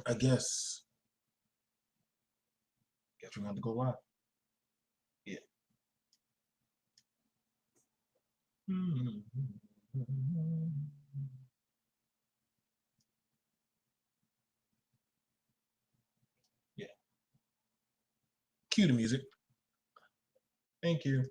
I guess we're going to go live. Yeah. Yeah. Cue the music. Thank you.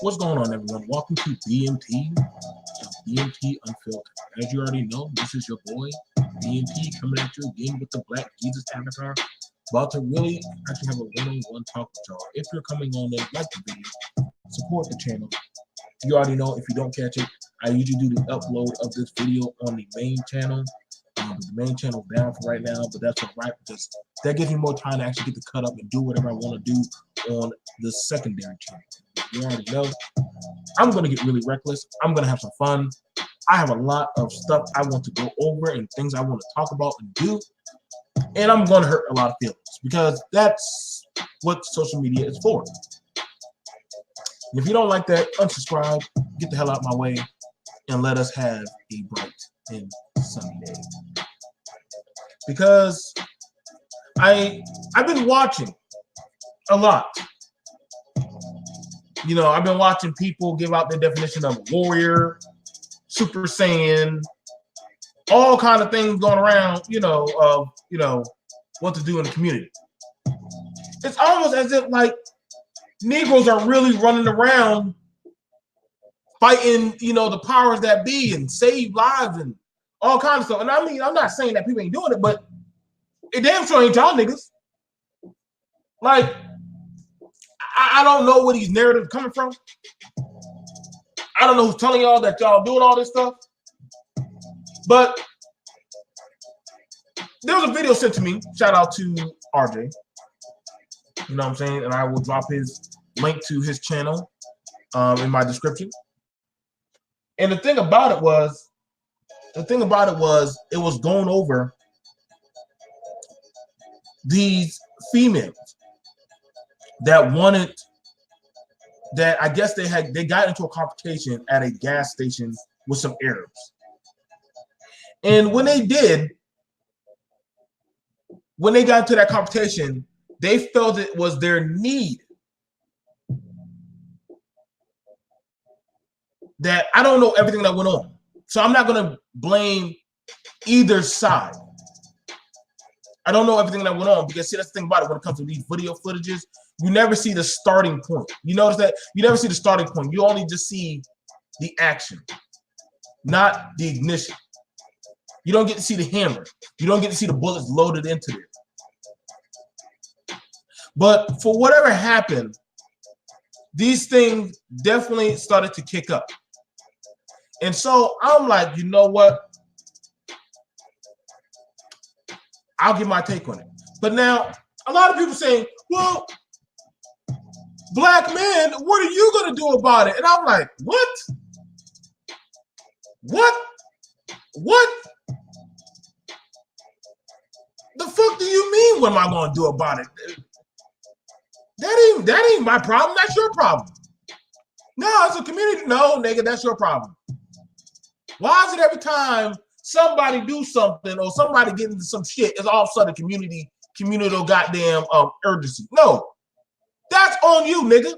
What's going on, everyone? Welcome to BMT Unfiltered. As you already know, this is your boy, BMT, coming at you again with the Black Jesus avatar. About to really actually have a one-on-one talk with y'all. If you're coming on in, like the video, support the channel. You already know, if you don't catch it, I usually do the upload of this video on the main channel. The main channel down for right now, but that's all right, because that gives me more time to actually get to cut up and do whatever I want to do on the secondary channel. You already know, I'm going to get really reckless. I'm going to have some fun. I have a lot of stuff I want to go over and things I want to talk about and do, and I'm going to hurt a lot of feelings, because that's what social media is for. And if you don't like that, unsubscribe, get the hell out of my way, and let us have a bright and sunny day. Because I've been watching a lot. You know, I've been watching people give out their definition of warrior, Super Saiyan, all kind of things going around, what to do in the community. It's almost as if, like, Negroes are really running around fighting, the powers that be and save lives and all kinds of stuff. And I mean, I'm not saying that people ain't doing it, but it damn sure ain't y'all niggas. Like, I don't know where these narratives are coming from. I don't know who's telling y'all that y'all doing all this stuff. But there was a video sent to me. Shout out to RJ. You know what I'm saying? And I will drop his link to his channel in my description. And the thing about it was, it was going over these females that wanted, that I guess they got into a confrontation at a gas station with some Arabs. And when they got into that confrontation, they felt it was their need. That I don't know everything that went on, so I'm not going to blame either side. But when they got into that confrontation, they felt it was their need. That I don't know everything that went on, so I'm not going to blame either side. either side. I don't know everything that went on because see, that's the thing about it when it comes to these video footages. You never see the starting point. You notice that you never see the starting point. You only just see the action, not the ignition. You don't get to see the hammer. You don't get to see the bullets loaded into it. But for whatever happened, these things definitely started to kick up. And so I'm like, you know what? I'll give my take on it. But now, a lot of people saying, well, black men, what are you going to do about it? And I'm like, what? What? What? The fuck do you mean, what am I going to do about it? That ain't my problem. That's your problem. No, it's a community. No, nigga, that's your problem. Why is it every time somebody do something or somebody get into some shit, it's all of a sudden community goddamn urgency? No, that's on you, nigga.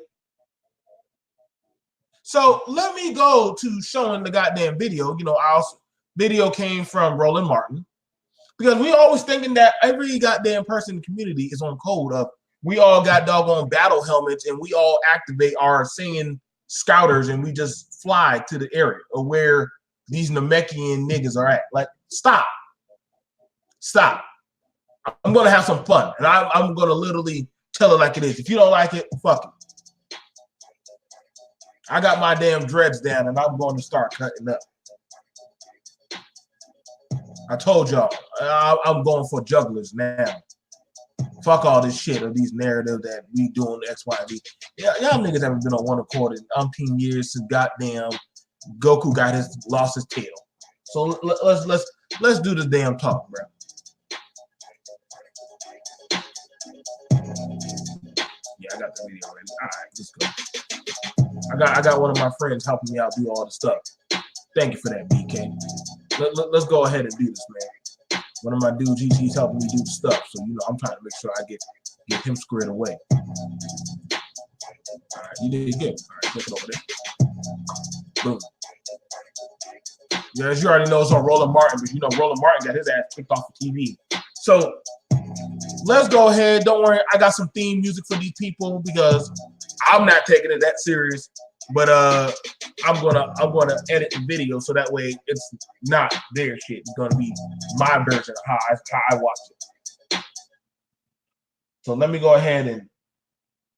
So let me go to showing the goddamn video. You know, our video came from Roland Martin because we always thinking that every goddamn person in the community is on code of we all got doggone battle helmets and we all activate our singing scouters and we just fly to the area of where these Namekian niggas are at. Like, stop. Stop. I'm going to have some fun. And I'm going to literally tell it like it is. If you don't like it, fuck it. I got my damn dreads down and I'm going to start cutting up. I told y'all, I'm going for jugglers now. Fuck all this shit of these narratives that we doing X, Y, Z. Yeah, y'all niggas haven't been on one accord in umpteen years since goddamn Goku lost his tail. So let's do the damn talk, bro. Yeah, I got the video ready. All right, let's go. I got one of my friends helping me out do all the stuff. Thank you for that, BK. Let's go ahead and do this, man. One of my dudes, he's helping me do the stuff. So you know, I'm trying to make sure I get him squared away. All right, you did good. All right, look it over there. Boom. Yeah, as you already know, it's on Roland Martin, but you know Roland Martin got his ass kicked off the TV. So let's go ahead. Don't worry, I got some theme music for these people because I'm not taking it that serious. But I'm gonna edit the video so that way it's not their shit. It's gonna be my version of how I watch it. So let me go ahead and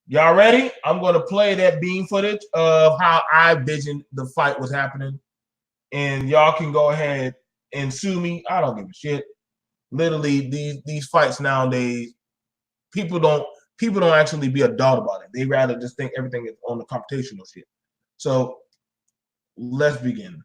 y'all ready? I'm gonna play that beam footage of how I visioned the fight was happening. And y'all can go ahead and sue me. I don't give a shit. Literally, these fights nowadays, people don't actually be adult about it. They rather just think everything is on the computational shit. So let's begin.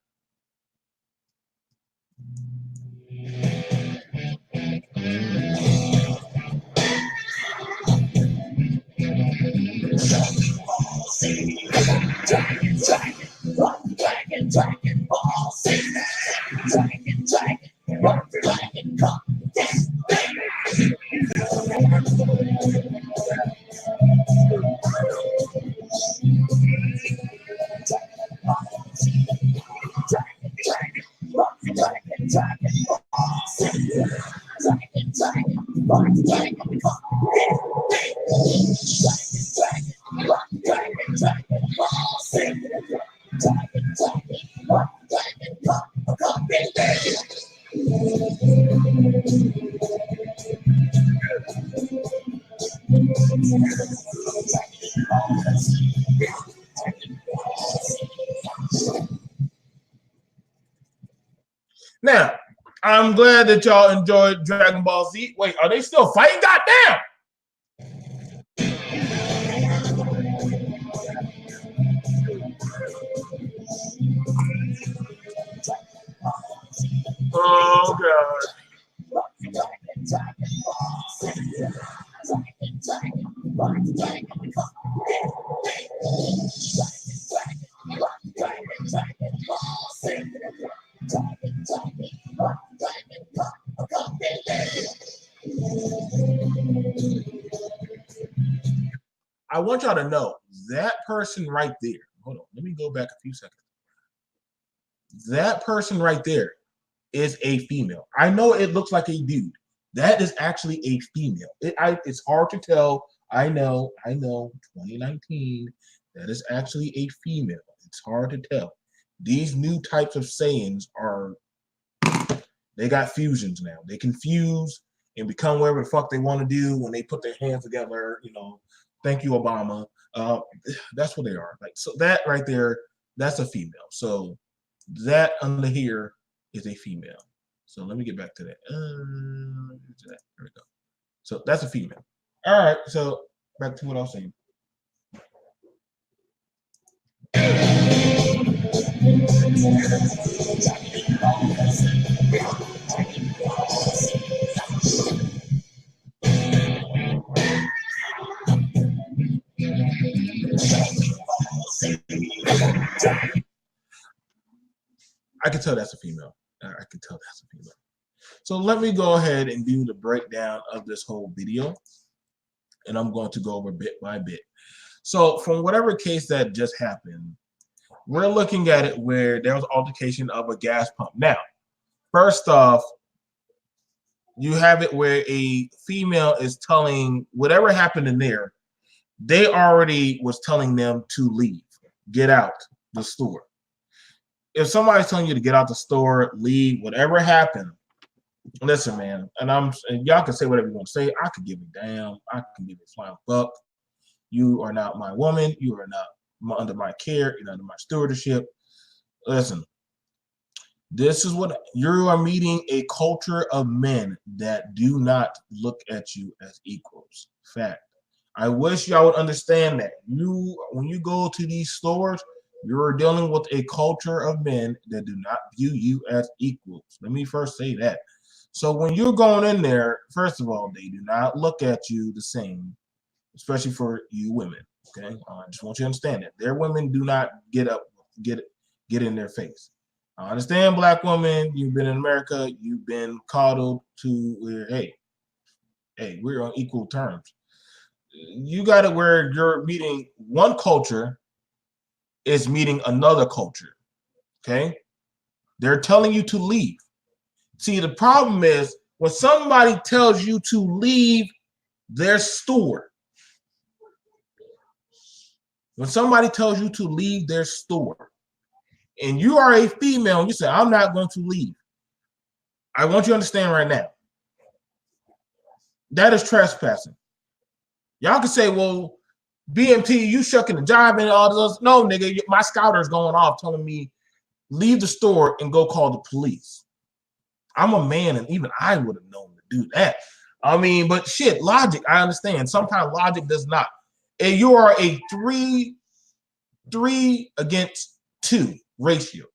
Now, I'm glad that y'all enjoyed Dragon Ball Z. Wait, are they still fighting? Goddamn! Oh, God. I want y'all to know that person right there. Hold on, let me go back a few seconds. That person right there is a female. I know it looks like a dude, That is actually a female. It's hard to tell. I know, 2019, that is actually a female. It's hard to tell. These new types of sayings they got fusions now. They can fuse and become whatever the fuck they want to do when they put their hands together, thank you, Obama. That's what they are. Like, so that right there, that's a female. So that under here is a female. So let me get back to that. There we go. So that's a female. All right. So back to what I was saying. I can tell that's a female. I can tell that's a female. So let me go ahead and do the breakdown of this whole video. And I'm going to go over bit by bit. So from whatever case that just happened, we're looking at it where there was altercation of a gas pump. Now, first off, you have it where a female is telling whatever happened in there, they already was telling them to leave, get out the store. If somebody's telling you to get out the store, leave, whatever happened, listen, man, and y'all can say whatever you want to say. I could give a damn. I can give a flying fuck. You are not my woman. You are not under my care. You're not under my stewardship. Listen, this is what you are meeting: a culture of men that do not look at you as equals. Fact. I wish y'all would understand that. When you go to these stores, you're dealing with a culture of men that do not view you as equals. Let me first say that. So when you're going in there, first of all, they do not look at you the same, especially for you women. Okay, I just want you to understand that their women do not get in their face. I understand, black women, you've been in America, you've been coddled to where, hey, we're on equal terms. You got it where you're meeting one culture is meeting another culture. Okay, they're telling you to leave. See, the problem is when somebody tells you to leave their store, when somebody tells you to leave their store, and you are a female and you say, I'm not going to leave, I want you to understand right now, that is trespassing. Y'all can say, well, BMT, you shucking the job and all this. No, nigga, my scouter is going off telling me leave the store and go call the police. I'm a man, and even I would have known to do that. I mean, but shit, logic, I understand. Sometimes logic does not. And you are a 3 against 2 ratio.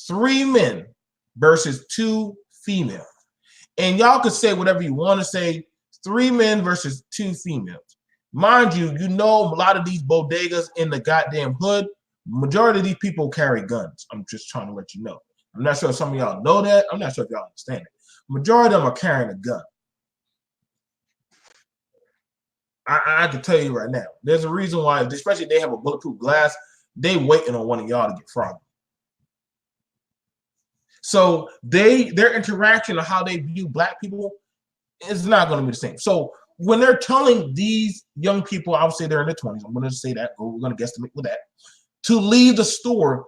3 men versus 2 females. And y'all could say whatever you want to say, 3 men versus 2 females. Mind you, a lot of these bodegas in the goddamn hood, majority of these people carry guns. I'm just trying to let you know. I'm not sure if some of y'all know that. I'm not sure if y'all understand it. Majority of them are carrying a gun. I can tell you right now, there's a reason why, especially if they have a bulletproof glass, they waiting on one of y'all to get froggy. So their interaction of how they view black people is not going to be the same. So when they're telling these young people, I would say they're in their 20s, I'm going to say that, we're going to guesstimate with that, to leave the store,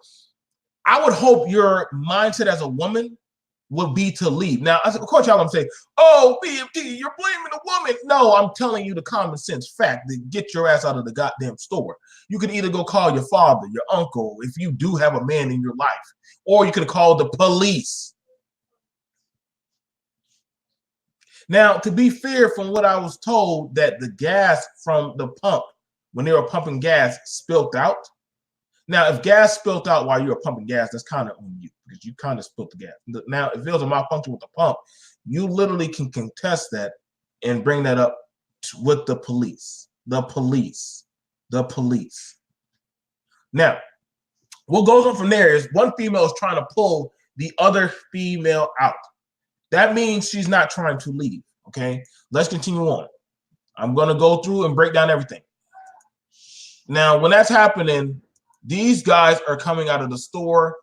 I would hope your mindset as a woman would be to leave. Now, of course, y'all gonna say, oh, BMT, you're blaming the woman. No, I'm telling you the common sense fact that get your ass out of the goddamn store. You can either go call your father, your uncle, if you do have a man in your life, or you could call the police. Now, to be fair, from what I was told, that the gas from the pump, when they were pumping gas, spilled out. Now, if gas spilled out while you were pumping gas, that's kind of on you because you kind of spilled the gas. Now, if it was a malfunction with the pump, you literally can contest that and bring that up with the police. The police. Now, what goes on from there is one female is trying to pull the other female out. That means she's not trying to leave, okay? Let's continue on. I'm going to go through and break down everything. Now, when that's happening, these guys are coming out of the store.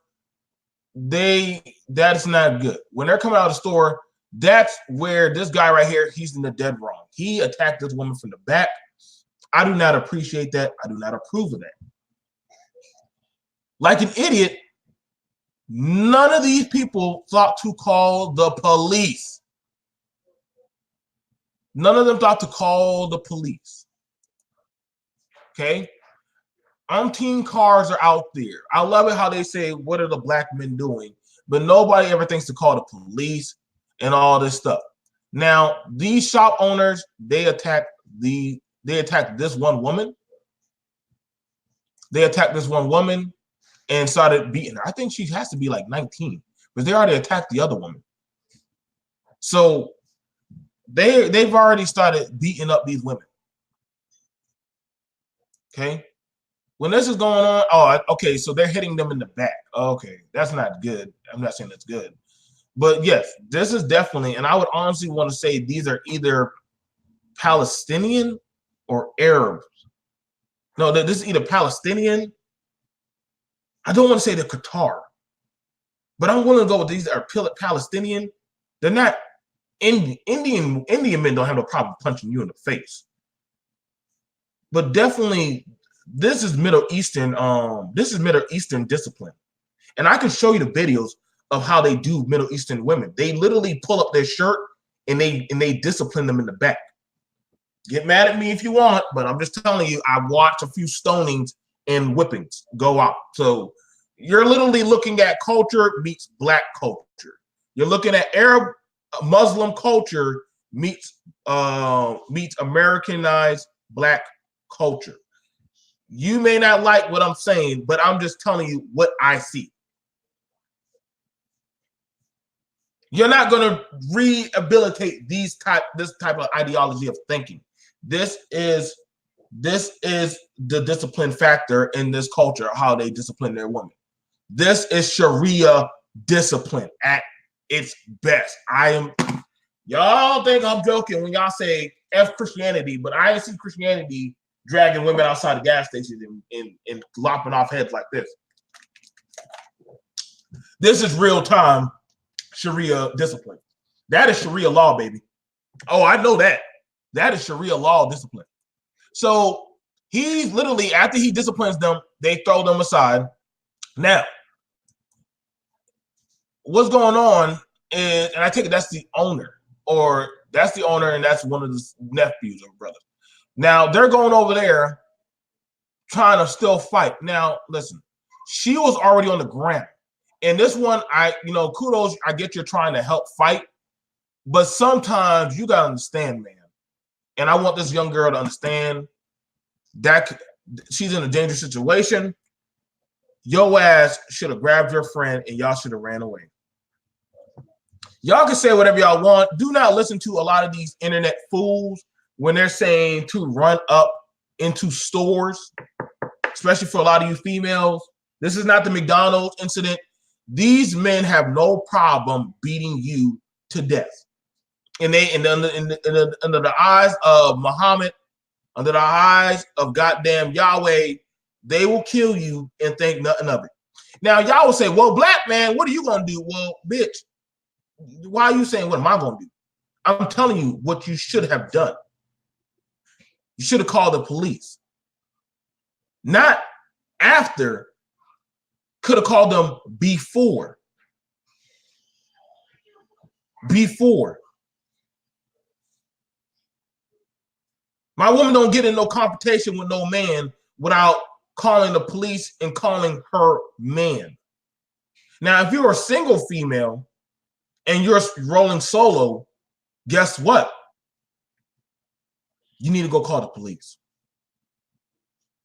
That's not good. When they're coming out of the store, That's where this guy right here, he's in the dead wrong. He attacked this woman from the back. I do not appreciate that. I do not approve of that. Like an idiot, none of these people thought to call the police. None of them thought to call the police. Okay? Umpteen cars are out there. I love it how they say, what are the black men doing? But nobody ever thinks to call the police and all this stuff. Now, these shop owners, they attacked this one woman. They attacked this one woman and started beating her. I think she has to be like 19, but they already attacked the other woman. So they've already started beating up these women. Okay. When this is going on, oh, okay, so they're hitting them in the back. Okay, that's not good. I'm not saying that's good. But yes, this is definitely, and I would honestly want to say these are either Palestinian or Arabs. No, this is either Palestinian. I don't want to say they're Qatar, but I'm willing to go with these are Palestinian. They're not Indian. Indian men don't have no problem punching you in the face. But definitely, this is Middle Eastern. This is Middle Eastern discipline, and I can show you the videos of how they do Middle Eastern women. They literally pull up their shirt and they discipline them in the back. Get mad at me if you want, but I'm just telling you, I watched a few stonings and whippings go out. So you're literally looking at culture meets black culture. You're looking at Arab Muslim culture meets Americanized black culture. You may not like what I'm saying, but I'm just telling you what I see. You're not going to rehabilitate this type of ideology of thinking. This is the discipline factor in this culture, how they discipline their women. This is Sharia discipline at its best. Y'all think I'm joking when y'all say F Christianity, but I ain't see Christianity dragging women outside the gas stations and lopping off heads like this. This is real time Sharia discipline. That is Sharia law, baby. Oh, I know that. That is Sharia law discipline. So he's literally, after he disciplines them, they throw them aside. Now, what's going on is, and I take it that's the owner, and that's one of the nephews or brothers. Now, they're going over there trying to still fight. Now, listen, she was already on the ground. And this one, kudos, I get you're trying to help fight. But sometimes you got to understand, man. And I want this young girl to understand that she's in a dangerous situation. Your ass should have grabbed your friend and y'all should have ran away. Y'all can say whatever y'all want. Do not listen to a lot of these internet fools when they're saying to run up into stores, especially for a lot of you females. This is not the McDonald's incident. These men have no problem beating you to death. And under the eyes of Muhammad, under the eyes of goddamn Yahweh, they will kill you and think nothing of it. Now, y'all will say, well, black man, what are you going to do? Well, bitch, why are you saying what am I going to do? I'm telling you what you should have done. You should have called the police. Not after. Could have called them before. Before. My woman don't get in no confrontation with no man without calling the police and calling her man. Now, if you're a single female and you're rolling solo, guess what? You need to go call the police.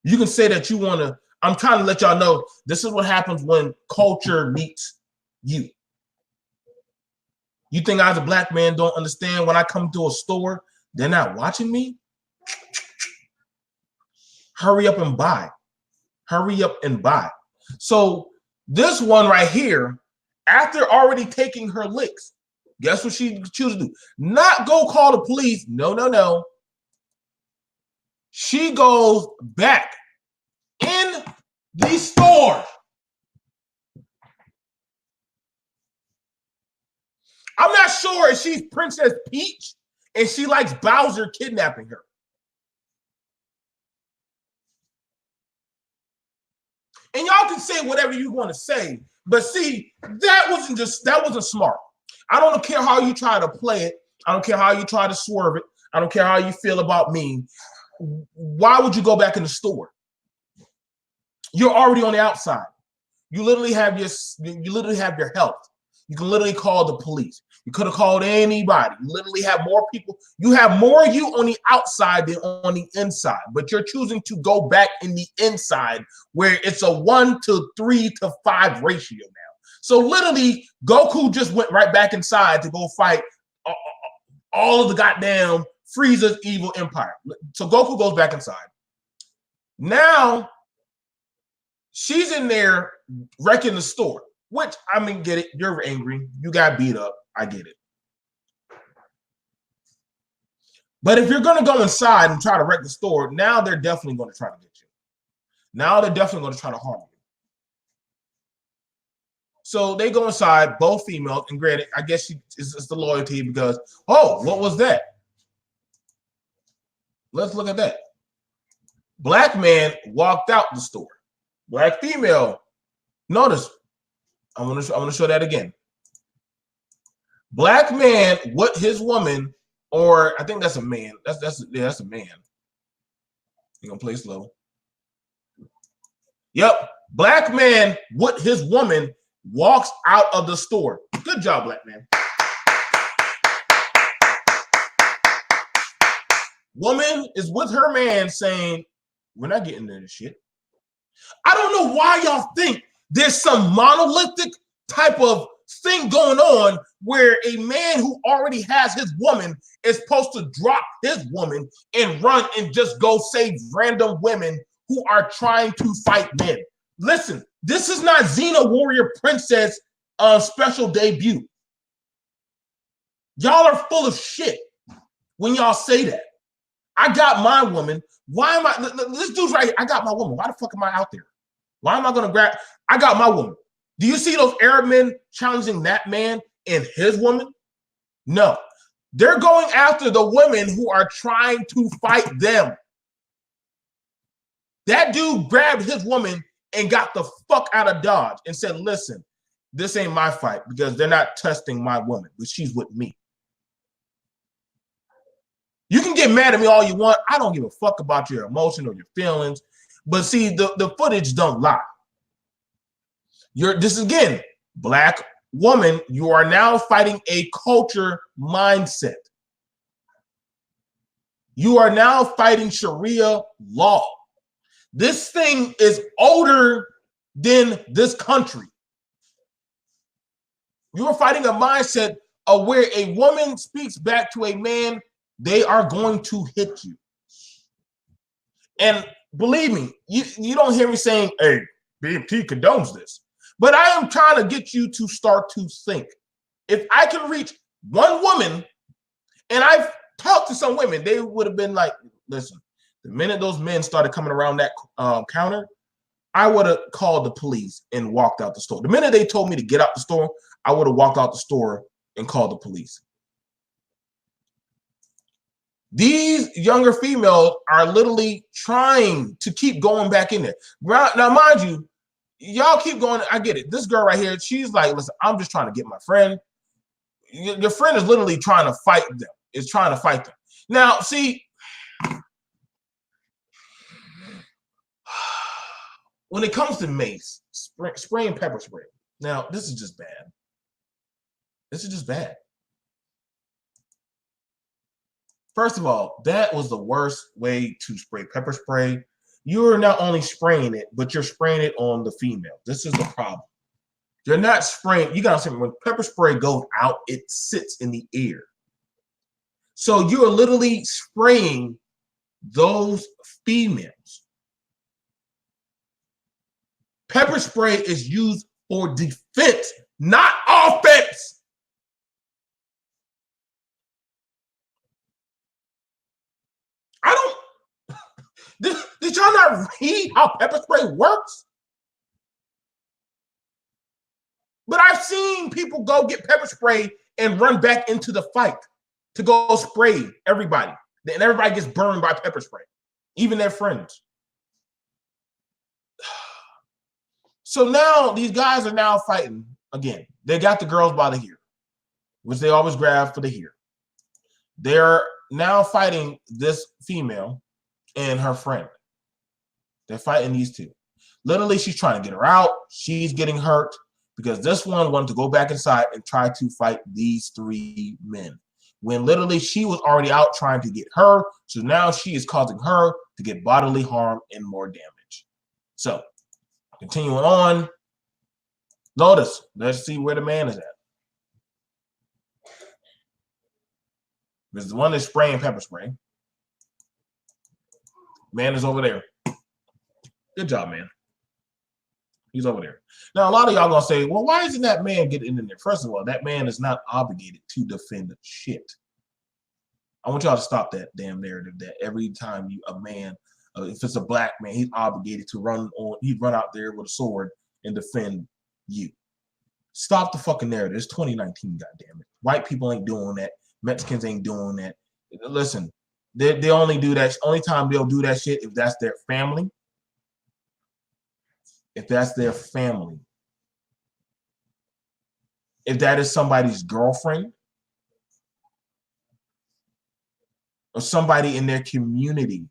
You can say that you want to. I'm trying to let y'all know this is what happens when culture meets you. You think I, as a black man, don't understand when I come to a store, they're not watching me? Hurry up and buy. Hurry up and buy. So this one right here, after already taking her licks, guess what she chooses to do? Not go call the police. No, no, no. She goes back in the store. I'm not sure if she's Princess Peach and she likes Bowser kidnapping her. And y'all can say whatever you want to say, but see, that wasn't smart. I don't care how you try to play it. I don't care how you try to swerve it. I don't care how you feel about me. Why would you go back in the store? You're already on the outside. You literally have your health. You can literally call the police. You could have called anybody. You literally have more people. You have more you on the outside than on the inside, but you're choosing to go back in the inside where it's a 1 to 3 to 5 ratio now. So literally, Goku just went right back inside to go fight all of the goddamn Frieza's evil empire. So Goku goes back inside. Now, she's in there wrecking the store, which, I mean, get it. You're angry. You got beat up. I get it. But if you're going to go inside and try to wreck the store, now they're definitely going to try to get you. Now they're definitely going to try to harm you. So they go inside, both females, and granted, I guess it's the loyalty because, oh, what was that? Let's look at that. Black man walked out the store. Black female, notice, I want to show that again. Black man with his woman, or I think that's a man. That's a man. You're gonna play slow. Yep. Black man with his woman walks out of the store. Good job, black man. Woman is with her man saying, we're not getting into this shit. I don't know why y'all think there's some monolithic type of thing going on where a man who already has his woman is supposed to drop his woman and run and just go save random women who are trying to fight men. Listen, this is not Xena Warrior Princess special debut. Y'all are full of shit when y'all say that. I got my woman. Why am I? This dude's right here. I got my woman. Why the fuck am I out there? Why am I going to grab? I got my woman. Do you see those Arab men challenging that man and his woman? No. They're going after the women who are trying to fight them. That dude grabbed his woman and got the fuck out of Dodge and said, listen, this ain't my fight because they're not testing my woman, but she's with me. You can get mad at me all you want. I don't give a fuck about your emotion or your feelings. But see, the footage don't lie. This is, again, black woman. You are now fighting a culture mindset. You are now fighting Sharia law. This thing is older than this country. You are fighting a mindset of where a woman speaks back to a man, they are going to hit you. And believe me, you don't hear me saying, hey, BMT condones this. But I am trying to get you to start to think. If I can reach one woman, and I've talked to some women, they would have been like, listen, the minute those men started coming around that counter, I would have called the police and walked out the store. The minute they told me to get out the store, I would have walked out the store and called the police. These younger females are literally trying to keep going back in there. Now, mind you, y'all keep going. I get it. This girl right here, she's like, listen, I'm just trying to get my friend. Your friend is literally trying to fight them. Is trying to fight them. Now, see, when it comes to mace, spraying pepper spray. Now, this is just bad. This is just bad. First of all, that was the worst way to spray pepper spray. You're not only spraying it, but you're spraying it on the female. This is the problem. You're not spraying. You got to say, when pepper spray goes out, it sits in the air. So you're literally spraying those females. Pepper spray is used for defense, not offense. I don't. Did y'all not read how pepper spray works? But I've seen people go get pepper spray and run back into the fight to go spray everybody. And everybody gets burned by pepper spray, even their friends. So now these guys are now fighting again. They got the girls by the hair, which they always grab for the hair. They're now fighting this female and her friend. They're fighting these two. Literally, she's trying to get her out. She's getting hurt because this one wanted to go back inside and try to fight these three men. When literally she was already out trying to get her. So now she is causing her to get bodily harm and more damage. So continuing on. Notice, let's see where the man is at. There's the one that's spraying pepper spray. Man is over there. Good job, man. He's over there. Now, a lot of y'all gonna say, well, why isn't that man getting in there? First of all, that man is not obligated to defend shit. I want y'all to stop that damn narrative that every time a man, if it's a black man, he's obligated to he'd run out there with a sword and defend you. Stop the fucking narrative. It's 2019, goddammit. White people ain't doing that. Mexicans ain't doing that. Listen, they only do that. Only time they'll do that shit if that's their family. If that's their family. If that is somebody's girlfriend. Or somebody in their community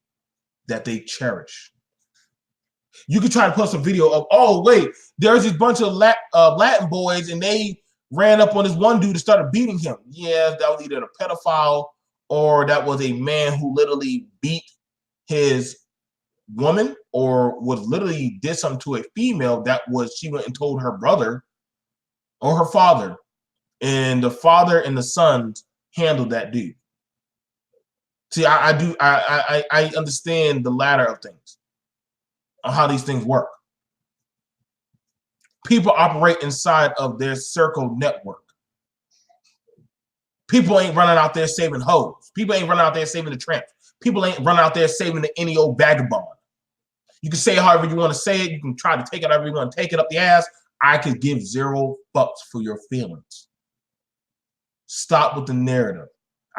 that they cherish. You could try to post a video of, oh, wait, there's this bunch of Latin boys and they ran up on this one dude and started beating him. Yeah, that was either a pedophile or that was a man who literally beat his woman or was literally did something to a female that was, she went and told her brother or her father. And the father and the sons handled that dude. See, I understand the ladder of things, on how these things work. People operate inside of their circle network. People ain't running out there saving hoes. People ain't running out there saving the tramps. People ain't running out there saving the any old vagabond. You can say it however you want to say it. You can try to take it however you want to take it up the ass. I could give 0 fucks for your feelings. Stop with the narrative.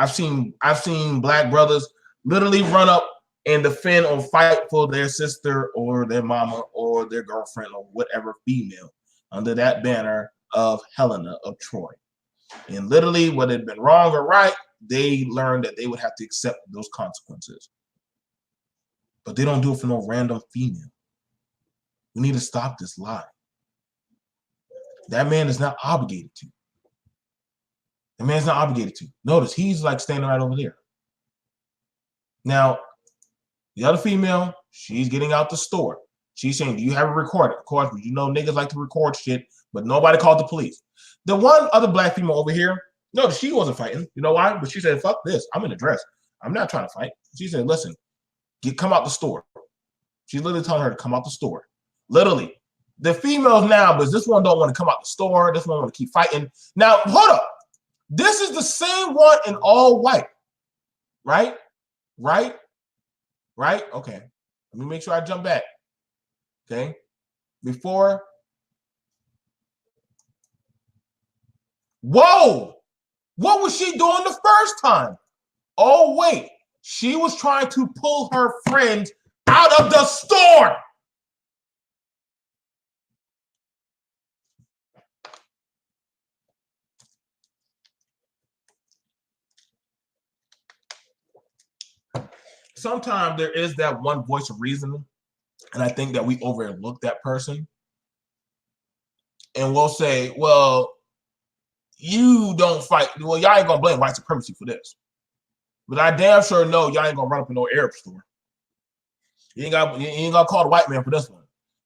I've seen black brothers literally run up and defend or fight for their sister or their mama or their girlfriend or whatever female under that banner of Helena of Troy. And literally, whether it had been wrong or right, they learned that they would have to accept those consequences. But they don't do it for no random female. We need to stop this lie. That man is not obligated to. The man's not obligated to. Notice, he's like standing right over there. Now, the other female, she's getting out the store. She's saying, do you have it recorded? Of course, you know niggas like to record shit, but nobody called the police. The one other black female over here, no, she wasn't fighting. You know why? But she said, fuck this. I'm in a dress. I'm not trying to fight. She said, listen, come out the store. She's literally telling her to come out the store. Literally. The females now, but this one don't want to come out the store. This one want to keep fighting. Now, hold up. This is the same one in all white. Right? Right? Right? Okay. Let me make sure I jump back. Okay. Before. Whoa! What was she doing the first time? Oh, wait. She was trying to pull her friend out of the store. Sometimes there is that one voice of reason, and I think that we overlook that person. And we'll say, well, you don't fight. Well, y'all ain't going to blame white supremacy for this. But I damn sure know y'all ain't going to run up in no Arab store. You ain't got to call the white man for this one.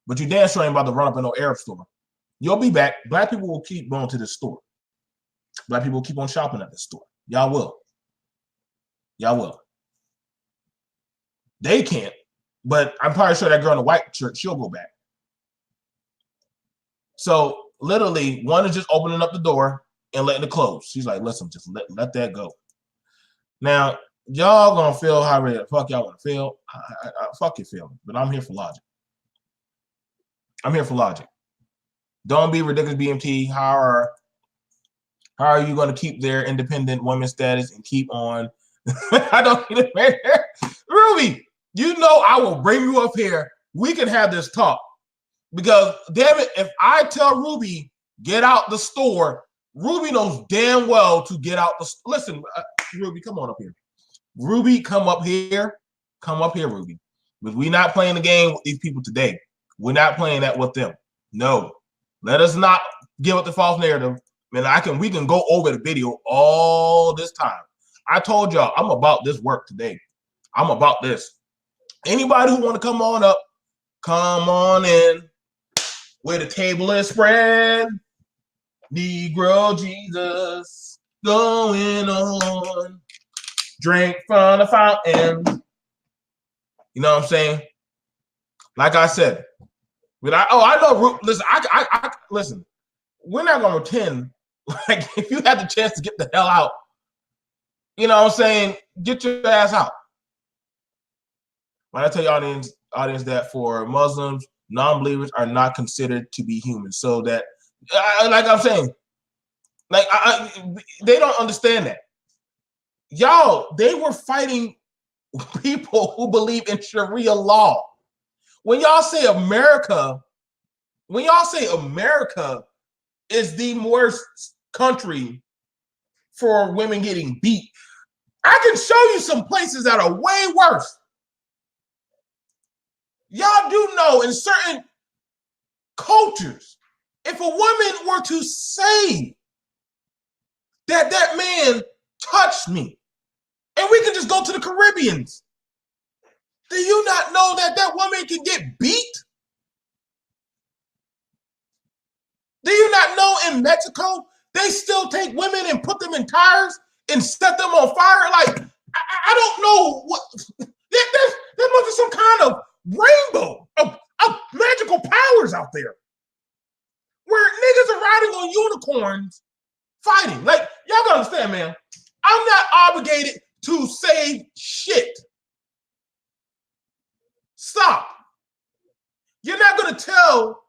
But you damn sure ain't about to run up in no Arab store. You'll be back. Black people will keep going to this store. Black people will keep on shopping at this store. Y'all will. Y'all will. They can't. But I'm probably sure that girl in the white shirt, she'll go back. So literally, one is just opening up the door and letting it close. She's like, listen, just let that go. Now, y'all gonna feel however the fuck y'all want to feel. I fuck your feeling, but I'm here for logic. I'm here for logic. Don't be ridiculous, BMT. However, How are you going to keep their independent woman status and keep on? I don't get it, man. Ruby, you know I will bring you up here. We can have this talk. Because, damn it, if I tell Ruby, get out the store, Ruby knows damn well to get out the store. Listen, Ruby, come on up here. Ruby, come up here. Come up here, Ruby. Because we're not playing the game with these people today. We're not playing that with them. No. Let us not give up the false narrative. Man, we can go over the video all this time. I told y'all, I'm about this work today. I'm about this. Anybody who want to come on up, come on in. Where the table is spread, Negro Jesus going on. Drink from the fountain. You know what I'm saying? Like I said, I know. Listen, listen. We're not gonna pretend like if you had the chance to get the hell out, you know what I'm saying? Get your ass out. When I tell your audience that for Muslims, non-believers are not considered to be human. So that, like I'm saying, like they don't understand that. Y'all, they were fighting people who believe in Sharia law. When y'all say America is the worst country for women getting beat, I can show you some places that are way worse. Y'all do know in certain cultures, if a woman were to say that man touched me, and we can just go to the Caribbeans, do you not know that woman can get beat? Do you not know in Mexico, they still take women and put them in tires and set them on fire? Like, I don't know what, there must be some kind of rainbow of magical powers out there where niggas are riding on unicorns fighting. Like, y'all gotta understand, man, I'm not obligated to say shit. Stop. You're not gonna tell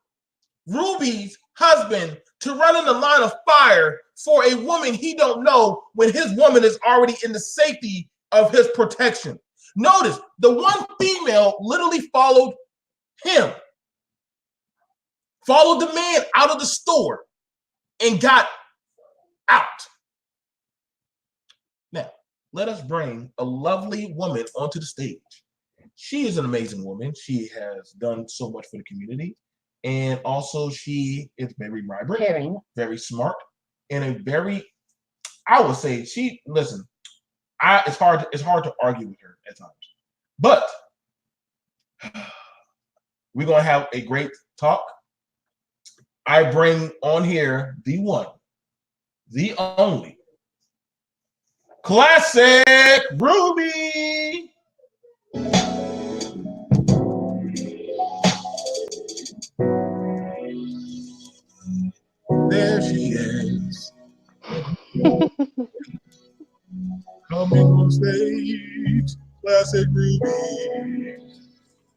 Ruby's husband to run in the line of fire for a woman he don't know when his woman is already in the safety of his protection. Notice, the one female literally followed him, followed the man out of the store, and got out. Now, let us bring a lovely woman onto the stage. She is an amazing woman. She has done so much for the community. And also she is very vibrant, very smart, and a very, I would say, it's hard to argue with her at times. But we're gonna have a great talk. I bring on here the one, the only, Classic Ruby. There she is. Coming on stage, Classic Ruby.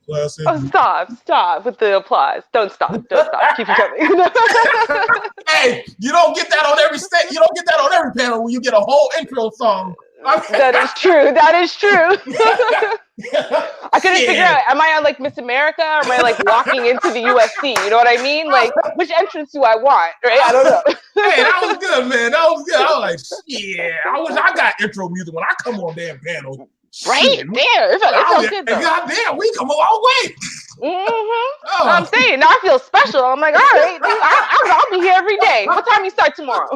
Classic. Oh, stop with the applause. Don't stop. Keep it coming. Hey, you don't get that on every stage. You don't get that on every panel when you get a whole intro song. That is true. I couldn't figure out, am I on like Miss America or am I like walking into the UFC? You know what I mean? Like, which entrance do I want? Right? I don't know. Hey, that was good, man. That was good. I was like, shit. I wish I got intro music when I come on damn panel. Right there. It felt good though. God damn, we come a long way. Mm-hmm. I'm saying, now I feel special. I'm like, all right, I'll be here every day. What time you start tomorrow?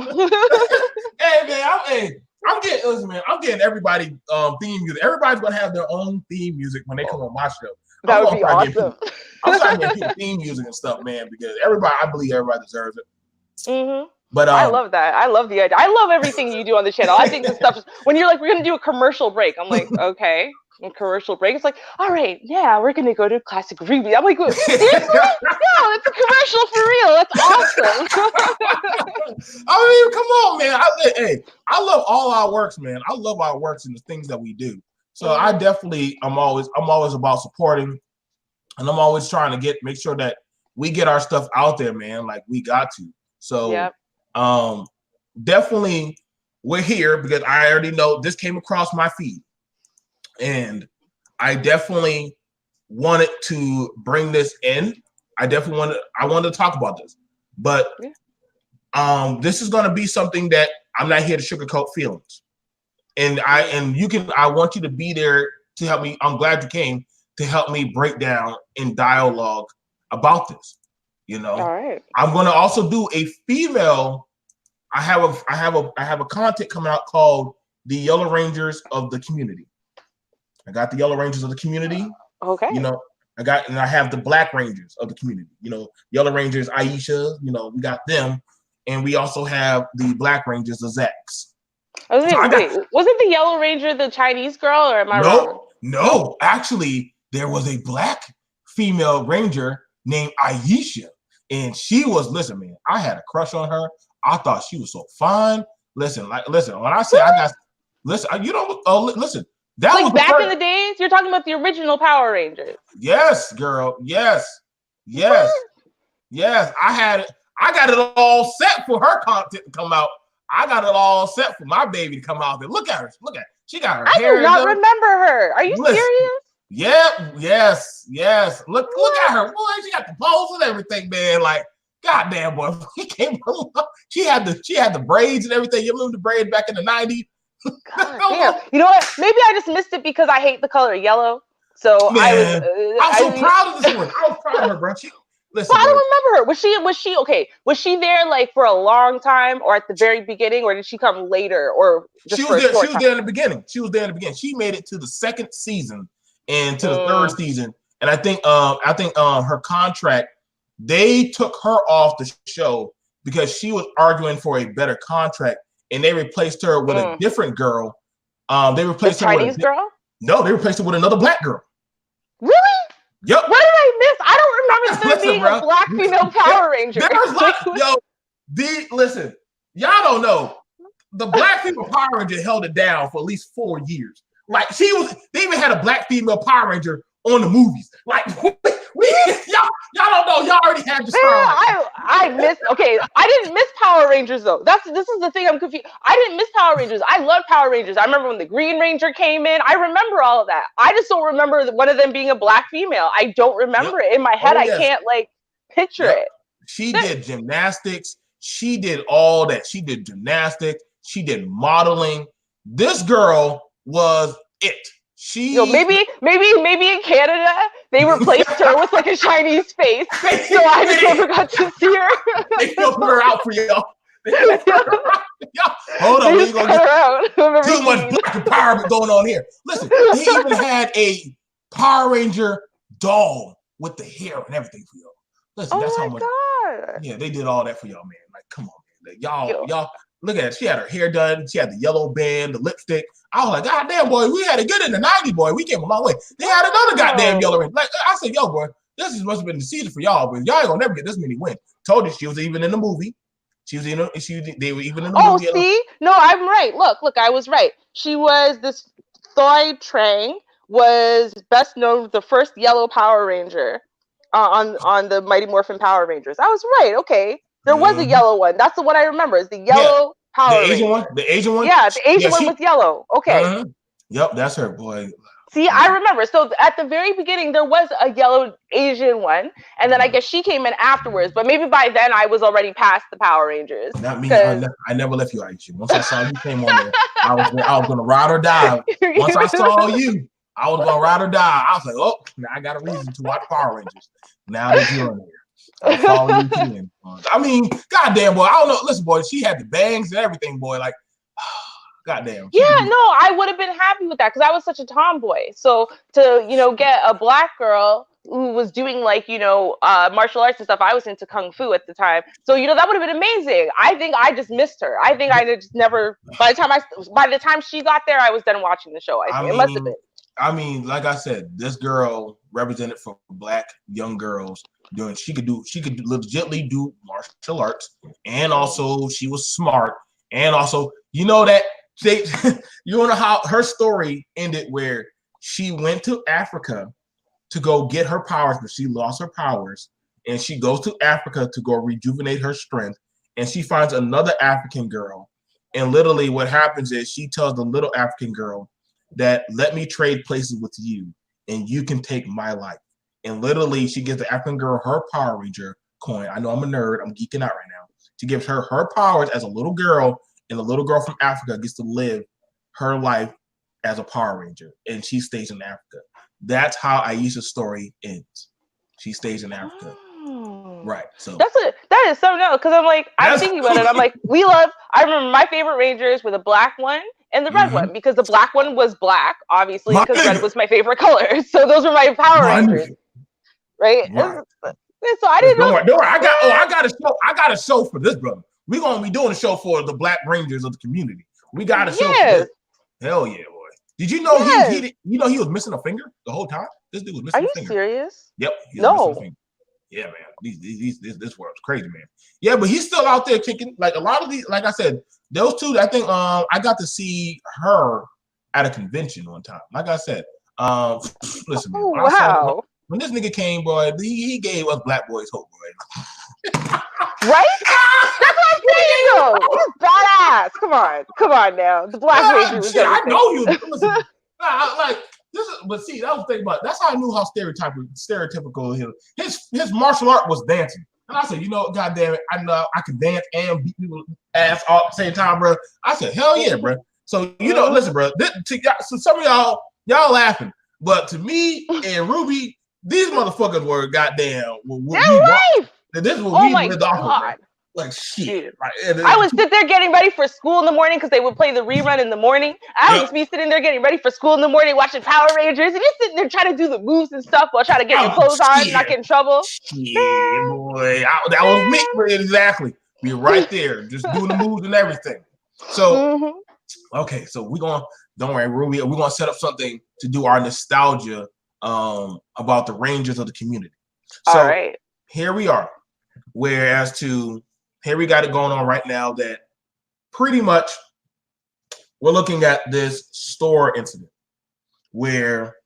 Hey, man, I'm getting everybody theme music. Everybody's gonna have their own theme music when they come on my show. That would be awesome. I'm starting to get people theme music and stuff, man, because I believe everybody deserves it. Mm-hmm. But I love that. I love the idea. I love everything you do on the channel. I think the stuff is, when you're like, we're gonna do a commercial break. I'm like, okay. And commercial break. It's like, all right, yeah, we're gonna go to Classic Ruby. I'm like, seriously? No, it's a commercial for real. That's awesome. I mean, come on, man. I love all our works, man. I love our works and the things that we do. So I definitely, I'm always about supporting, and I'm always trying to make sure that we get our stuff out there, man. Like we got to. So, definitely we're here because I already know this came across my feed, and I definitely wanted to bring this in. I wanted to talk about this, but this is going to be something that I'm not here to sugarcoat feelings, and I want you to be there to help me. I'm glad you came to help me break down in dialogue about this. All right. I'm going to also do a female. I have a content coming out called the Yellow Rangers of the Community. I got the Yellow Rangers of the Community. Okay. I have the Black Rangers of the community. Yellow Rangers, Aisha. We got them, and we also have the Black Rangers, the Zacks. Wait, wasn't the Yellow Ranger the Chinese girl, or am I wrong? No. Actually, there was a Black female Ranger named Aisha, and she was. Listen, man, I had a crush on her. I thought she was so fine. Listen. When I say I got, listen, listen. That was back in the days. You're talking about the original Power Rangers. Yes, girl. Yes. I got it all set for her content to come out. I got it all set for my baby to come out there. Look at her. She got her hair. I do not remember her. Are you serious? Yeah. Yes. Look at her. Boy, she got the pose and everything, man. Like, goddamn, boy. She had the braids and everything. You remember the braids back in the 90s? God damn. You know what? Maybe I just missed it because I hate the color yellow. So man, I'm so proud of this one. I was proud of her, bro. Listen, I don't remember her. Was she okay? Was she there like for a long time, or at the very beginning, or did she come later, or just she was there in the beginning. She made it to the second season and to the third season, and I think her contract, they took her off the show because she was arguing for a better contract, and they replaced her with a different girl. They replaced her Chinese girl. No, they replaced her with another Black girl. Really? Yep. What did I miss? I don't remember there being a Black female Power Ranger. Listen, y'all don't know. The Black female Power Ranger held it down for at least 4 years. Like they even had a Black female Power Ranger on the movies. Like y'all don't know. Y'all already had your star. I missed. Okay, I didn't miss Power Rangers though. This is the thing. I'm confused. I didn't miss Power Rangers. I love Power Rangers. I remember when the Green Ranger came in. I remember all of that. I just don't remember one of them being a Black female. I don't remember it in my head. I can't picture it. She did gymnastics. She did all that. She did gymnastics. She did modeling. This girl was it. Maybe in Canada they replaced her with a Chinese face, so I just never got to see her. They filtered her out for y'all. Hold on, we ain't gonna get too much Black empowerment going on here. Listen, they even had a Power Ranger doll with the hair and everything for y'all. Listen, that's how much. God. Yeah, they did all that for y'all, man. Like, come on, man. Y'all. Look at it. She had her hair done. She had the yellow band, the lipstick. I was like, God damn, boy, we had it good in the 90s, boy. We came a long way. They had another goddamn yellow ring. Like I said, yo, boy, this must have been the season for y'all, but y'all ain't gonna never get this many wins. Told you she was even in the movie. They were even in the movie. Oh, see? No, I'm right. Look, I was right. She was this Thoi Trang was best known as the first yellow Power Ranger on the Mighty Morphin Power Rangers. I was right. Okay. There was a yellow one. That's the one I remember. Is the yellow Power Ranger. The Asian one? Yeah, the Asian one with yellow. Okay. Yep, that's her, boy. See, I remember. So at the very beginning, there was a yellow Asian one, and then I guess she came in afterwards. But maybe by then I was already past the Power Rangers. Not me. I never left you, Aisha. Once I saw you came on there, I was gonna ride or die. Once I saw you, I was gonna ride or die. I was like, oh, now I got a reason to watch Power Rangers. Now that you're on there. I'll follow you again. I mean, goddamn, boy. I don't know. Listen, boy, she had the bangs and everything, boy. Like, goddamn. Yeah, no, I would have been happy with that because I was such a tomboy. So to get a Black girl who was doing martial arts and stuff. I was into kung fu at the time, so that would have been amazing. I think I just missed her. I think I just never. By the time she got there, I was done watching the show. It must have been. I mean, like I said, this girl represented for Black young girls. She could legitimately do martial arts, and also she was smart, and also that how her story ended, where she went to Africa to go get her powers, but she lost her powers, and she goes to Africa to go rejuvenate her strength, and she finds another African girl. And literally what happens is she tells the little African girl that let me trade places with you and you can take my life. And literally she gives the African girl her Power Ranger coin. I know I'm a nerd. I'm geeking out right now. She gives her powers as a little girl, and the little girl from Africa gets to live her life as a Power Ranger, and she stays in Africa. That's how Aisha's story ends. She stays in Africa. Right. So that is so no, because I'm like, I'm thinking about it. I'm like, I remember my favorite Rangers were the black one and the red one, because the black one was black, obviously, because red was my favorite color. So those were my Power Rangers. Right? So I didn't know. Don't worry. I got a show for this, brother. We're gonna be doing a show for the Black Rangers of the community. We got a show for this. Hell yeah, boy. Did you know he was missing a finger the whole time? This dude was missing a finger. Are you serious? Yep. No. Yeah, man. This world's crazy, man. Yeah, but he's still out there kicking. Like a lot of these, like I said, those two, I think I got to see her at a convention one time. Like I said, listen, man. Wow. When this nigga came, boy, he gave us black boys hope, boy. Right? That's what I'm saying, though. He's badass. Come on now. The Black Ranger was shit, I know you. Listen, like this is, but see, that was the thing about it. That's how I knew how stereotypical his martial art was dancing. And I said, you know, goddamn it, I know I can dance and beat people's ass all at the same time, bro. I said, hell yeah, bro. So you know, listen, bro. So some of y'all laughing, but to me and Ruby, these motherfuckers were goddamn. This is what we lived off of, bro. Like shit. Like, I would sit there getting ready for school in the morning because they would play the rerun in the morning. I would just be sitting there getting ready for school in the morning, watching Power Rangers, and you're sitting there trying to do the moves and stuff while trying to get your clothes on and not get in trouble. Yeah, boy. That was me. Exactly. We're right there, just doing the moves and everything. So, okay, so don't worry, Ruby, we're gonna set up something to do our nostalgia about the Rangers of the community. So all right. Here we are. Here we got it going on right now that pretty much we're looking at this store incident where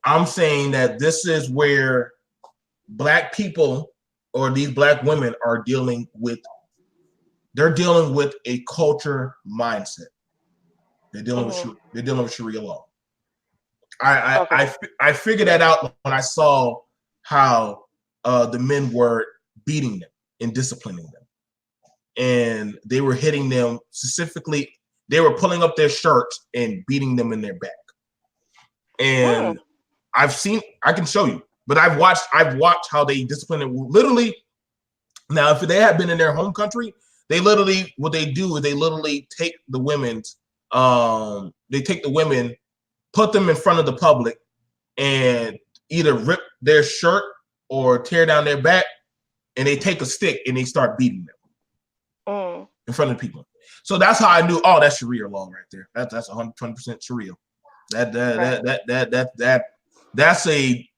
I'm saying that this is where black people or these black women are dealing with a culture mindset. They're dealing with Sharia law. I figured that out when I saw how the men were beating them and disciplining them. And they were hitting them specifically. They were pulling up their shirts and beating them in their back. And I can show you, but I've watched how they discipline them. Literally, now if they had been in their home country, what they do is they literally take the women, put them in front of the public and either rip their shirt or tear down their back, and they take a stick and they start beating them in front of people. So that's how I knew. Oh, that's Sharia law right there. That's 120% Sharia. That's a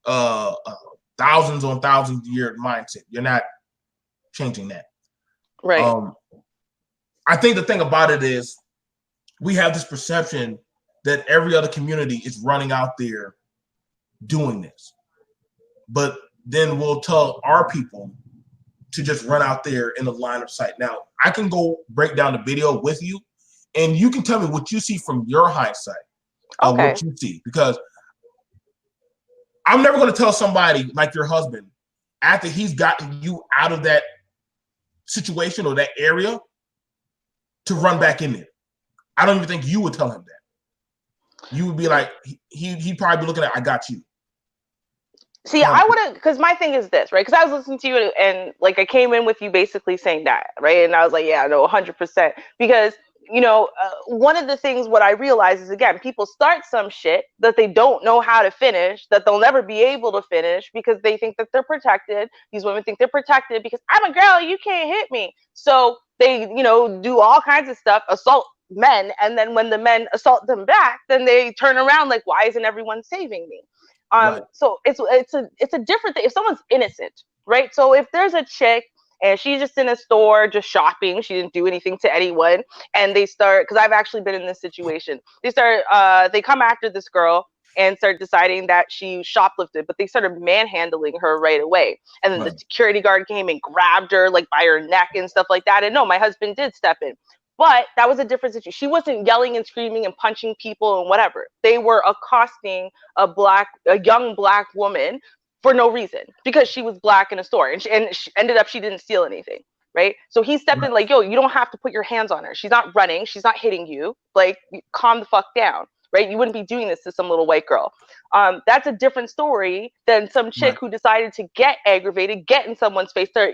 thousands on thousands year mindset. You're not changing that. Right. I think the thing about it is we have this perception that every other community is running out there doing this, but then we'll tell our people to just run out there in the line of sight. Now, I can go break down the video with you, and you can tell me what you see from your hindsight of what you see, because I'm never going to tell somebody like your husband after he's gotten you out of that situation or that area to run back in there. I don't even think you would tell him that. You would be like, he'd probably be looking at, I got you. See, I wouldn't, because my thing is this, right? Because I was listening to you and like I came in with you basically saying that, right? And I was like, yeah, no, 100%. Because, you know, one of the things what I realize is, again, people start some shit that they don't know how to finish, that they'll never be able to finish because they think that they're protected. These women think they're protected because I'm a girl, you can't hit me. So they, you know, do all kinds of stuff, assault men. And then when the men assault them back, then they turn around like, why isn't everyone saving me? Right. So it's a different thing. If someone's innocent, right? So if there's a chick and she's just in a store, just shopping, she didn't do anything to anyone, and they start, because I've actually been in this situation. They come after this girl, and started deciding that she shoplifted, but they started manhandling her right away. And then the security guard came and grabbed her like by her neck and stuff like that. And no, my husband did step in. But that was a different situation. She wasn't yelling and screaming and punching people and whatever. They were accosting a young black woman for no reason because she was black in a store, and she ended up she didn't steal anything, right? So he stepped in like, yo, you don't have to put your hands on her. She's not running. She's not hitting you. Like, calm the fuck down, right? You wouldn't be doing this to some little white girl. That's a different story than some chick who decided to get aggravated, get in someone's face, start,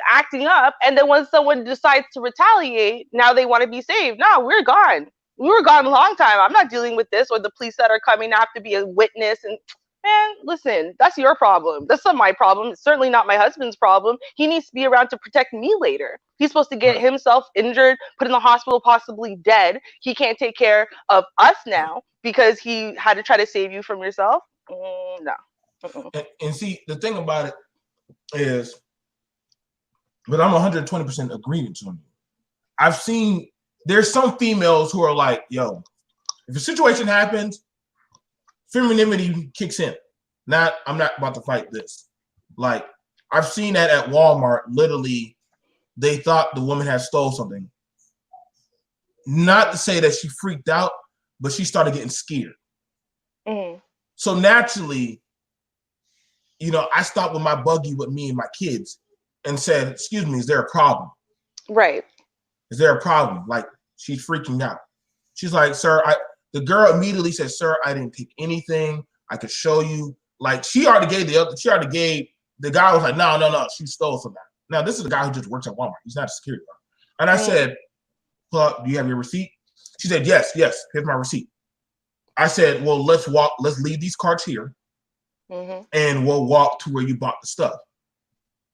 acting up, and then when someone decides to retaliate, now they want to be saved. No, we're gone. We were gone a long time. I'm not dealing with this, or the police that are coming have to be a witness. And man, listen, that's your problem. That's not my problem. It's certainly not my husband's problem. He needs to be around to protect me later. He's supposed to get himself injured, put in the hospital, possibly dead. He can't take care of us now because he had to try to save you from yourself. No. And see, the thing about it is, but I'm 120% agreement on you. I've seen there's some females who are like, yo, if a situation happens, femininity kicks in. I'm not about to fight this. Like, I've seen that at Walmart. Literally, they thought the woman had stole something. Not to say that she freaked out, but she started getting scared. Mm-hmm. So naturally, I stopped with my buggy with me and my kids and said, excuse me, is there a problem? Right. Is there a problem? Like, she's freaking out. She's like, sir, the girl immediately said, sir, I didn't take anything. I could show you. Like, she already gave the guy was like, no, she stole something. Now, this is the guy who just works at Walmart. He's not a security guard. And I said, well, do you have your receipt? She said, yes, here's my receipt. I said, well, let's leave these carts here, and we'll walk to where you bought the stuff.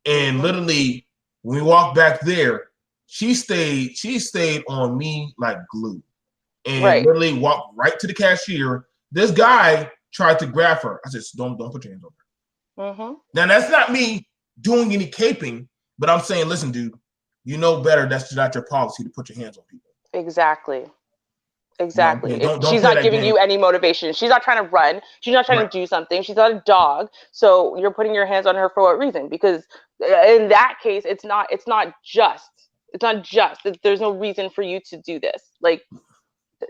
And literally, when we walked back there, she stayed on me like glue. And literally walked right to the cashier. This guy tried to grab her. I said, don't put your hands on her. Now, that's not me doing any caping, but I'm saying, listen, dude, you know better. That's not your policy to put your hands on people. Exactly. She's not giving you any motivation. She's not trying to run. She's not trying to do something. She's not a dog. So you're putting your hands on her for what reason? Because in that case, it's not just. There's no reason for you to do this. Like,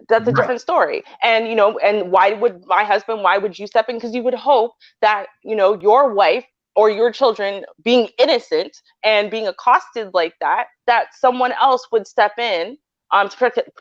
that's a different story. And, and why would you step in? Because you would hope that, your wife or your children being innocent and being accosted like that someone else would step in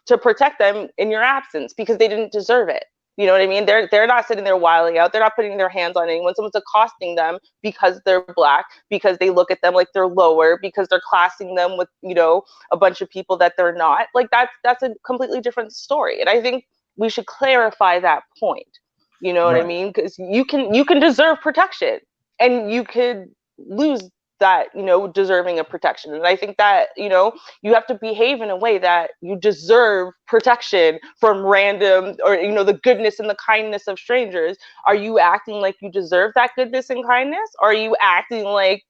to protect them in your absence because they didn't deserve it. You know what I mean? They're not sitting there wilding out. They're not putting their hands on anyone. Someone's accosting them because they're black, because they look at them like they're lower, because they're classing them with, a bunch of people that they're not. Like, that's a completely different story. And I think we should clarify that point. You know what I mean? Because you can deserve protection, and you could lose that, deserving of protection. And I think that, you have to behave in a way that you deserve protection from random or, the goodness and the kindness of strangers. Are you acting like you deserve that goodness and kindness? Or are you acting like,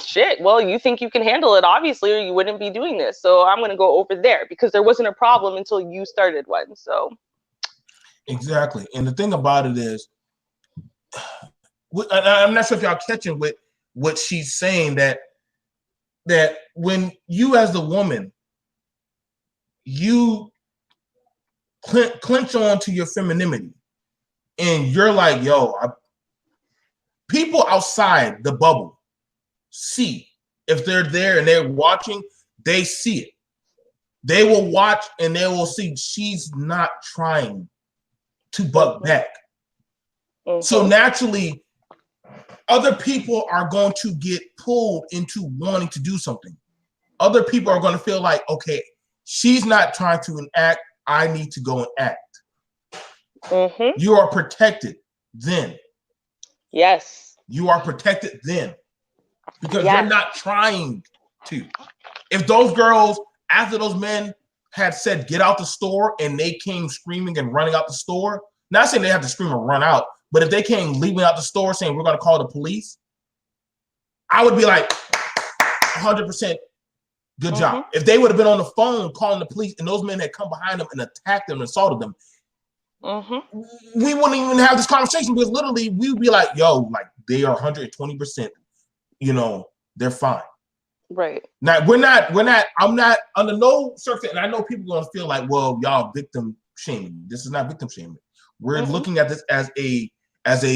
shit, well, you think you can handle it, obviously, or you wouldn't be doing this. So I'm going to go over there because there wasn't a problem until you started one. So. Exactly. And the thing about it is, I'm not sure if y'all catching with what she's saying, that when you as the woman, you clench on to your femininity, and you're like, yo, people outside the bubble see, if they're there and they're watching, they see it. They will watch and they will see she's not trying to buck back. So naturally, other people are going to get pulled into wanting to do something. Other people are going to feel like, okay, she's not trying to enact. I need to go and act. You are protected then. Yes. You are protected then. Because you're not trying to. If those girls, after those men had said, get out the store, and they came screaming and running out the store, not saying they have to scream and run out, but if they came leaving out the store saying, we're going to call the police, I would be like, 100% good job. If they would have been on the phone calling the police and those men had come behind them and attacked them and assaulted them, we wouldn't even have this conversation because literally we would be like, yo, like they are 120%, they're fine. Right. Now I'm not under no circumstance, and I know people are gonna feel like, well, y'all victim shaming. This is not victim shaming. We're looking at this as a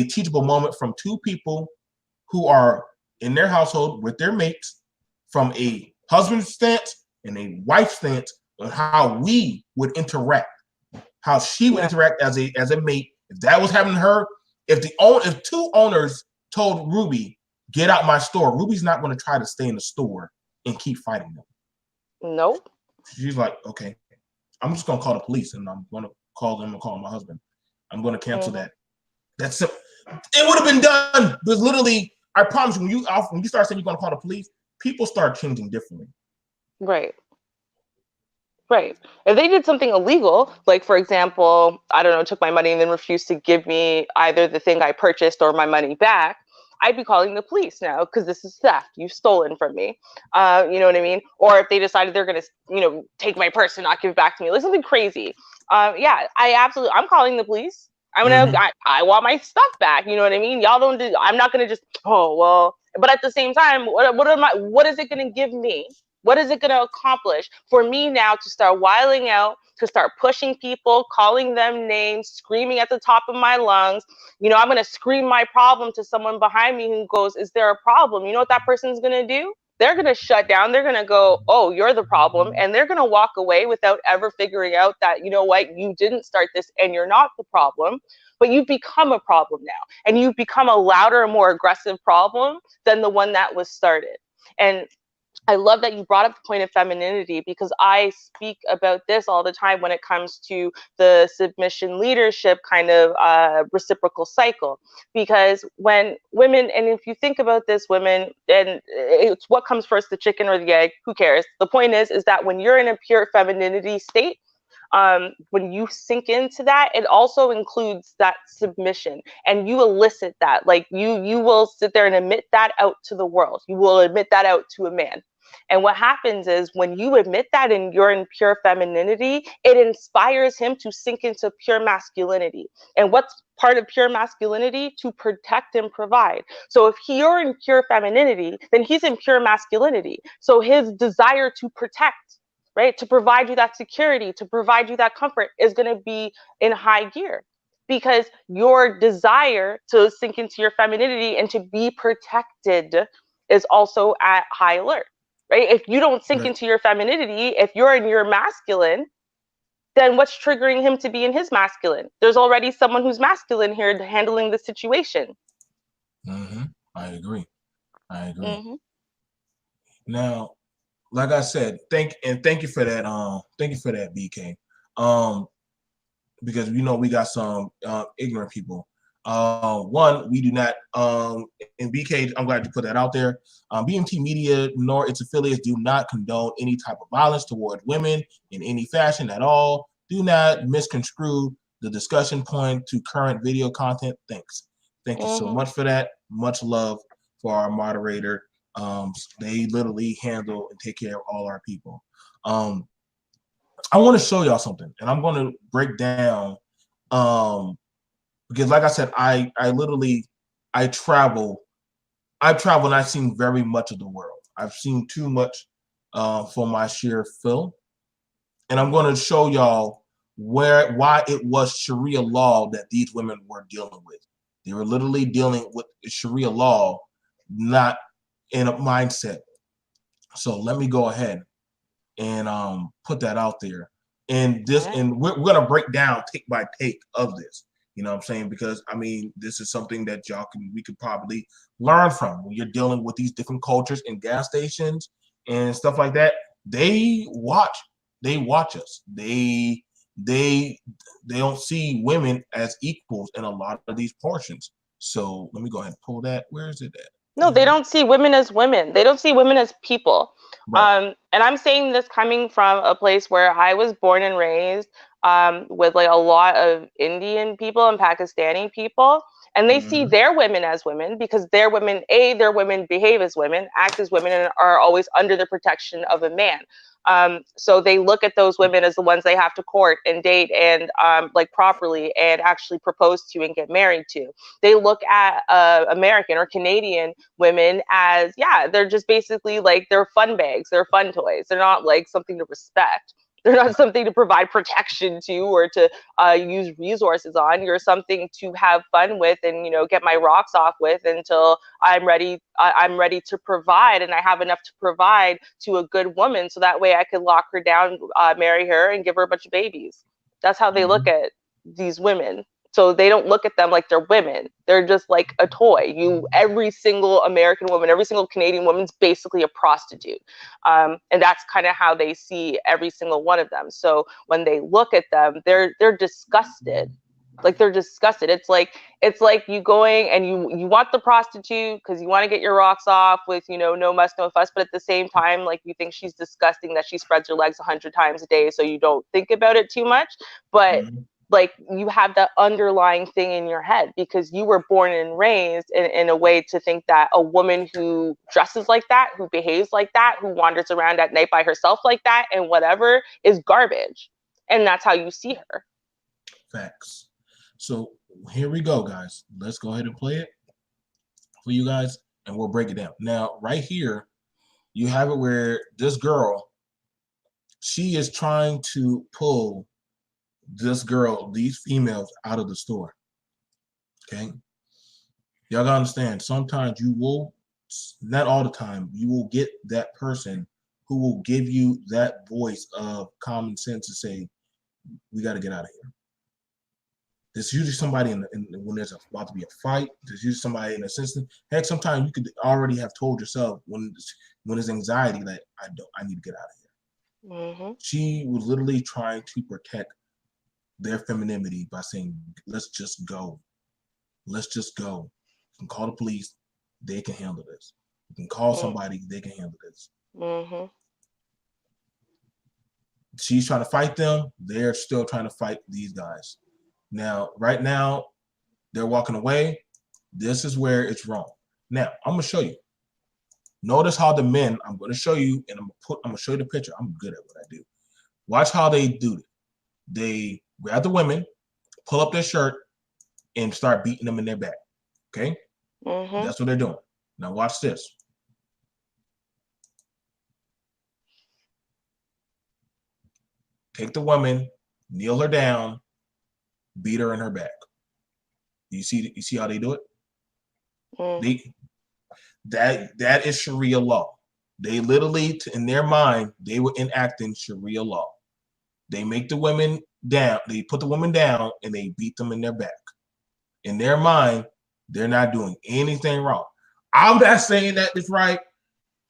teachable moment from two people who are in their household with their mates from a husband's stance and a wife's stance on how we would interact, how she would interact as a mate. If that was happening to her, if two owners told Ruby, get out my store, Ruby's not going to try to stay in the store and keep fighting them. Nope. She's like, okay, I'm just going to call the police and I'm going to call them and call my husband. I'm going to cancel that. That's it. It would have been done. But literally, I promise you, when you start saying you're going to call the police, people start changing differently. Right. Right. If they did something illegal, like, for example, I don't know, took my money and then refused to give me either the thing I purchased or my money back, I'd be calling the police now because this is theft. You've stolen from me. You know what I mean? Or if they decided they're going to, take my purse and not give it back to me, like something crazy. I'm calling the police. I want my stuff back. You know what I mean? Y'all don't do, I'm not going to just, but at the same time, what is it going to give me? What is it going to accomplish for me now to start wiling out, to start pushing people, calling them names, screaming at the top of my lungs? I'm going to scream my problem to someone behind me who goes, is there a problem? You know what that person's going to do? They're going to shut down. They're going to go, oh, you're the problem. And they're going to walk away without ever figuring out that, you know what, you didn't start this and you're not the problem. But you've become a problem now. And you've become a louder and more aggressive problem than the one that was started. And I love that you brought up the point of femininity because I speak about this all the time when it comes to the submission leadership kind of reciprocal cycle. Because when women, and if you think about this, women, and it's what comes first, the chicken or the egg, who cares? The point is that when you're in a pure femininity state, when you sink into that, it also includes that submission, and you elicit that. Like you will sit there and admit that out to the world. You will admit that out to a man. And what happens is when you admit that and you're in pure femininity, it inspires him to sink into pure masculinity. And what's part of pure masculinity? To protect and provide. So if you're in pure femininity, then he's in pure masculinity. So his desire to protect, right, to provide you that security, to provide you that comfort is going to be in high gear because your desire to sink into your femininity and to be protected is also at high alert. Right? If you don't sink into your femininity, if you're in your masculine, then what's triggering him to be in his masculine? There's already someone who's masculine here handling the situation. I agree. Now, like I said, thank you for that. Thank you for that, BK. Because we got some ignorant people. One, we do not, and BK, I'm glad you put that out there. BMT Media nor its affiliates do not condone any type of violence toward women in any fashion at all. Do not misconstrue the discussion point to current video content. Thanks. Thank you so much for that. Much love for our moderator. They literally handle and take care of all our people. I want to show y'all something, and I'm going to break down because like I said, I travel and I've seen very much of the world. I've seen too much for my sheer fill. And I'm going to show y'all why it was Sharia law that these women were dealing with. They were literally dealing with Sharia law, not in a mindset. So let me go ahead and put that out there. And we're going to break down take by take of this. You know what I'm saying? Because this is something that we could probably learn from when you're dealing with these different cultures in gas stations and stuff like that. They watch us. They don't see women as equals in a lot of these portions. So let me go ahead and pull that. Where is it at? No, they don't see women as women. They don't see women as people. Right. And I'm saying this coming from a place where I was born and raised with like a lot of Indian people and Pakistani people. and they see their women as women because their women, their women behave as women, act as women, and are always under the protection of a man. So they look at those women as the ones they have to court and date and like properly and actually propose to and get married to. They look at American or Canadian women as, yeah, they're just basically like, they're fun bags, they're fun toys. They're not like something to respect. They're not something to provide protection to or to use resources on. You're something to have fun with and, you know, get my rocks off with until I'm ready. I'm ready to provide, and I have enough to provide to a good woman, so that way I could lock her down, marry her, and give her a bunch of babies. That's how they look at these women. So they don't look at them like they're women. They're just like a toy. Every single American woman, every single Canadian woman's basically a prostitute. And that's kind of how they see every single one of them. So when they look at them, they're disgusted. Like, they're disgusted. It's like you going and you want the prostitute because you want to get your rocks off with, you know, no muss, no fuss. But at the same time, like, you think she's disgusting that she spreads her legs 100 times a day, so you don't think about it too much. But like, you have that underlying thing in your head because you were born and raised in a way to think that a woman who dresses like that, who behaves like that, who wanders around at night by herself like that and whatever is garbage. And that's how you see her. Facts. So here we go, guys. Let's go ahead and play it for you guys and we'll break it down. Now, right here, you have it where this girl, she is trying to pull these females out of the store. Okay, y'all gotta understand, sometimes you will, not all the time, you will get that person who will give you that voice of common sense to say, we got to get out of here. There's usually somebody when there's about to be a fight. There's usually somebody in a system. Heck, sometimes you could already have told yourself when there's anxiety that I need to get out of here. She was literally trying to protect their femininity by saying, let's just go. Let's just go. You can call the police. They can handle this. You can call somebody. They can handle this. She's trying to fight them. They're still trying to fight these guys. Now, right now, they're walking away. This is where it's wrong. Now, I'm going to show you. Notice how the men, I'm going to show you, and I'm going to show you the picture. I'm good at what I do. Watch how they do it. They grab the women, pull up their shirt, and start beating them in their back. Okay? That's what they're doing. Now watch this. Take the woman, kneel her down, beat her in her back. You see how they do it? That is Sharia law. They literally, in their mind, they were enacting Sharia law. They make the women down, they put the woman down, and they beat them in their back. In their mind, they're not doing anything wrong. I'm not saying that it's right.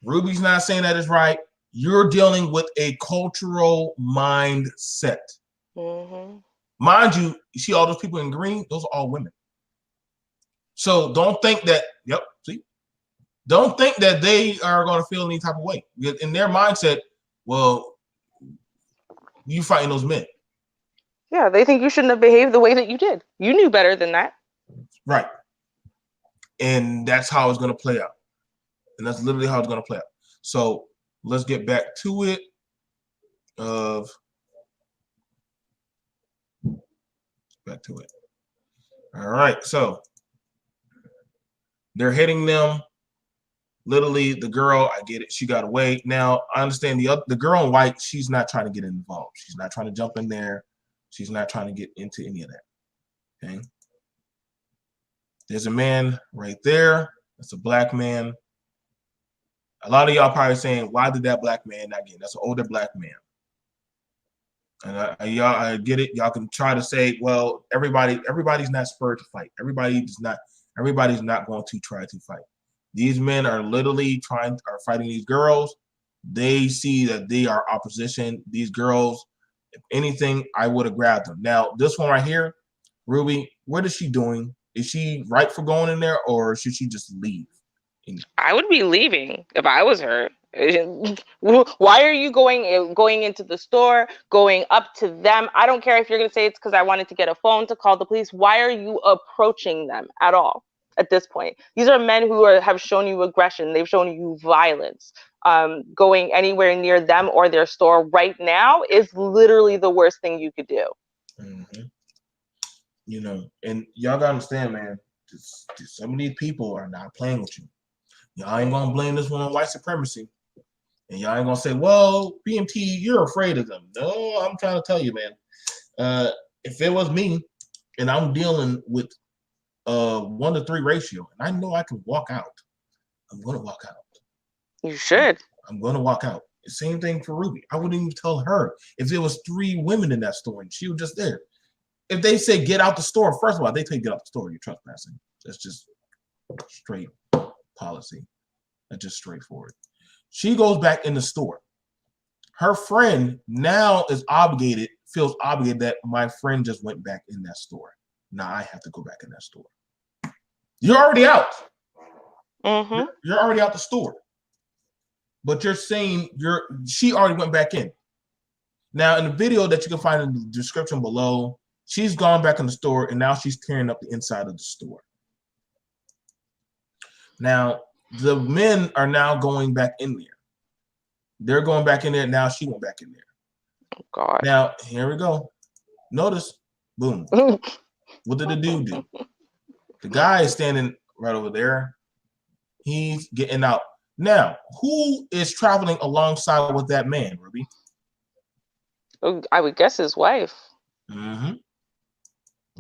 Ruby's not saying that it's right. You're dealing with a cultural mindset. Mind you, you see all those people in green? Those are all women. So don't think that, don't think that they are going to feel any type of way. In their mindset, well, you fighting those men. Yeah, they think you shouldn't have behaved the way that you did. You knew better than that. Right. And that's how it's going to play out. And that's literally how it's going to play out. So let's get back to it. Back to it. All right. So they're hitting them. Literally, the girl, I get it. She got away. Now, I understand the girl in white, she's not trying to get involved. She's not trying to jump in there. She's not trying to get into any of that. Okay. There's a man right there. That's a black man. A lot of y'all probably saying, why did that black man not get it? That's an older black man. And I get it. Y'all can try to say, well, everybody's not spurred to fight. Everybody's not going to try to fight. These men are literally are fighting these girls. They see that they are opposition. These girls, if anything, I would have grabbed them. Now, this one right here, Ruby, what is she doing? Is she right for going in there, or should she just leave? I would be leaving if I was her. Why are you going into the store, going up to them? I don't care if you're going to say it's because I wanted to get a phone to call the police. Why are you approaching them at all at this point? These are men who have shown you aggression. They've shown you violence. Going anywhere near them or their store right now is literally the worst thing you could do. Mm-hmm. You know, and y'all gotta understand, man, some of these people are not playing with you. Y'all ain't gonna blame this one on white supremacy. And y'all ain't gonna say, well, BMT, you're afraid of them. No, I'm trying to tell you, man. If it was me and I'm dealing with 1-to-3 ratio, and I know I can walk out, I'm gonna walk out. You should. I'm gonna walk out. The same thing for Ruby. I wouldn't even tell her if there was 3 women in that store and she was just there. If they say get out the store, first of all, they tell you get out the store, you're trespassing. That's just straight policy. That's just straightforward. She goes back in the store. Her friend now is feels obligated that my friend just went back in that store. Now I have to go back in that store. You're already out. Mm-hmm. You're already out the store. But you're saying she already went back in. Now, in the video that you can find in the description below, she's gone back in the store and now she's tearing up the inside of the store. Now, the men are now going back in there. They're going back in there. Now she went back in there. Oh, God. Now, here we go. Notice, boom. What did the dude do? The guy is standing right over there. He's getting out. Now, who is traveling alongside with that man, Ruby? I would guess his wife. Mm-hmm.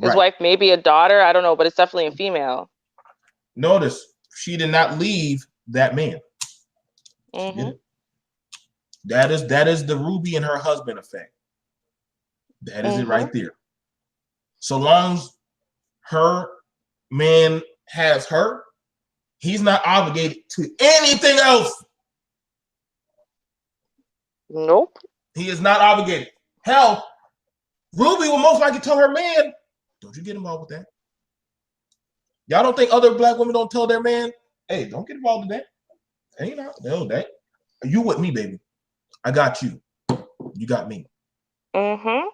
His wife, maybe a daughter. I don't know, but it's definitely a female. Notice, she did not leave that man. Mm-hmm. That is the Ruby and her husband effect. That is it right there. So long as her man has her, he's not obligated to anything else. Nope. He is not obligated. Hell, Ruby will most likely tell her man, don't you get involved with that. Y'all don't think other black women don't tell their man, hey, don't get involved in that. Hey, that. You with me, baby. I got you. You got me. Mm-hmm.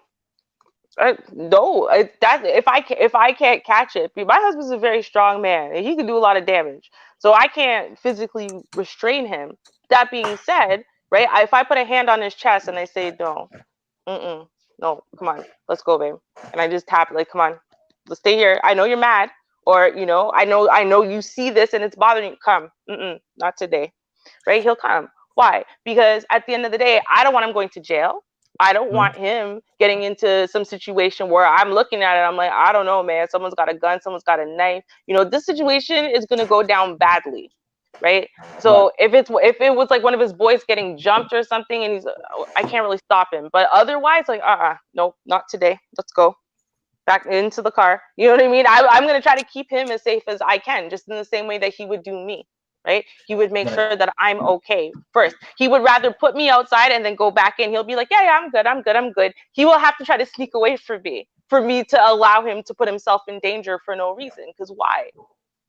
No, if I can't catch it, my husband's a very strong man and he can do a lot of damage. So I can't physically restrain him. That being said, right? If I put a hand on his chest and I say no, no, come on, let's go, babe, and I just tap it like, come on, let's stay here. I know you're mad, or I know you see this and it's bothering you. Come, not today, right? He'll come. Why? Because at the end of the day, I don't want him going to jail. I don't want him getting into some situation where I'm looking at it. I'm like, I don't know, man. Someone's got a gun. Someone's got a knife. This situation is going to go down badly. Right. So if it was like one of his boys getting jumped or something and I can't really stop him. But otherwise, like, no, not today. Let's go back into the car. You know what I mean? I'm going to try to keep him as safe as I can, just in the same way that he would do me. Right? He would make sure that I'm okay first. He would rather put me outside and then go back in. He'll be like, yeah, I'm good. He will have to try to sneak away from me for me to allow him to put himself in danger for no reason. Because why?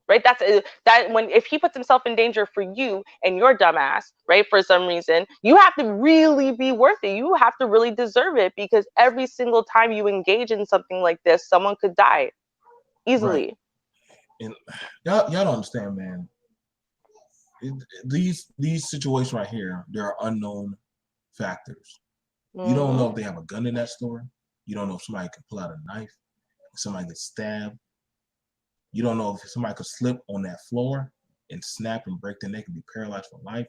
Right? If he puts himself in danger for you and your dumbass, right, for some reason, you have to really be worth it. You have to really deserve it, because every single time you engage in something like this, someone could die easily. Right. And y'all don't understand, man. These situations right here, there are unknown factors. You don't know if they have a gun in that store. You don't know if somebody can pull out a knife. If somebody gets stabbed. You don't know if somebody could slip on that floor and snap and break their neck and be paralyzed for life.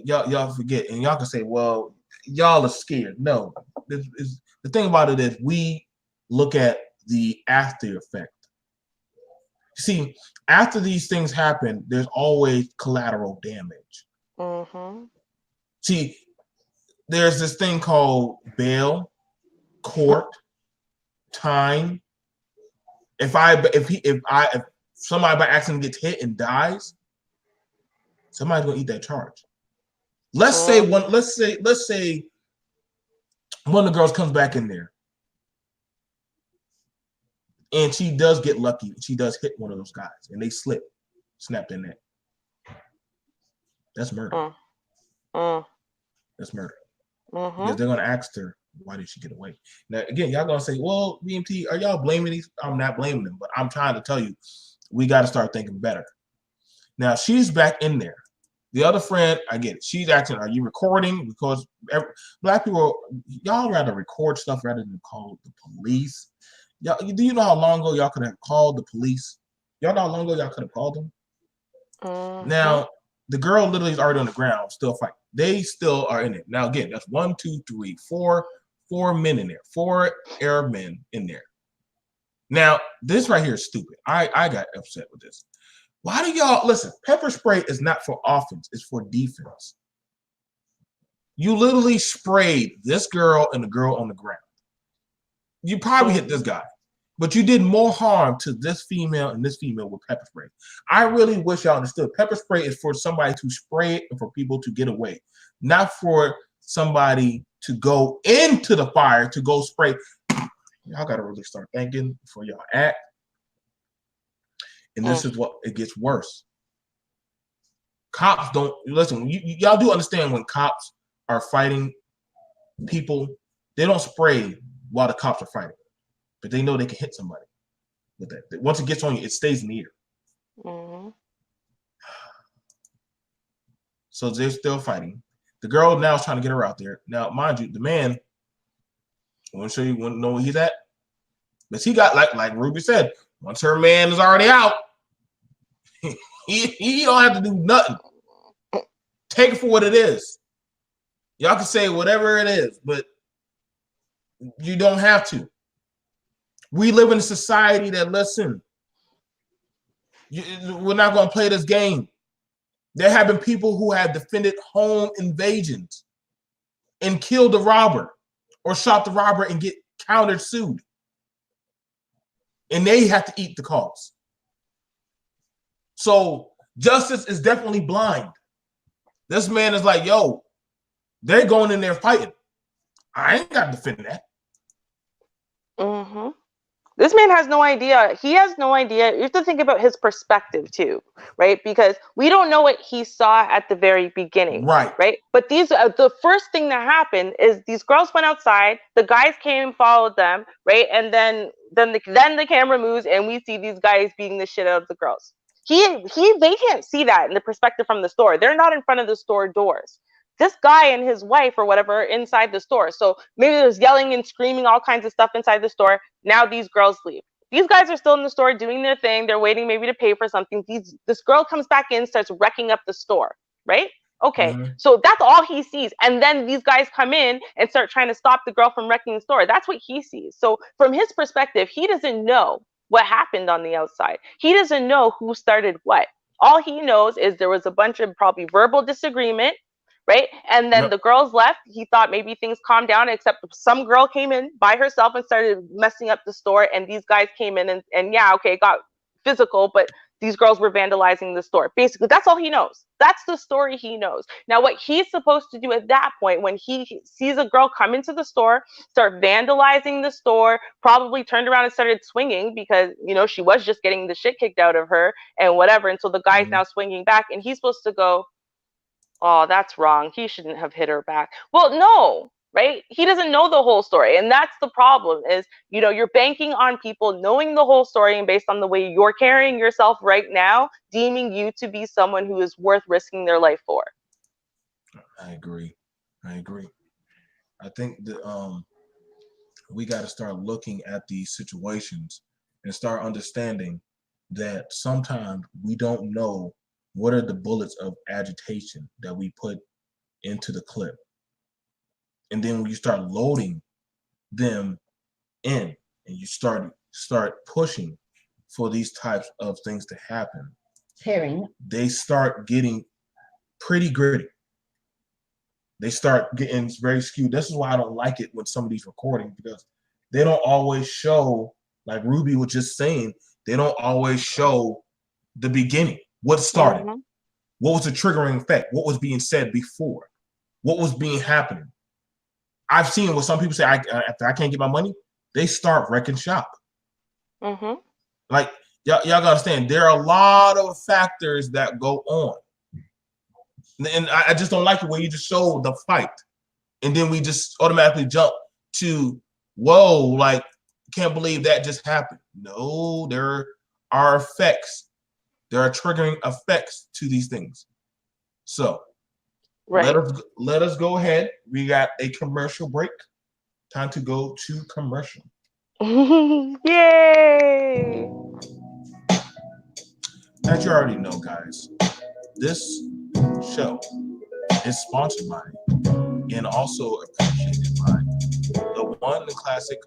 Y'all forget, and y'all can say, well, y'all are scared. No, the thing about it is we look at the after effect. See, after these things happen, there's always collateral damage. See, there's this thing called bail, court, time. If somebody by accident gets hit and dies, somebody's gonna eat that charge. Let's say one of the girls comes back in there and she does get lucky. She does hit one of those guys and they snap their neck. That's murder. That's murder. Because they're gonna ask her, why did she get away? Now again, y'all gonna say, well, BMT, are y'all blaming these? I'm not blaming them, but I'm trying to tell you, we got to start thinking better. Now she's back in there. The other friend, I get it. She's asking, are you recording? Because black people, y'all rather record stuff rather than call the police. Y'all, do you know how long ago y'all could have called the police? Y'all know how long ago y'all could have called them? Now, the girl literally is already on the ground, still fighting. They still are in it. Now, again, that's 1, 2, 3, 4 men in there. 4 airmen in there. Now, this right here is stupid. I got upset with this. Why do y'all listen? Pepper spray is not for offense, it's for defense. You literally sprayed this girl and the girl on the ground. You probably hit this guy, but you did more harm to this female and this female with pepper spray. I really wish y'all understood. Pepper spray is for somebody to spray it and for people to get away, not for somebody to go into the fire to go spray. Y'all got to really start thinking before y'all act. And this is what it gets worse. Cops don't listen. Y'all do understand when cops are fighting people, they don't spray while the cops are fighting, but they know they can hit somebody with that. Once it gets on you, it stays in the ear. So they're still fighting. The girl now is trying to get her out there. Now, mind you, the man, I want to show you, want to know where he's at? But he got, like Ruby said, once her man is already out, he don't have to do nothing. Take it for what it is. Y'all can say whatever it is, but you don't have to. We live in a society that, listen, we're not going to play this game. There have been people who have defended home invasions and killed the robber or shot the robber and get counter-sued. And they have to eat the cost. So justice is definitely blind. This man is like, yo, they're going in there fighting. I ain't got to defend that. This man has no idea. He has no idea. You have to think about his perspective too, right? Because we don't know what he saw at the very beginning, right? But the first thing that happened is these girls went outside. The guys came and followed them, right? And then the camera moves and we see these guys beating the shit out of the girls. They can't see that in the perspective from the store. They're not in front of the store doors. This guy and his wife or whatever inside the store. So maybe there's yelling and screaming, all kinds of stuff inside the store. Now these girls leave. These guys are still in the store doing their thing. They're waiting maybe to pay for something. This girl comes back in, starts wrecking up the store, right? Okay, so that's all he sees. And then these guys come in and start trying to stop the girl from wrecking the store. That's what he sees. So from his perspective, he doesn't know what happened on the outside. He doesn't know who started what. All he knows is there was a bunch of probably verbal disagreement, right? And then the girls left. He thought maybe things calmed down, except some girl came in by herself and started messing up the store. And these guys came in and yeah, okay, it got physical, but these girls were vandalizing the store. Basically, that's all he knows. That's the story he knows. Now, what he's supposed to do at that point, when he sees a girl come into the store, start vandalizing the store, probably turned around and started swinging because, you know, she was just getting the shit kicked out of her and whatever. And so the guy's now swinging back and he's supposed to go, oh, that's wrong. He shouldn't have hit her back. Well, no, right? He doesn't know the whole story. And that's the problem is, you know, you're banking on people knowing the whole story and based on the way you're carrying yourself right now, deeming you to be someone who is worth risking their life for. I agree. I think that we got to start looking at these situations and start understanding that sometimes we don't know what are the bullets of agitation that we put into the clip. And then when you start loading them in and you start pushing for these types of things to happen, they start getting pretty gritty. They start getting very skewed. This is why I don't like it when somebody's recording, because they don't always show, like Ruby was just saying, they don't always show the beginning. What started? What was the triggering effect? What was being said before? What was being happening? I've seen what some people say, after I can't get my money, they start wrecking shop. Like, y'all gotta understand, there are a lot of factors that go on. And I just don't like it when you just show the fight, and then we just automatically jump to, whoa, like, can't believe that just happened. No, there are effects. There are triggering effects to these things. So Right. let us go ahead. We got a commercial break. Time to go to commercial. Yay! As you already know, guys, this show is sponsored by and also appreciated by the one and classic.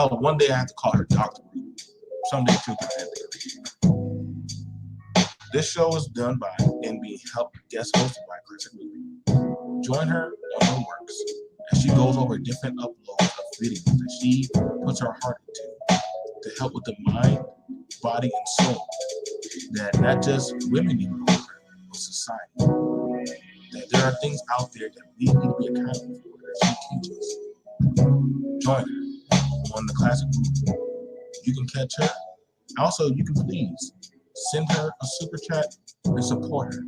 One day I have to call her Dr. Ruby. Someday she'll get that. This show is done by and being helped guest hosted by Classic Ruby. Join her on her works as she goes over different uploads of videos that she puts her heart into to help with the mind, body, and soul that not just women need to know, but society. That there are things out there that we need to be accountable for that she teaches. Join her on the Classic Ruby. You can catch her. Also, you can please send her a super chat and support her.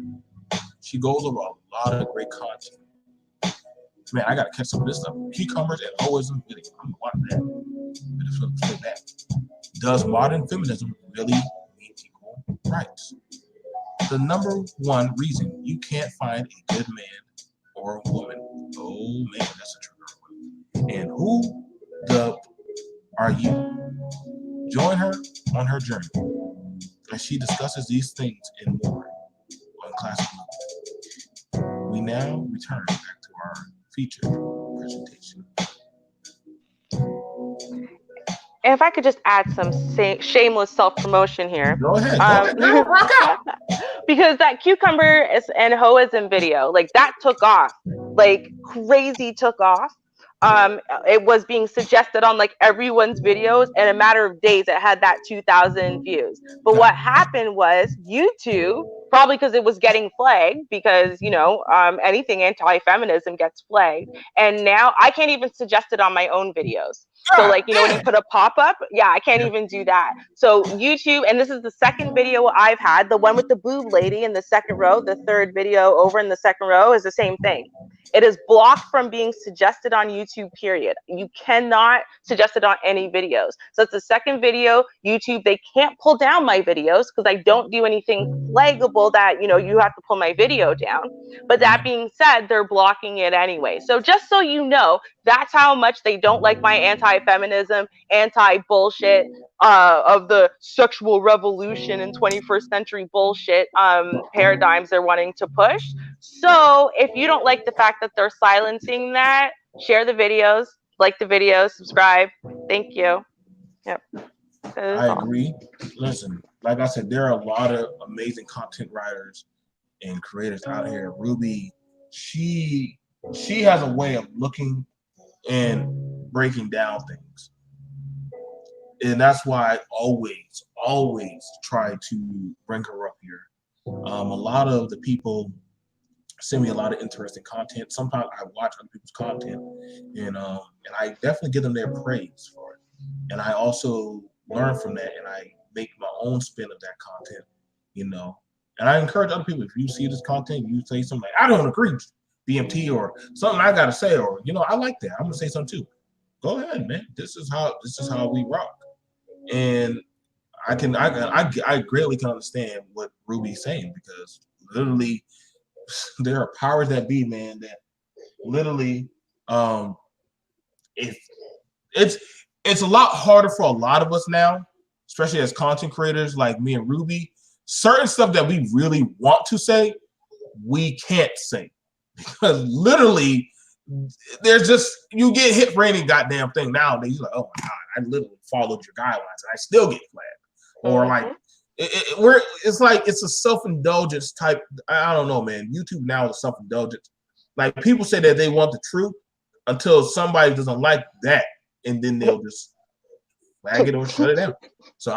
She goes over a lot of great content. Man, I gotta catch some of this stuff. Cucumbers and hoism video. I'm gonna watch that. But it's really bad. Does modern feminism really mean equal rights? The number one reason you can't find a good man or a woman. Oh man, that's a trigger. And who the are you? Join her on her journey as she discusses these things and more on Classic Movie. We now return back to our feature presentation. And if I could just add some shameless self-promotion here. Go ahead. Rock out. Because that cucumber and hoism video, like that took off, like crazy took off. It was being suggested on like everyone's videos. In a matter of days, it had that 2,000 views. But what happened was YouTube, probably because it was getting flagged, because anything anti-feminism gets flagged, and now I can't even suggest it on my own videos. So like, when you put a pop-up, I can't even do that. So YouTube, and this is the second video I've had, the one with the boob lady in the second row, the third video over in the second row is the same thing. It is blocked from being suggested on YouTube, period. You cannot suggest it on any videos. So it's the second video. YouTube, they can't pull down my videos because I don't do anything flaggable that, you have to pull my video down. But that being said, they're blocking it anyway. So just so you know, that's how much they don't like my anti-feminism, anti-bullshit, of the sexual revolution and 21st century bullshit paradigms they're wanting to push. So if you don't like the fact that they're silencing that, share the videos, like the videos, subscribe. Thank you. Yep. I agree. Listen, like I said, there are a lot of amazing content writers and creators out here. Ruby, she has a way of looking and breaking down things. And that's why I always try to bring her up here. A lot of the people send me a lot of interesting content. Sometimes I watch other people's content, and I definitely give them their praise for it. And I also learn from that, and I make my own spin of that content, And I encourage other people, if you see this content, you say something like, I don't agree with BMT, or something I gotta say, or I like that, I'm gonna say something too. Go ahead, man. This is how we rock. And I greatly can understand what Ruby's saying, because literally there are powers that be, man, that literally it's a lot harder for a lot of us now, especially as content creators like me and Ruby. Certain stuff that we really want to say, we can't say, because literally there's just, you get hit for any goddamn thing nowadays. You're like, oh my god, I literally followed your guidelines and I still get flagged. Or like it's a self-indulgence type. I don't know, man. YouTube now is self-indulgence. Like, people say that they want the truth until somebody doesn't like that, and then they'll just flag it or shut it down. So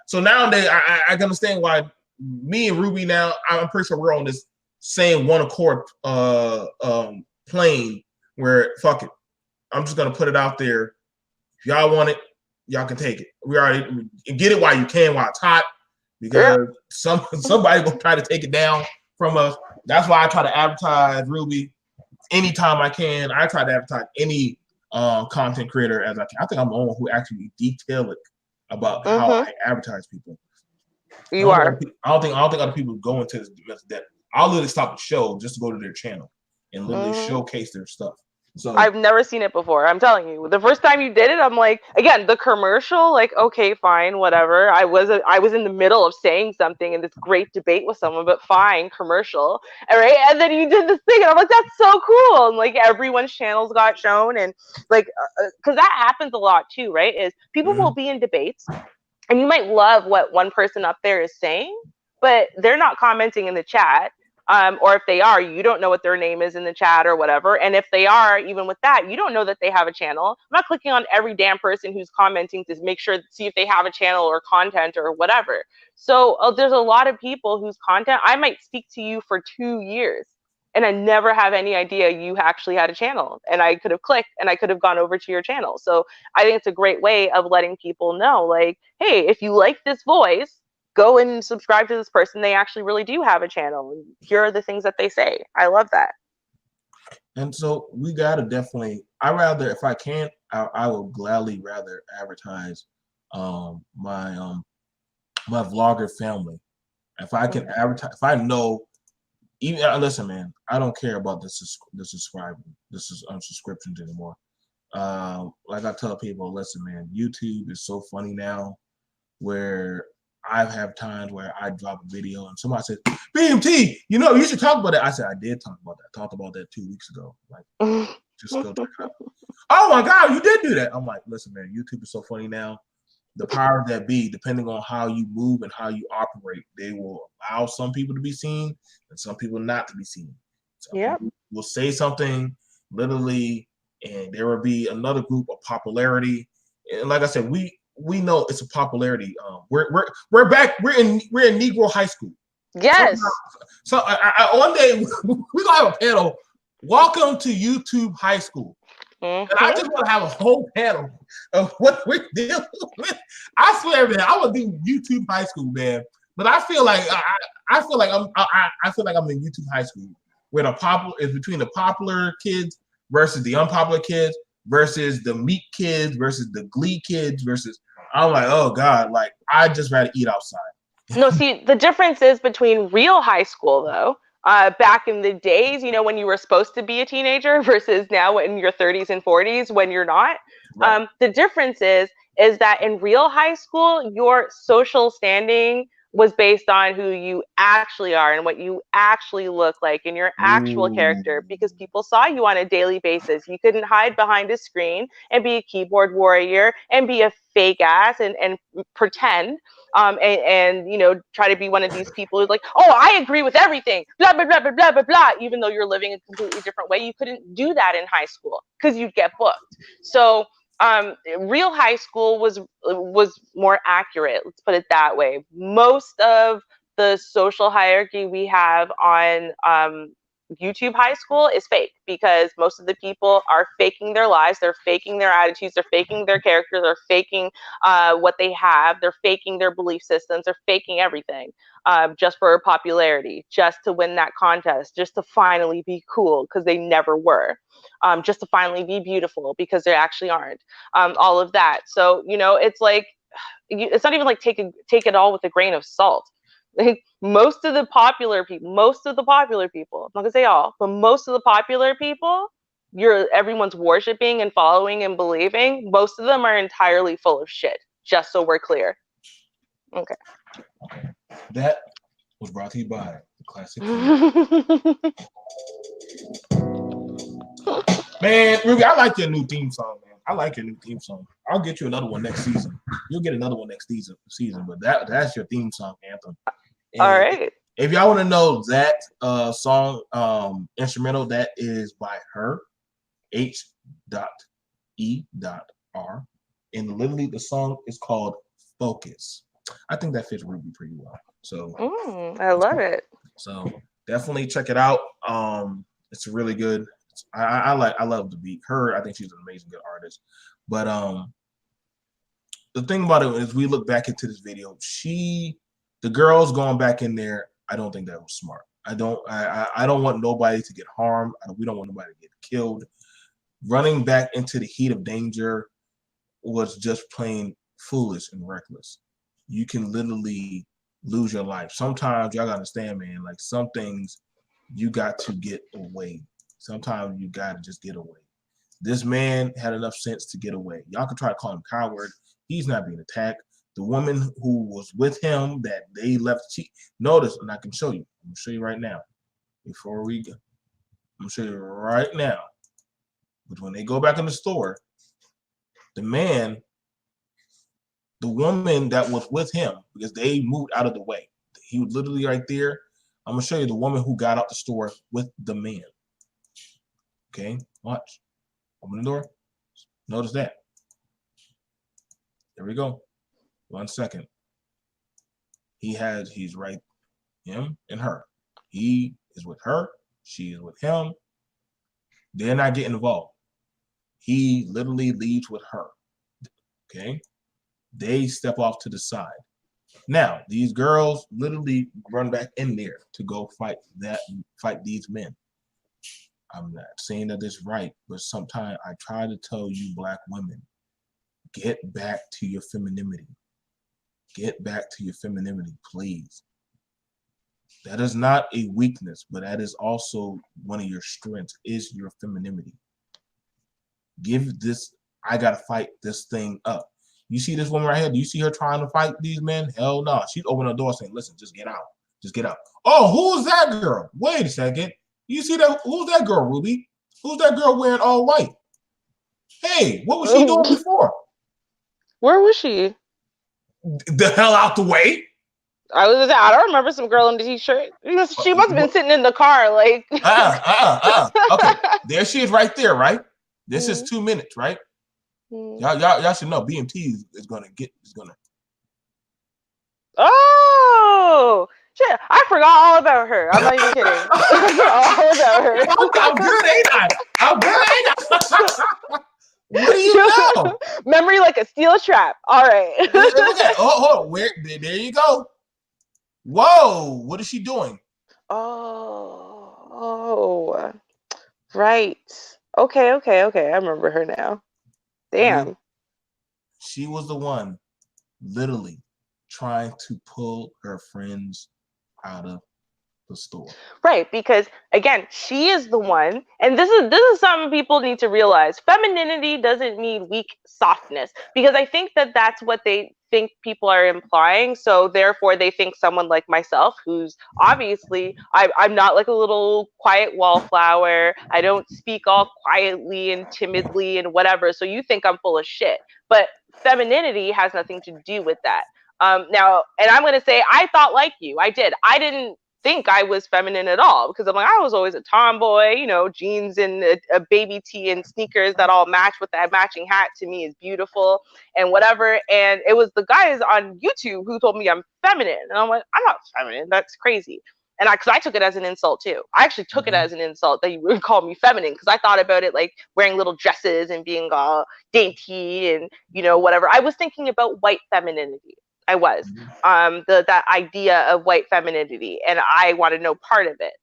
so nowadays I can understand why me and Ruby now, I'm pretty sure we're on this same one accord plane where, fuck it, I'm just gonna put it out there. If y'all want it, y'all can take it. We already get it while you can, while it's hot, because somebody will try to take it down from us. That's why I try to advertise Ruby anytime I can. I try to advertise any content creator as I can. I think I'm the only one who actually detail it about how I advertise people. You are. I don't think other people go into this depth. I'll literally stop the show just to go to their channel and literally showcase their stuff. So I've never seen it before. I'm telling you, the first time you did it, I'm like, again, the commercial, like, okay, fine, whatever. I was in the middle of saying something in this great debate with someone, but fine, commercial, all right. And then you did this thing, and I'm like, that's so cool. And like everyone's channels got shown, and like, because that happens a lot too, right? Is people will be in debates, and you might love what one person up there is saying, but they're not commenting in the chat. Or if they are, you don't know what their name is in the chat or whatever. And if they are, even with that, you don't know that they have a channel. I'm not clicking on every damn person who's commenting to make sure, see if they have a channel or content or whatever. So there's a lot of people whose content, I might speak to you for 2 years and I never have any idea you actually had a channel. And I could have clicked and I could have gone over to your channel. So I think it's a great way of letting people know, like, hey, if you like this voice, go and subscribe to this person. They actually really do have a channel. Here are the things that they say. I love that. And so we gotta definitely. If I can, I will gladly rather advertise my vlogger family. If I can advertise, if I know, even listen, man, I don't care about the subscriptions anymore. Like I tell people, listen, man, YouTube is so funny now, where I have times where I drop a video and somebody says, BMT, you should talk about that. I said, I did talk about that. I talked about that 2 weeks ago. Like, just go check it out. Oh my God, you did do that. I'm like, listen, man, YouTube is so funny now. The power that be, depending on how you move and how you operate, they will allow some people to be seen and some people not to be seen. Some people will say something literally, and there will be another group of popularity. And like I said, we know it's a popularity. We're back. We're in Negro high school. Yes. So one day we're gonna have a panel. Welcome to YouTube high school. And I just want to have a whole panel of what we're dealing with. I swear, man, I would do YouTube high school, man. But I feel like I feel like I'm in YouTube high school, where the popular is between the popular kids versus the unpopular kids versus the meat kids versus the glee kids versus. I'm like, oh God, like I just rather eat outside. No, see, the difference is between real high school, though, back in the days, when you were supposed to be a teenager versus now in your 30s and 40s when you're not. Right. The difference is that in real high school, your social standing was based on who you actually are and what you actually look like and your actual character, because people saw you on a daily basis. You couldn't hide behind a screen and be a keyboard warrior and be a fake ass and pretend and try to be one of these people who's like, oh, I agree with everything, blah blah blah blah blah blah blah, even though you're living a completely different way. You couldn't do that in high school because you'd get booked. So real high school was more accurate. Let's put it that way. Most of the social hierarchy we have on YouTube high school is fake, because most of the people are faking their lives, they're faking their attitudes, they're faking their characters, they're faking what they have, they're faking their belief systems, they're faking everything just for popularity, just to win that contest, just to finally be cool because they never were, just to finally be beautiful because they actually aren't, all of that. So it's like, it's not even like take it all with a grain of salt. Like most of the popular people, I'm not gonna say all, but most of the popular people everyone's worshiping and following and believing, most of them are entirely full of shit, just so we're clear. Okay. That was brought to you by the Classic. Man, Ruby, I like your new theme song, man. I like your new theme song. I'll get you another one next season. You'll get another one next season, but that's your theme song, Anthem. And all right. If y'all want to know that song instrumental, that is by her, H.E.R. And literally the song is called Focus. I think that fits Ruby pretty well. So I love it. So definitely check it out. It's really good. I love the beat. Her, I think she's an amazing good artist. But the thing about it is, we look back into this video, the girls going back in there, I don't think that was smart. I don't want nobody to get harmed. We don't want nobody to get killed. Running back into the heat of danger was just plain foolish and reckless. You can literally lose your life. Sometimes y'all gotta understand, man. Like some things, you got to get away. Sometimes you gotta just get away. This man had enough sense to get away. Y'all can try to call him coward. He's not being attacked. The woman who was with him that they left, notice, and I can show you. I'm gonna show you right now. Before we go, I'm gonna show you right now. But when they go back in the store, the woman that was with him, because they moved out of the way. He was literally right there. I'm gonna show you the woman who got out the store with the man. Okay, watch. Open the door. Notice that. There we go. 1 second. He's right, him and her. He is with her. She is with him. They're not getting involved. He literally leaves with her. Okay? They step off to the side. Now, these girls literally run back in there to go fight these men. I'm not saying that it's right, but sometimes I try to tell you black women, get back to your femininity. Get back to your femininity, please. That is not a weakness, but that is also one of your strengths, is your femininity. Give this, I gotta fight this thing up. You see this woman right here? Do you see her trying to fight these men? Hell no. She'd open the door saying, listen, just get out. Just get out. Oh, who's that girl? Wait a second. You see that? Who's that girl, Ruby? Who's that girl wearing all white? Hey, what was she doing before? Where was she? The hell out the way. I don't remember some girl in the t-shirt. She must have been sitting in the car, like. Okay, there she is, right there, right? This is 2 minutes, right? Y'all should know BMT is gonna. Oh shit! I forgot all about her. I'm not even kidding. I forgot all about her. I'm good, ain't I? I'm good, ain't I? What do you know? Memory like a steel trap. All right. Okay. Hold on. There you go. Whoa! What is she doing? Oh, right. Okay. I remember her now. Damn. She was the one, literally, trying to pull her friends out of the store. Right, because again, she is the one, and this is something people need to realize. Femininity doesn't mean weak softness, because I think that that's what they think people are implying. So therefore, they think someone like myself, who's obviously I'm not like a little quiet wallflower. I don't speak all quietly and timidly and whatever. So you think I'm full of shit, but femininity has nothing to do with that. Now, and I'm going to say, I thought like you. I did. I didn't think I was feminine at all, because I'm like, I was always a tomboy, jeans and a baby tee and sneakers that all match with that matching hat to me is beautiful and whatever. And it was the guys on YouTube who told me I'm feminine. And I'm like, I'm not feminine. That's crazy. And because I took it as an insult too. I actually took it as an insult that you would call me feminine, because I thought about it like wearing little dresses and being all dainty and, whatever. I was thinking about white femininity. I was that idea of white femininity, and I want to know part of it.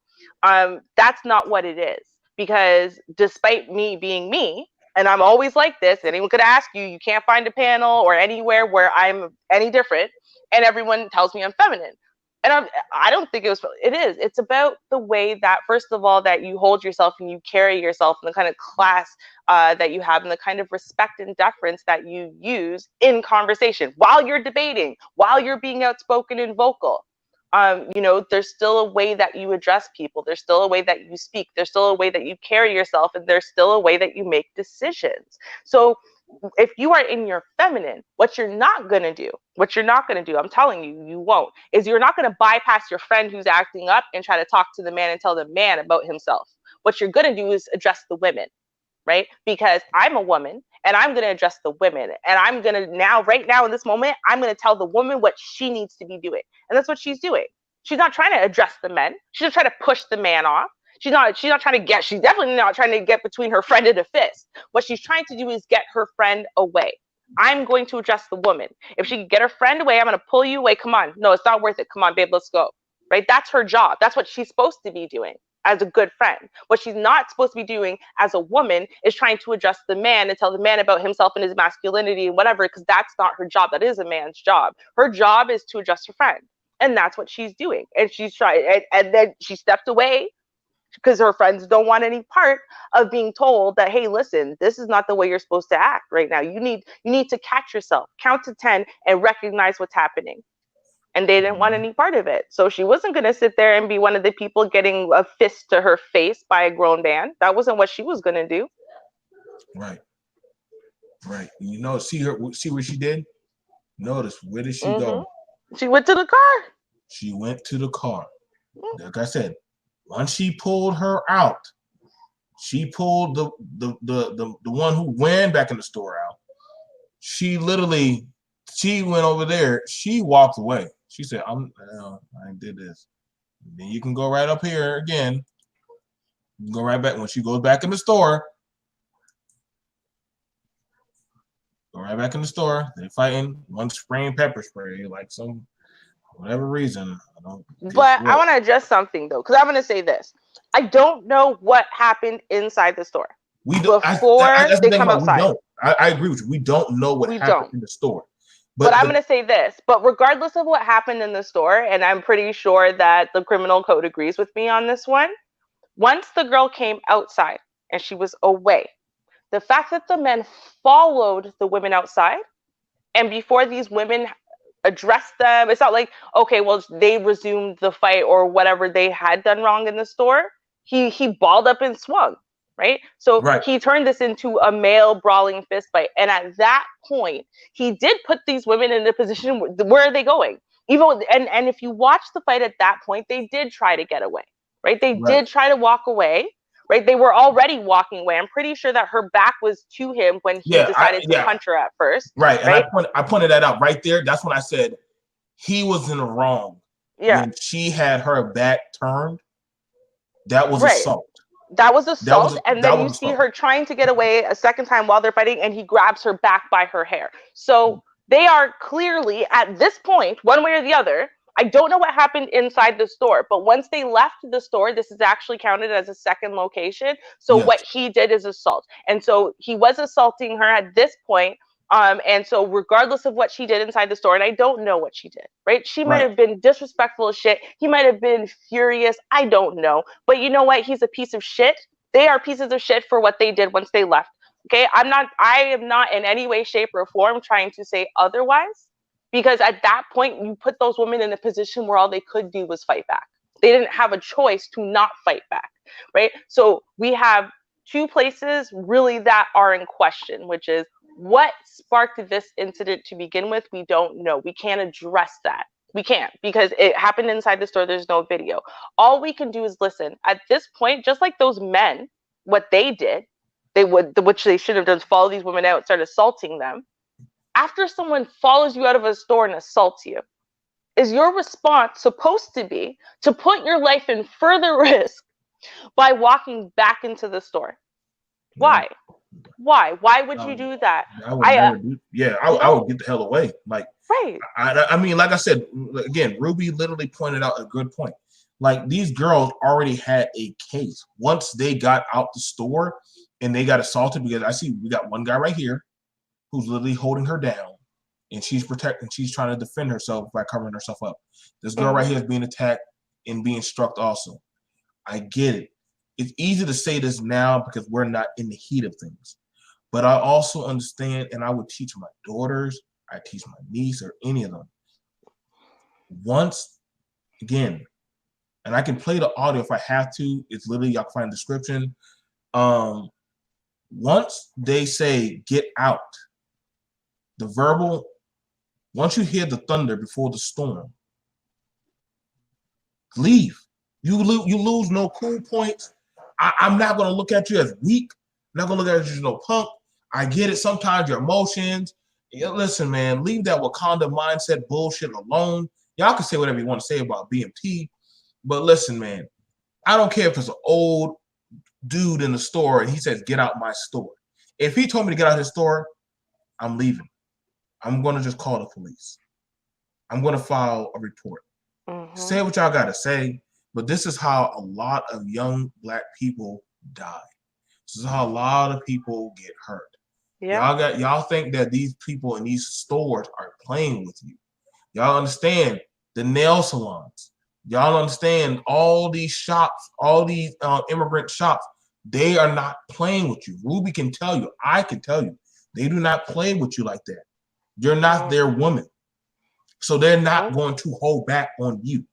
That's not what it is, because despite me being me, and I'm always like this, anyone could ask you, you can't find a panel or anywhere where I'm any different, and everyone tells me I'm feminine. And I don't think it is. It's about the way that, first of all, that you hold yourself and you carry yourself, and the kind of class that you have, and the kind of respect and deference that you use in conversation while you're debating, while you're being outspoken and vocal. There's still a way that you address people. There's still a way that you speak. There's still a way that you carry yourself, and there's still a way that you make decisions. So if you are in your feminine, what you're not going to do, I'm telling you, you won't, is you're not going to bypass your friend who's acting up and try to talk to the man and tell the man about himself. What you're going to do is address the women, right? Because I'm a woman and I'm going to address the women. And I'm going to right now in this moment, I'm going to tell the woman what she needs to be doing. And that's what she's doing. She's not trying to address the men. She's not trying to push the man off. She's definitely not trying to get between her friend and a fist. What she's trying to do is get her friend away. I'm going to address the woman. If she can get her friend away, I'm going to pull you away. Come on. No, it's not worth it. Come on, babe, let's go. right? That's her job. That's what she's supposed to be doing as a good friend. What she's not supposed to be doing as a woman is trying to adjust the man and tell the man about himself and his masculinity and whatever, because that's not her job. That is a man's job. Her job is to adjust her friend. And that's what she's doing. And she's trying, and then she stepped away because her friends don't want any part of being told that, hey, listen, this is not the way you're supposed to act right now. You need to catch yourself, count to 10, and recognize what's happening. And they didn't want any part of it. So she wasn't going to sit there and be one of the people getting a fist to her face by a grown man. That wasn't what she was going to do. Right. You know, see what she did? Notice, where did she go? She went to the car. She went to the car. Like I said, once she pulled her out, she pulled the one who ran back in the store out. She went over there. She walked away. She said, I did this. And then you can go right up here again. You can go right back. When she goes back in the store, go right back in the store. They're fighting. One spraying pepper spray, like some whatever reason. But I want to address something though, because I'm going to say this. I don't know what happened inside the store. Before they come outside. I agree with you. We don't know what happened in the store. But I'm going to say this. But regardless of what happened in the store, and I'm pretty sure that the criminal code agrees with me on this one, once the girl came outside and she was away, the fact that the men followed the women outside, and before these women addressed them, it's not like, okay, well, they resumed the fight or whatever they had done wrong in the store. He balled up and swung. Right. So he turned this into a male brawling fist fight. And at that point, he did put these women in a position where are they going? And if you watch the fight at that point, they did try to get away. Right. They did try to walk away. Right. They were already walking away. I'm pretty sure that her back was to him when he decided to punch her at first. Right. And I pointed that out right there. That's when I said he was in the wrong. Yeah. When she had her back turned, that was assault. That was assault, and then you see her trying to get away a second time while they're fighting, and he grabs her back by her hair. So they are clearly, at this point, one way or the other, I don't know what happened inside the store, but once they left the store, this is actually counted as a second location. So what he did is assault. And so he was assaulting her at this point. And so regardless of what she did inside the store, and I don't know what she did, right? She might have been disrespectful as shit. He might have been furious. I don't know. But you know what? He's a piece of shit. They are pieces of shit for what they did once they left. Okay. I am not in any way, shape, or form trying to say otherwise, because at that point, you put those women in a position where all they could do was fight back. They didn't have a choice to not fight back, right? So we have two places really that are in question, which is, what sparked this incident to begin with? We don't know. We can't address that. We can't, because it happened inside the store. There's no video. All we can do is listen. At this point, just like those men, what they did, which they should have done, follow these women out, start assaulting them. After someone follows you out of a store and assaults you, is your response supposed to be to put your life in further risk by walking back into the store? Why? Why would you do that? I would get the hell away. Like, I mean, like I said, again, Ruby literally pointed out a good point. Like, these girls already had a case once they got out the store and they got assaulted, because I see we got one guy right here who's literally holding her down, and she's protecting. She's trying to defend herself by covering herself up. This girl right here is being attacked and being struck also. I get it. It's easy to say this now because we're not in the heat of things. But I also understand, and I would teach my daughters, I teach my niece, or any of them. Once, again, and I can play the audio if I have to. It's literally, y'all can find the description. Once they say, get out, the verbal, once you hear the thunder before the storm, leave. You lose no cool points. I'm not going to look at you as weak. I'm not going to look at you as no punk. I get it. Sometimes your emotions. Listen, man, leave that Wakanda mindset bullshit alone. Y'all can say whatever you want to say about BMT. But listen, man, I don't care if it's an old dude in the store and he says, get out my store. If he told me to get out his store, I'm leaving. I'm going to just call the police. I'm going to file a report. Say what y'all gotta say, but this is how a lot of young Black people die. This is how a lot of people get hurt. Yeah. Y'all think that these people in these stores are playing with you. Y'all understand the nail salons. Y'all understand all these shops, all these immigrant shops. They are not playing with you. Ruby can tell you. I can tell you. They do not play with you like that. You're not their woman. So they're not going to hold back on you.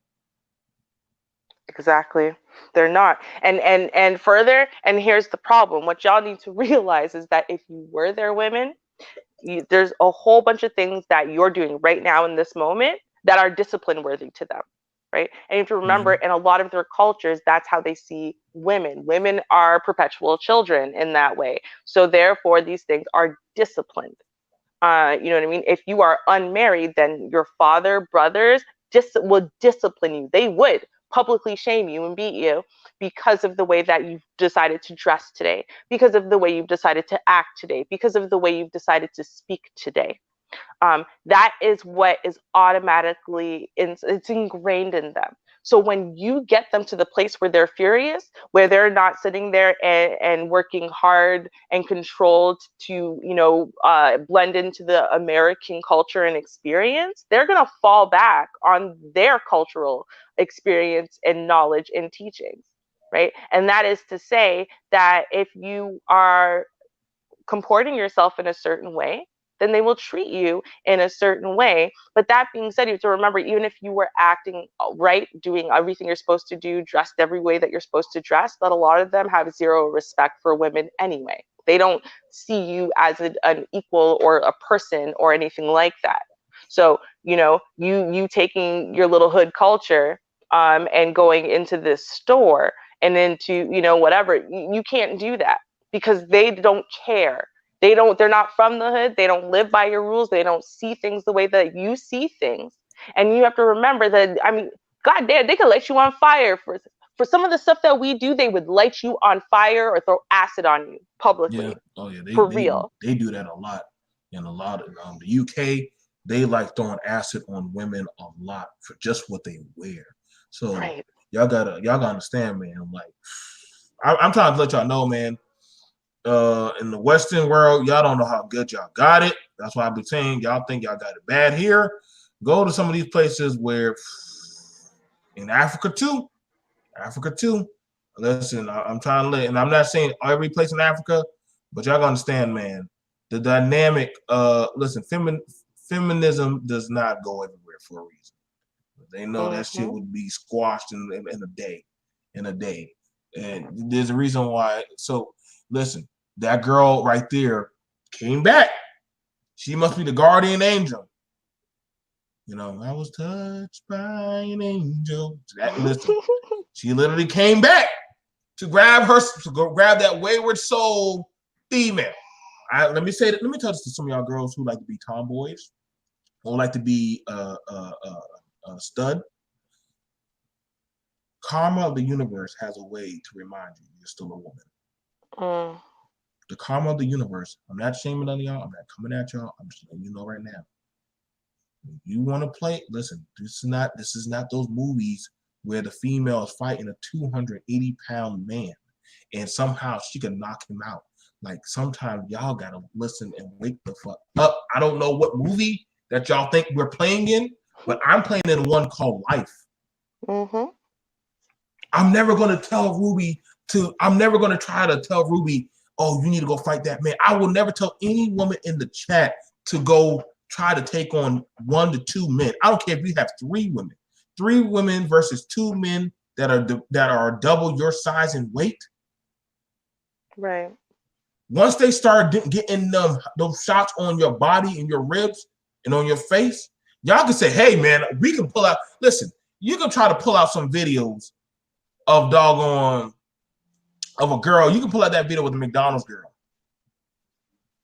Exactly. They're not. And further, and here's the problem. What y'all need to realize is that if you were their women, there's a whole bunch of things that you're doing right now in this moment that are discipline worthy to them. Right. And you have to remember, in a lot of their cultures, that's how they see women. Women are perpetual children in that way. So therefore, these things are disciplined. You know what I mean? If you are unmarried, then your father, brothers will discipline you. They would publicly shame you and beat you because of the way that you've decided to dress today, because of the way you've decided to act today, because of the way you've decided to speak today. That is what is automatically it's ingrained in them. So when you get them to the place where they're furious, where they're not sitting there and working hard and controlled to, blend into the American culture and experience, they're going to fall back on their cultural experience and knowledge and teachings, right? And that is to say that if you are comporting yourself in a certain way, then they will treat you in a certain way. But that being said, you have to remember, even if you were acting right, doing everything you're supposed to do, dressed every way that you're supposed to dress, that a lot of them have zero respect for women anyway. They don't see you as an equal or a person or anything like that. So, you taking your little hood culture and going into this store and into, whatever, you can't do that because they don't care. They're not from the hood. They don't live by your rules. They don't see things the way that you see things. And you have to remember that, goddamn, they could light you on fire for some of the stuff that we do. They would light you on fire or throw acid on you publicly. Yeah. Oh yeah. Real. They do that a lot. In a lot of the UK, they like throwing acid on women a lot for just what they wear. So y'all gotta understand, man. Like, I'm trying to let y'all know, man. In the Western world, y'all don't know how good y'all got it. That's why I be saying y'all think y'all got it bad here. Go to some of these places where in Africa too. Listen, I'm trying to let, and I'm not saying every place in Africa, but y'all gotta understand, man, the dynamic. Listen, feminism does not go everywhere for a reason. They know that shit would be squashed in a day. And there's a reason why. So listen. That girl right there came back. She must be the guardian angel. I was touched by an angel. Listen, she literally came back to grab that wayward soul female. Let me tell this to some of y'all girls who like to be tomboys, who like to be stud. Karma of the universe has a way to remind you you're still a woman. The karma of the universe. I'm not shaming none of y'all. I'm not coming at y'all. I'm just letting you know right now. If you want to play, listen, this is not those movies where the female is fighting a 280-pound man and somehow she can knock him out. Like, sometimes y'all gotta listen and wake the fuck up. I don't know what movie that y'all think we're playing in, but I'm playing in one called Life. I'm never gonna try to tell Ruby, oh, you need to go fight that man. I will never tell any woman in the chat to go try to take on 1 to 2 men. I don't care if you have 3 women. 3 women versus 2 men that are double your size and weight. Right. Once they start getting those shots on your body and your ribs and on your face, y'all can say, hey, man, we can pull out. Listen, you can try to pull out some videos of a girl. You can pull out that video with the McDonald's girl.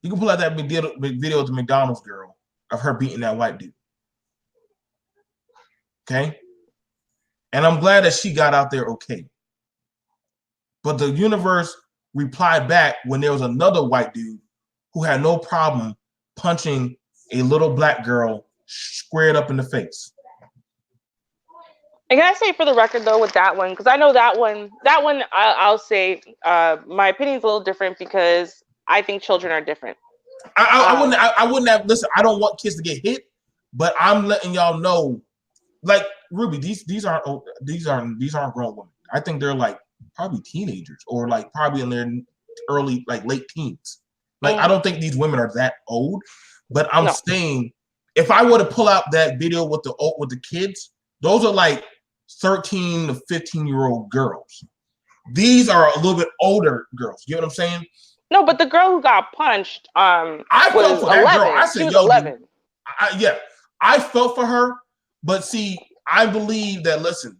You can pull out that video with the McDonald's girl of her beating that white dude. Okay? And I'm glad that she got out there okay. But the universe replied back when there was another white dude who had no problem punching a little black girl squared up in the face. And can I say for the record though with that one, because I know that one, I'll say my opinion is a little different because I think children are different. I wouldn't have. Listen, I don't want kids to get hit, but I'm letting y'all know, like Ruby, these aren't grown women. I think they're like probably teenagers or like probably in their early, like late teens. Like I don't think these women are that old, but I'm saying if I were to pull out that video with the kids, those are like 13 to 15-year-old girls. These are a little bit older girls. You know what I'm saying? No, but the girl who got punched, I felt for that 11. girl. I said, she was yo, 11. Yeah, I felt for her, but see, I believe that, listen,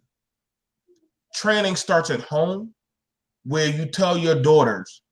training starts at home, where you tell your daughters,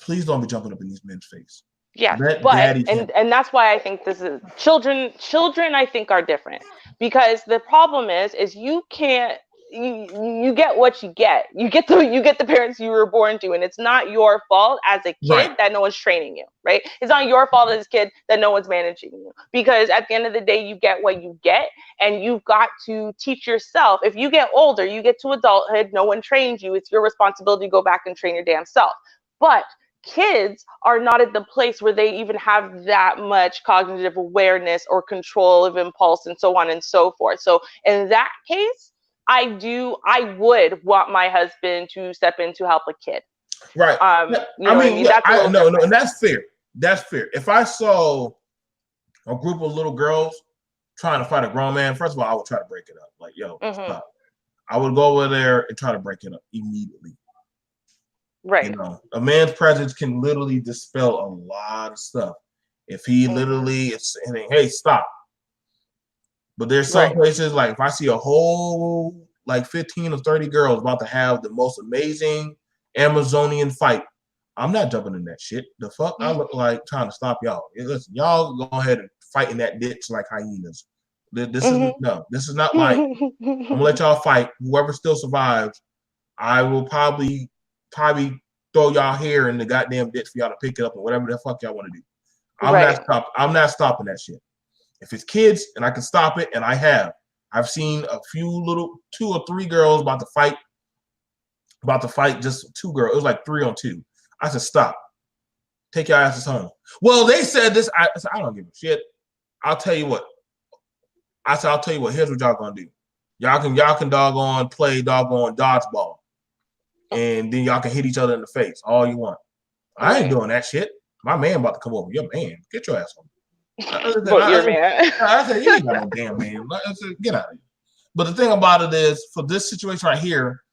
please don't be jumping up in these men's face. Yeah, and that's why I think this is children I think are different, because the problem is you can't you get what you get. You get the parents you were born to, and it's not your fault as a kid that no one's training you, right? It's not your fault as a kid that no one's managing you, because at the end of the day, you get what you get, and you've got to teach yourself. If you get older, you get to adulthood, no one trains you. It's your responsibility to go back and train your damn self. But kids are not at the place where they even have that much cognitive awareness or control of impulse and so on and so forth. So in that case, I would want my husband to step in to help a kid. Right. You know what I mean? That's no, and that's fair. That's fair. If I saw a group of little girls trying to fight a grown man, first of all, I would try to break it up. Like, yo, stop. I would go over there and try to break it up immediately. Right. You know, a man's presence can literally dispel a lot of stuff. If he literally is saying, hey, stop. But there's some places, like if I see a whole like 15 or 30 girls about to have the most amazing Amazonian fight, I'm not jumping in that shit. The fuck? I look like trying to stop y'all. Listen, y'all go ahead and fight in that ditch like hyenas. This is not like I'm gonna let y'all fight. Whoever still survives, I will probably throw y'all hair in the goddamn ditch for y'all to pick it up or whatever the fuck y'all want to do. I'm not stopping that shit. If it's kids and I can stop it, and I've seen a few little 2 or 3 girls about to fight just 2 girls. It was like 3 on 2. I said, stop. Take your asses home. Well, they said this. I said, I don't give a shit. I'll tell you what. I said, I'll tell you what. Here's what y'all gonna do. Y'all can doggone play doggone dodgeball. And then y'all can hit each other in the face all you want. I ain't doing that shit. My man about to come over. Your man, get your ass home. Your man. I said, you ain't got no damn man. I said, get out of here. But the thing about it is, for this situation right here,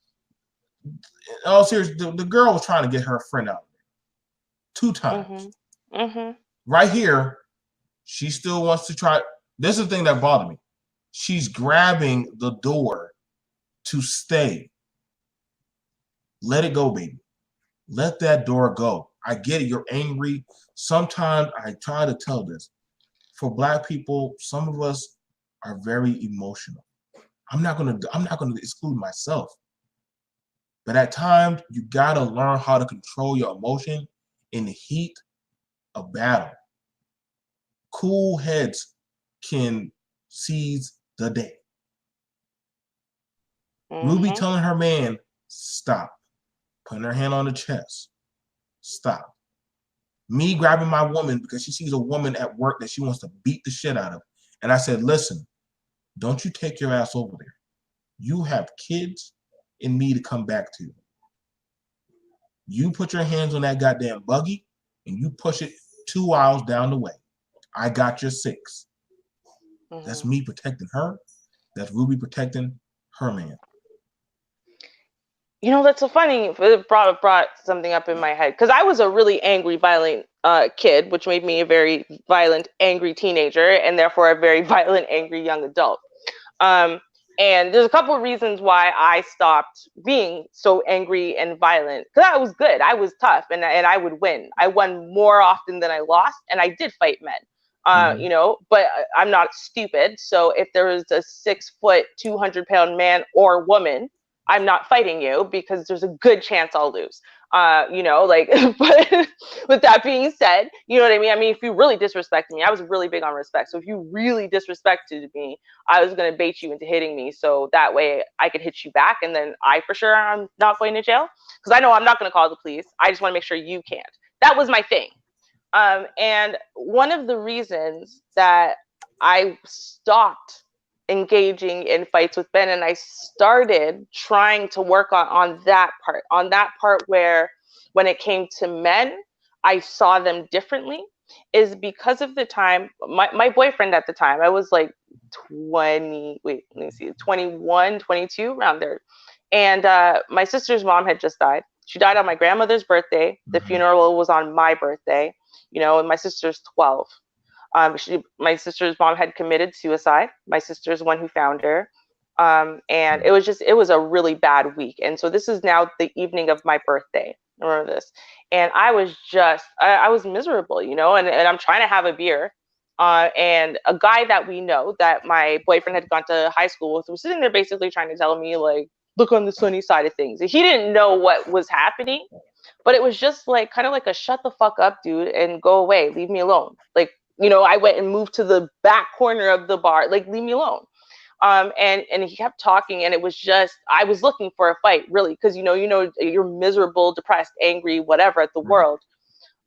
in all seriousness, the girl was trying to get her friend out there 2 times. Right here, she still wants to try. This is the thing that bothered me. She's grabbing the door to stay. Let it go, baby. Let that door go. I get it. You're angry. Sometimes I try to tell this. For Black people, some of us are very emotional. I'm not gonna exclude myself. But at times, you gotta learn how to control your emotion in the heat of battle. Cool heads can seize the day. Ruby telling her man, stop. Putting her hand on the chest. Stop. Me grabbing my woman because she sees a woman at work that she wants to beat the shit out of. And I said, listen, don't you take your ass over there. You have kids and me to come back to. You put your hands on that goddamn buggy and you push it 2 hours down the way. I got your 6. That's me protecting her. That's Ruby protecting her man. You know, that's so funny. It brought something up in my head, because I was a really angry, violent kid, which made me a very violent, angry teenager, and therefore a very violent, angry young adult. And there's a couple of reasons why I stopped being so angry and violent. Because I was good, I was tough, and I would win. I won more often than I lost, and I did fight men. You know, but I'm not stupid. So if there was a 6 foot, 200-pound man or woman, I'm not fighting you, because there's a good chance I'll lose. You know, like, but with that being said, you know what I mean? I mean, if you really disrespected me, I was really big on respect. So if you really disrespected me, I was going to bait you into hitting me. So that way I could hit you back. And then I, for sure, I'm not going to jail because I know I'm not going to call the police. I just want to make sure you can't. That was my thing. And one of the reasons that I stopped engaging in fights with Ben and I started trying to work on that part where when it came to men, I saw them differently, is because of the time, my boyfriend at the time, I was like 20, wait, let me see, 21, 22, around there. And my sister's mom had just died. She died on my grandmother's birthday. The funeral was on my birthday, you know, and my sister's 12. My sister's mom had committed suicide. My sister's one who found her. And it was a really bad week. And so this is now the evening of my birthday. I remember this. And I was I was miserable, you know, and I'm trying to have a beer. And a guy that we know that my boyfriend had gone to high school with was sitting there basically trying to tell me, like, look on the sunny side of things. He didn't know what was happening, but it was just like kind of like a shut the fuck up, dude, and go away, leave me alone. Like, you know, I went and moved to the back corner of the bar, like, leave me alone. And he kept talking, and it was just, I was looking for a fight, really, because you know, you're miserable, depressed, angry, whatever, at the world.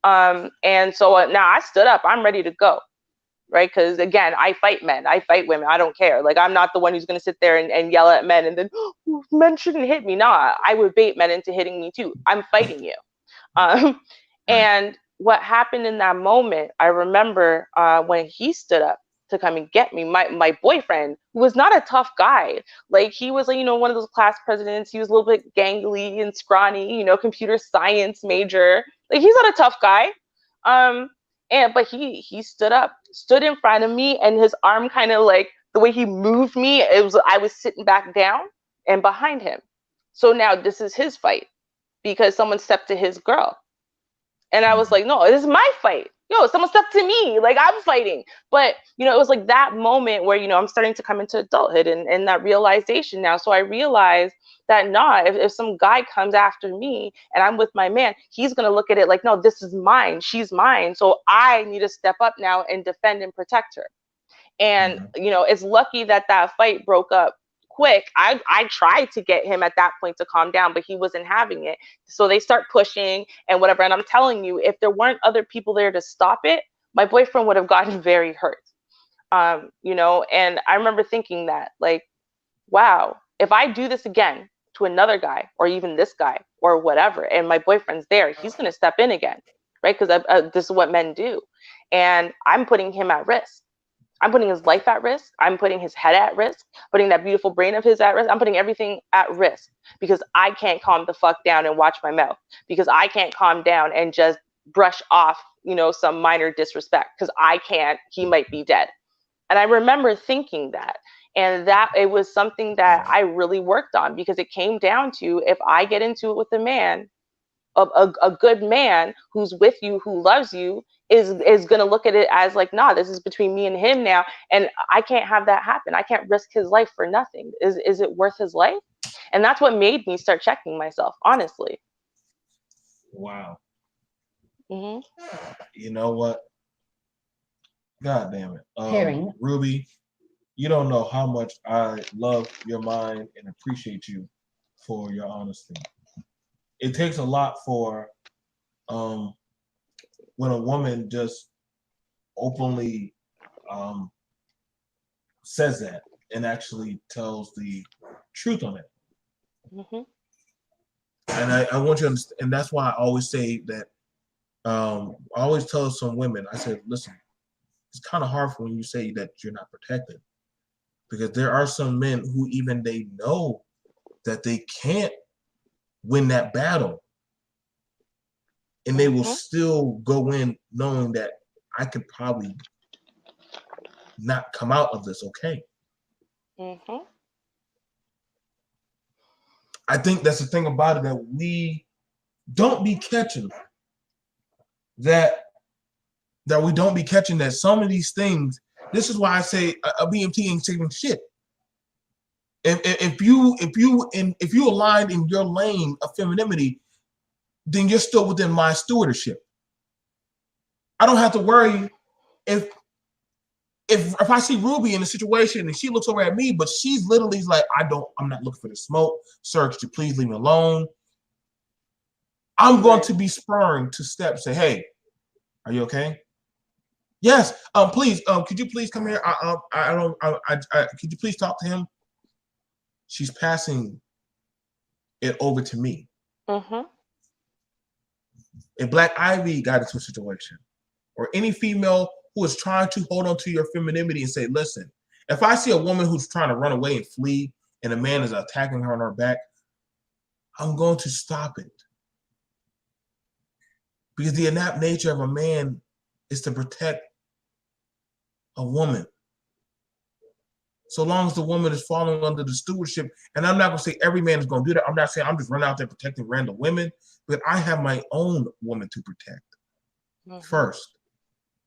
And so now I stood up, I'm ready to go. Right? Because again, I fight men, I fight women, I don't care. Like, I'm not the one who's going to sit there and yell at men and then, oh, men shouldn't hit me. Nah, I would bait men into hitting me too. I'm fighting you. And what happened in that moment, I remember when he stood up to come and get me, my boyfriend, who was not a tough guy. Like, he was, like, you know, one of those class presidents. He was a little bit gangly and scrawny, you know, computer science major. Like, he's not a tough guy. But he stood in front of me, and his arm kind of, like, the way he moved me, I was sitting back down and behind him. So now this is his fight because someone stepped to his girl. And I was like, no, this is my fight. Yo, someone stepped to me, like, I'm fighting. But, you know, it was like that moment where, you know, I'm starting to come into adulthood and that realization now. So I realized that, if some guy comes after me and I'm with my man, he's going to look at it like, no, this is mine. She's mine. So I need to step up now and defend and protect her. And, you know, it's lucky that fight broke up quick. I tried to get him at that point to calm down, but he wasn't having it. So they start pushing and whatever. And I'm telling you, if there weren't other people there to stop it, my boyfriend would have gotten very hurt. You know, and I remember thinking that, like, wow, if I do this again to another guy or even this guy or whatever, and my boyfriend's there, he's going to step in again, right? Because this is what men do. And I'm putting him at risk. I'm putting his life at risk. I'm putting his head at risk, putting that beautiful brain of his at risk. I'm putting everything at risk because I can't calm the fuck down and watch my mouth, because I can't calm down and just brush off, you know, some minor disrespect, because I can't, he might be dead. And I remember thinking that, and that it was something that I really worked on, because it came down to, if I get into it with a man, a good man who's with you, who loves you, is going to look at it as like, nah, this is between me and him now, and I can't have that happen. I can't risk his life for nothing. Is it worth his life? And that's what made me start checking myself, honestly. Wow. Mm-hmm. You know what? God damn it. Ruby, you don't know how much I love your mind and appreciate you for your honesty. It takes a lot for when a woman just openly says that and actually tells the truth on it. Mm-hmm. And I want you to understand, and that's why I always say that, I always tell some women, I said, listen, it's kind of hard for when you say that you're not protected, because there are some men who even they know that they can't win that battle, and they will still go in knowing that I could probably not come out of this okay. Mm-hmm. I think that's the thing about it, that we don't be catching that we don't be catching that some of these things. This is why I say a BMT ain't taking shit. If you aligned in your lane of femininity, then you're still within my stewardship. I don't have to worry if I see Ruby in a situation and she looks over at me, but she's literally like, I'm not looking for the smoke. Sir, could you please leave me alone? I'm going to be spurring to step, say, hey, are you okay? Yes. Please. Could you please come here? Could you please talk to him? She's passing it over to me. Mm-hmm. If Black Ivy got into a situation, or any female who is trying to hold on to your femininity and say, listen, if I see a woman who's trying to run away and flee and a man is attacking her on her back, I'm going to stop it. Because the innate nature of a man is to protect a woman. So long as the woman is following under the stewardship, and I'm not going to say every man is going to do that. I'm not saying I'm just running out there protecting random women, but I have my own woman to protect first.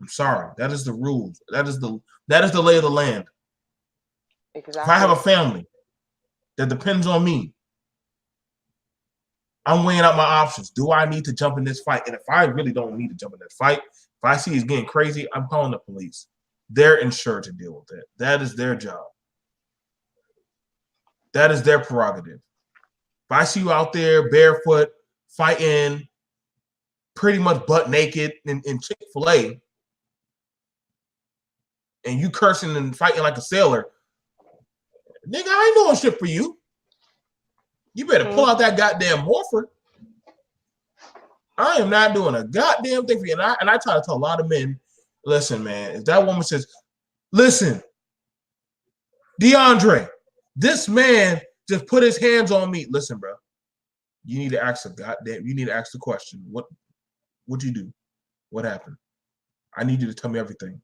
I'm sorry. That is the rules. That is the lay of the land. Exactly. If I have a family that depends on me, I'm weighing out my options. Do I need to jump in this fight? And if I really don't need to jump in that fight, if I see it's getting crazy, I'm calling the police. They're insured to deal with it. That is their job. That is their prerogative. If I see you out there barefoot, fighting, pretty much butt naked in Chick-fil-A, and you cursing and fighting like a sailor, nigga, I ain't doing shit for you. You better pull out that goddamn morpher. I am not doing a goddamn thing for you. And I try to tell a lot of men, listen, man, if that woman says, listen, DeAndre, this man just put his hands on me. Listen, bro, you need to ask the question. What'd you do? What happened? I need you to tell me everything.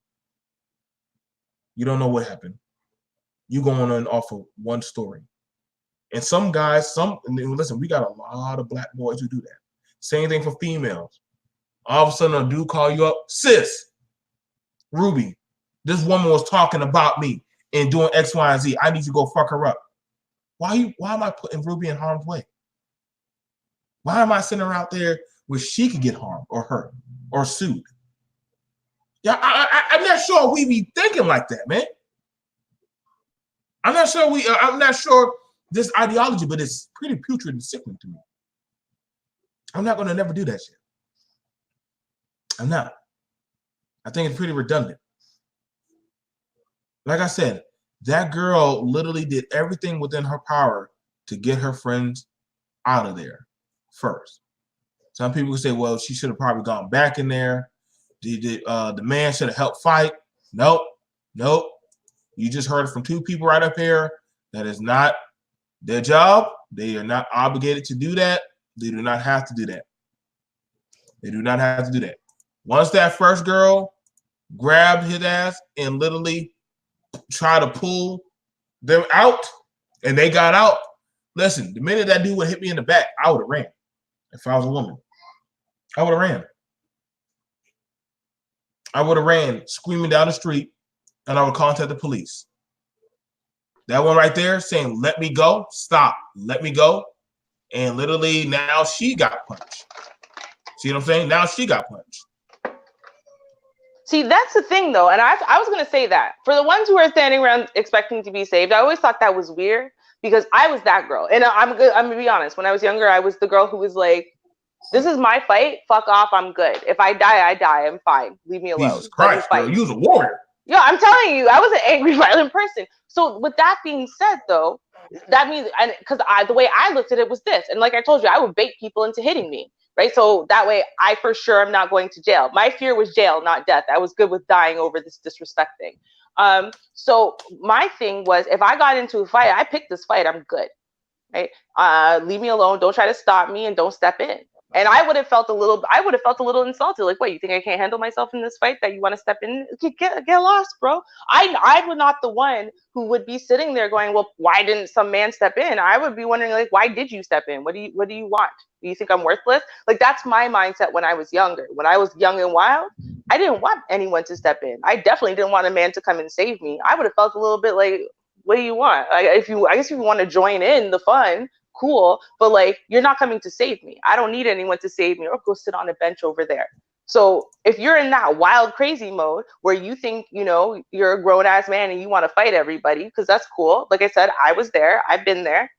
You don't know what happened. You going on off of one story. And some guys, listen, we got a lot of Black boys who do that. Same thing for females. All of a sudden, a dude call you up, sis, Ruby, this woman was talking about me and doing X, Y, and Z. I need to go fuck her up. Why am I putting Ruby in harm's way? Why am I sending her out there where she could get harmed or hurt or sued? Yeah, I'm not sure we be thinking like that, man. I'm not sure this ideology, but it's pretty putrid and sickening to me. I'm not going to never do that shit. I'm not. I think it's pretty redundant. Like I said, that girl literally did everything within her power to get her friends out of there first. Some people would say, well, she should have probably gone back in there. The man should have helped fight. Nope. You just heard it from two people right up here. That is not their job. They are not obligated to do that. They do not have to do that. They do not have to do that. Once that first girl grabbed his ass and literally tried to pull them out and they got out, listen, the minute that dude would hit me in the back, I would have ran. If I was a woman, I would have ran. I would have ran screaming down the street and I would contact the police. That one right there saying, let me go, stop, let me go. And literally now she got punched. See what I'm saying? Now she got punched. See, that's the thing, though. And I was going to say that. For the ones who are standing around expecting to be saved, I always thought that was weird because I was that girl. And I'm going to be honest. When I was younger, I was the girl who was like, this is my fight. Fuck off. I'm good. If I die, I die. I'm fine. Leave me alone. Jesus Christ, girl. You was a warrior. Yeah, I'm telling you, I was an angry, violent person. So with that being said, though, that means, and because the way I looked at it was this. And like I told you, I would bait people into hitting me. Right. So that way I for sure am not going to jail. My fear was jail, not death. I was good with dying over this disrespecting. So my thing was, if I got into a fight, I picked this fight, I'm good. Right. Leave me alone. Don't try to stop me and don't step in. And I would have felt a little insulted. Like, what, you think I can't handle myself in this fight that you want to step in? Get lost, bro. I was not the one who would be sitting there going, well, why didn't some man step in? I would be wondering, like, why did you step in? What do you want? Do you think I'm worthless? Like, that's my mindset when I was younger. When I was young and wild, I didn't want anyone to step in. I definitely didn't want a man to come and save me. I would have felt a little bit like, what do you want? I guess if you want to join in the fun, cool, but like, you're not coming to save me. I don't need anyone to save me, or go sit on a bench over there. So if you're in that wild, crazy mode where you think, you're a grown ass man and you want to fight everybody, because that's cool. Like I said, I was there. I've been there.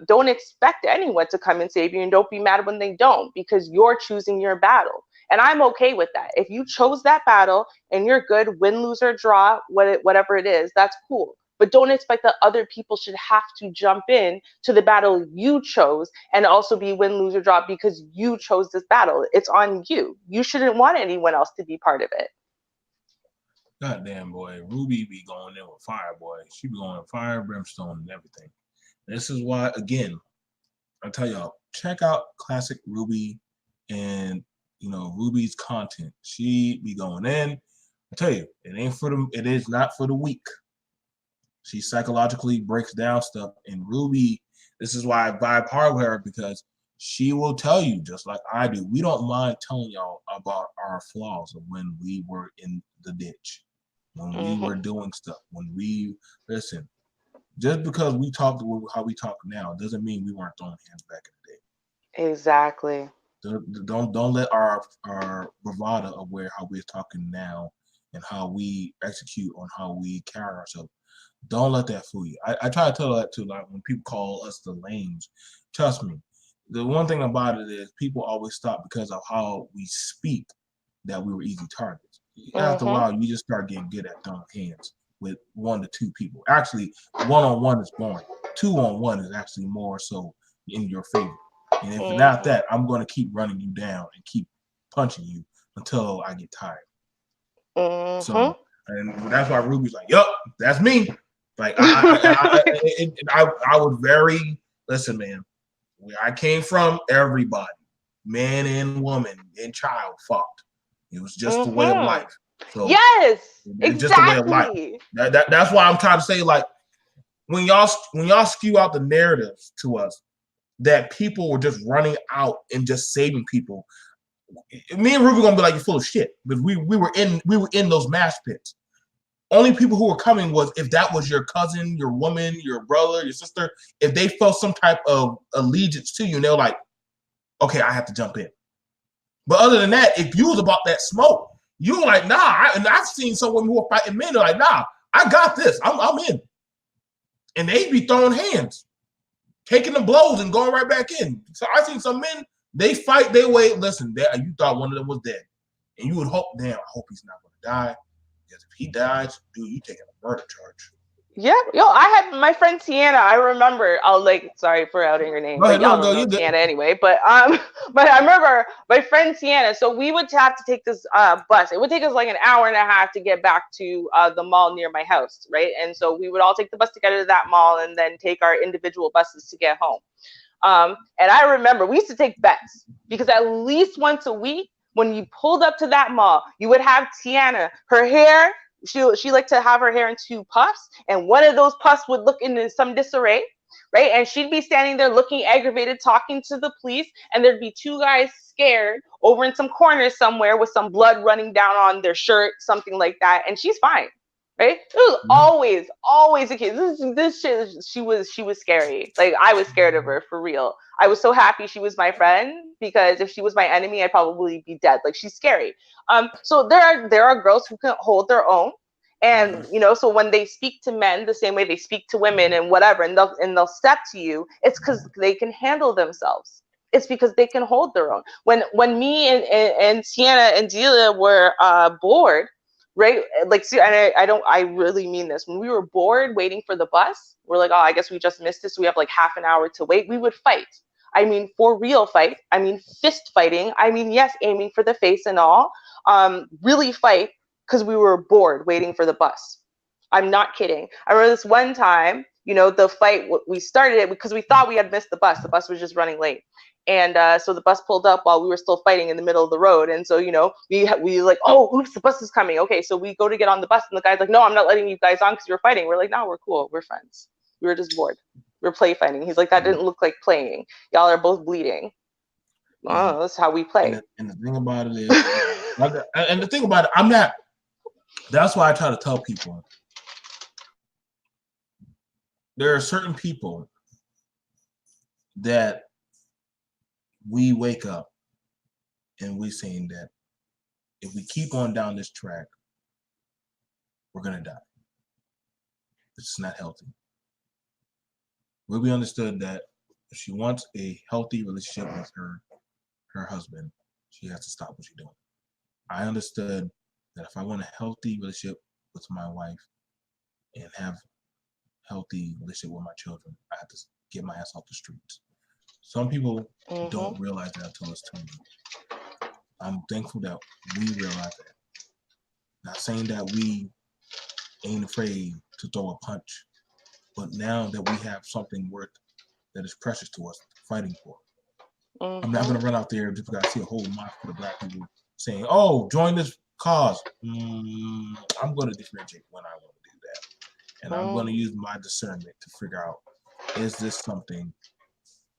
Don't expect anyone to come and save you, and don't be mad when they don't, because you're choosing your battle. And I'm okay with that. If you chose that battle and you're good, win, lose, or draw, whatever it is, that's cool. But don't expect that other people should have to jump in to the battle you chose and also be win, lose, or draw because you chose this battle. It's on you. You shouldn't want anyone else to be part of it. Goddamn, boy. Ruby be going in with fire, boy. She be going fire, brimstone, and everything. This is why, again, I tell y'all, check out Classic Ruby and, Ruby's content. She be going in. I tell you, it is not for the weak. She psychologically breaks down stuff, and Ruby, this is why I vibe hard with her, because she will tell you, just like I do, we don't mind telling y'all about our flaws of when we were in the ditch, when we were doing stuff, when we, listen, just because we talk how we talk now doesn't mean we weren't throwing hands back in the day. Exactly. Don't let our bravado of how we're talking now and how we execute on how we carry ourselves. Don't let that fool you. I try to tell that too. Like when people call us the lames, trust me. The one thing about it is people always stop because of how we speak that we were easy targets. After a while, you just start getting good at throwing hands with 1 to 2 people. Actually, 1-on-1 is boring. 2-on-1 is actually more so in your favor. And if not that, I'm going to keep running you down and keep punching you until I get tired. So, and that's why Ruby's like, yup, that's me. Like, I was very, listen, man, where I came from, everybody, man and woman and child fought. It was just the way of life. So yes, it's just the way of life. That's why I'm trying to say, like, when y'all skew out the narratives to us that people were just running out and just saving people, me and Ruby gonna be like, you're full of shit. But we were in those mash pits. Only people who were coming was if that was your cousin, your woman, your brother, your sister, if they felt some type of allegiance to you, and they were like, okay, I have to jump in. But other than that, if you was about that smoke, you were like, nah. And I've seen some women who are fighting men, they're like, nah, I got this. I'm in. And they'd be throwing hands, taking the blows and going right back in. So I seen some men, they fight their way. Listen, you thought one of them was dead. And you would hope, damn, I hope he's not going to die. Because if he dies, dude, you taking a murder charge. Yeah, I had my friend Tiana. I remember. Sorry for outing your name, but y'all don't know Tiana anyway. But but I remember my friend Tiana. So we would have to take this bus. It would take us like an hour and a half to get back to the mall near my house, right? And so we would all take the bus together to that mall, and then take our individual buses to get home. And I remember we used to take bets because at least once a week, when you pulled up to that mall, you would have Tiana, her hair. She liked to have her hair in 2 puffs, and one of those puffs would look in some disarray, right? And she'd be standing there looking aggravated, talking to the police, and there'd be 2 guys scared over in some corner somewhere with some blood running down on their shirt, something like that, and she's fine, right? It was always the case. This shit, she was scary. Like, I was scared of her, for real. I was so happy she was my friend, because if she was my enemy, I'd probably be dead. Like, she's scary. So there are girls who can hold their own, and so when they speak to men the same way they speak to women and whatever, and they'll step to you, it's because they can handle themselves. It's because they can hold their own. When me and Sienna and Delia were bored, right? Like, see, and I really mean this. When we were bored waiting for the bus, we're like, oh, I guess we just missed this. So we have like half an hour to wait. We would fight. I mean, for real fight. I mean, fist fighting. I mean, yes, aiming for the face and all. Really fight because we were bored waiting for the bus. I'm not kidding. I remember this one time, the fight, we started it because we thought we had missed the bus. The bus was just running late. And so the bus pulled up while we were still fighting in the middle of the road. And so, we like, oh, oops, the bus is coming. Okay, so we go to get on the bus. And the guy's like, no, I'm not letting you guys on because you're fighting. We're like, no, we're cool. We're friends. We were just bored. We're play fighting. He's like, that didn't look like playing. Y'all are both bleeding. Oh, that's how we play. And the thing about it is, I'm not, that's why I try to tell people, there are certain people that we wake up and we're saying that if we keep on down this track, we're gonna die. It's not healthy. Ruby understood that if she wants a healthy relationship with her husband, she has to stop what she's doing. I understood that if I want a healthy relationship with my wife and have healthy relationship with my children, I have to get my ass off the streets. Some people don't realize that until it's too late. I'm thankful that we realize that. Not saying that we ain't afraid to throw a punch, but now that we have something worth that is precious to us, fighting for. I'm not gonna run out there just because I see a whole mob full of black people saying, "Oh, join this cause." I'm gonna differentiate when I want to do that, and I'm gonna use my discernment to figure out, is this something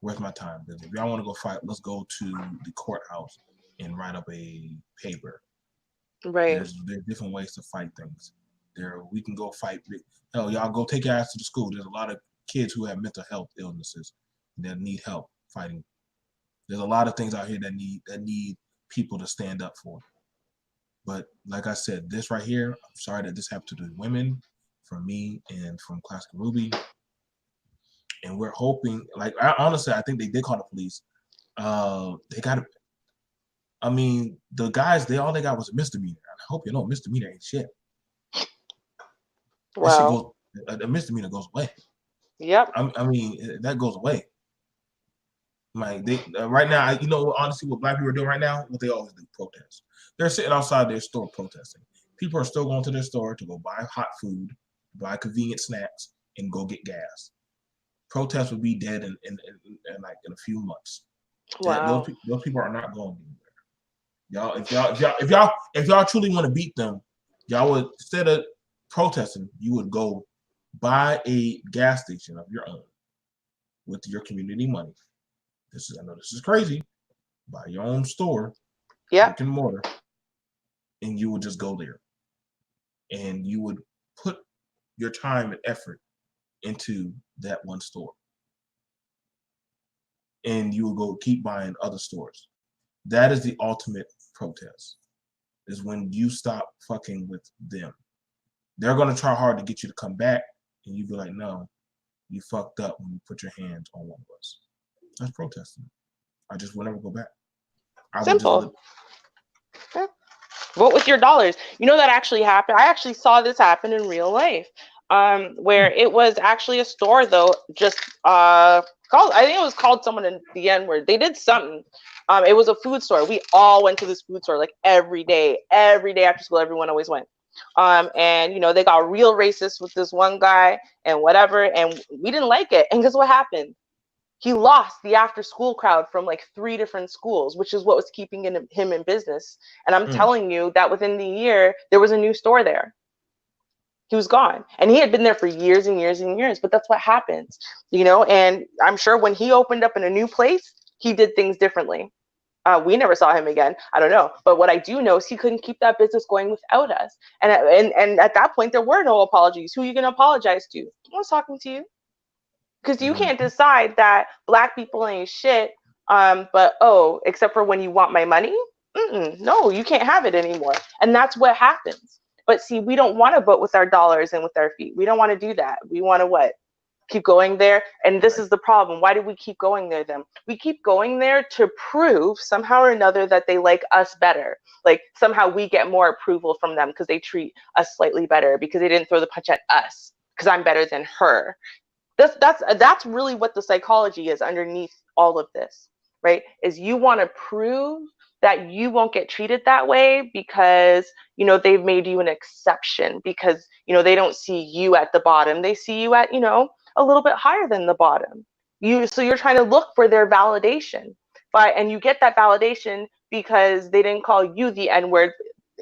worth my time? Because if y'all want to go fight, let's go to the courthouse and write up a paper. Right. There's different ways to fight things. We can go fight. Hell, y'all go take your ass to the school. There's a lot of kids who have mental health illnesses that need help fighting. There's a lot of things out here that need people to stand up for. But like I said, this right here, I'm sorry that this happened to the women, from me and from Classic Ruby. And we're hoping, honestly, I think they did call the police. They got to. I mean, the guys, all they got was a misdemeanor. I hope you know, misdemeanor ain't shit. Wow. A misdemeanor goes away. Yep. I mean, that goes away. Like right now, you know, honestly, what black people are doing right now, what they always do, protest. They're sitting outside their store protesting. People are still going to their store to go buy hot food, buy convenient snacks, and go get gas. Protests will be dead in a few months. Wow. Those people are not going anywhere. If y'all truly want to beat them, y'all would, instead of protesting, you would go buy a gas station of your own with your community money. I know this is crazy. Buy your own store, brick and mortar, and you would just go there, and you would put your time and effort into that one store, and you will go keep buying other stores. That is the ultimate protest, is when you stop fucking with them. They're going to try hard to get you to come back, and you be like, no, you fucked up when you put your hands on one of us. That's protesting. I just will never go back. Simple. Vote with your dollars. You know, that actually happened. I actually saw this happen in real life. Where it was actually a store, though, just called, I think it was called someone in the N-word. They did something. It was a food store. We all went to this food store like every day after school. Everyone always went. And you know, they got real racist with this one guy and whatever, and we didn't like it. And guess what happened? He lost the after school crowd from like 3 different schools, which is what was keeping him in business. And I'm telling you that within the year, there was a new store there. He was gone, and he had been there for years and years and years. But that's what happens, you know. And I'm sure when he opened up in a new place, he did things differently. We never saw him again. I don't know, but what I do know is he couldn't keep that business going without us. And at that point, there were no apologies. Who are you going to apologize to? I was talking to you, because you can't decide that black people ain't shit. But except for when you want my money, no, you can't have it anymore. And that's what happens. But see, we don't want to vote with our dollars and with our feet. We don't want to do that. We want to what? Keep going there. And this is the problem. Why do we keep going there then? We keep going there to prove somehow or another that they like us better. Like somehow we get more approval from them because they treat us slightly better, because they didn't throw the punch at us, because I'm better than her. That's really what the psychology is underneath all of this, right? Is you want to prove that you won't get treated that way because, you know, they've made you an exception, because, you know, they don't see you at the bottom. They see you at, you know, a little bit higher than the bottom. So you're trying to look for their validation, and you get that validation because they didn't call you the N-word,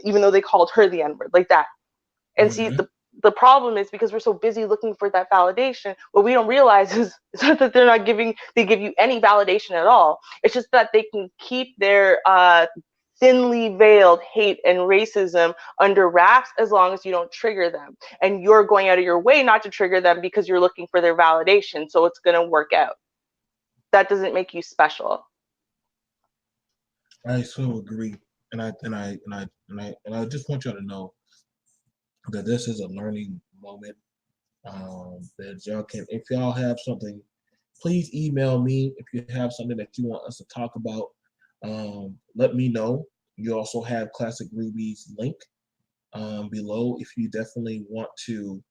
even though they called her the N-word, like that. And see, the problem is because we're so busy looking for that validation, what we don't realize is it's not that they give you any validation at all. It's just that they can keep their thinly veiled hate and racism under wraps as long as you don't trigger them. And you're going out of your way not to trigger them because you're looking for their validation. So it's going to work out. that doesn't make you special. I so agree, and I just want y'all to know that this is a learning moment. That y'all can, if y'all have something, please email me if you have something that you want us to talk about. Let me know. You also have Classic Ruby's link below if you definitely want to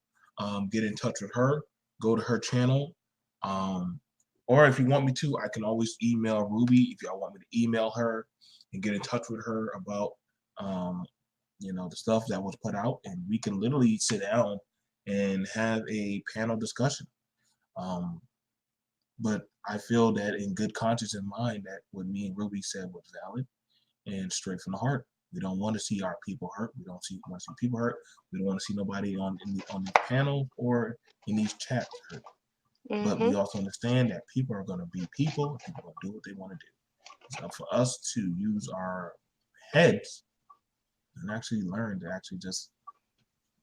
get in touch with her. Go to her channel. Or if you want me to, I can always email Ruby if y'all want me to email her and get in touch with her about the stuff that was put out, and we can literally sit down and have a panel discussion. But I feel that in good conscience and mind that what me and Ruby said was valid and straight from the heart. We don't want to see our people hurt. We don't want to see people hurt. We don't want to see nobody on the panel or in these chats hurt. But we also understand that people are going to be people. People are going to do what they want to do. So for us to use our heads and actually learn to actually just,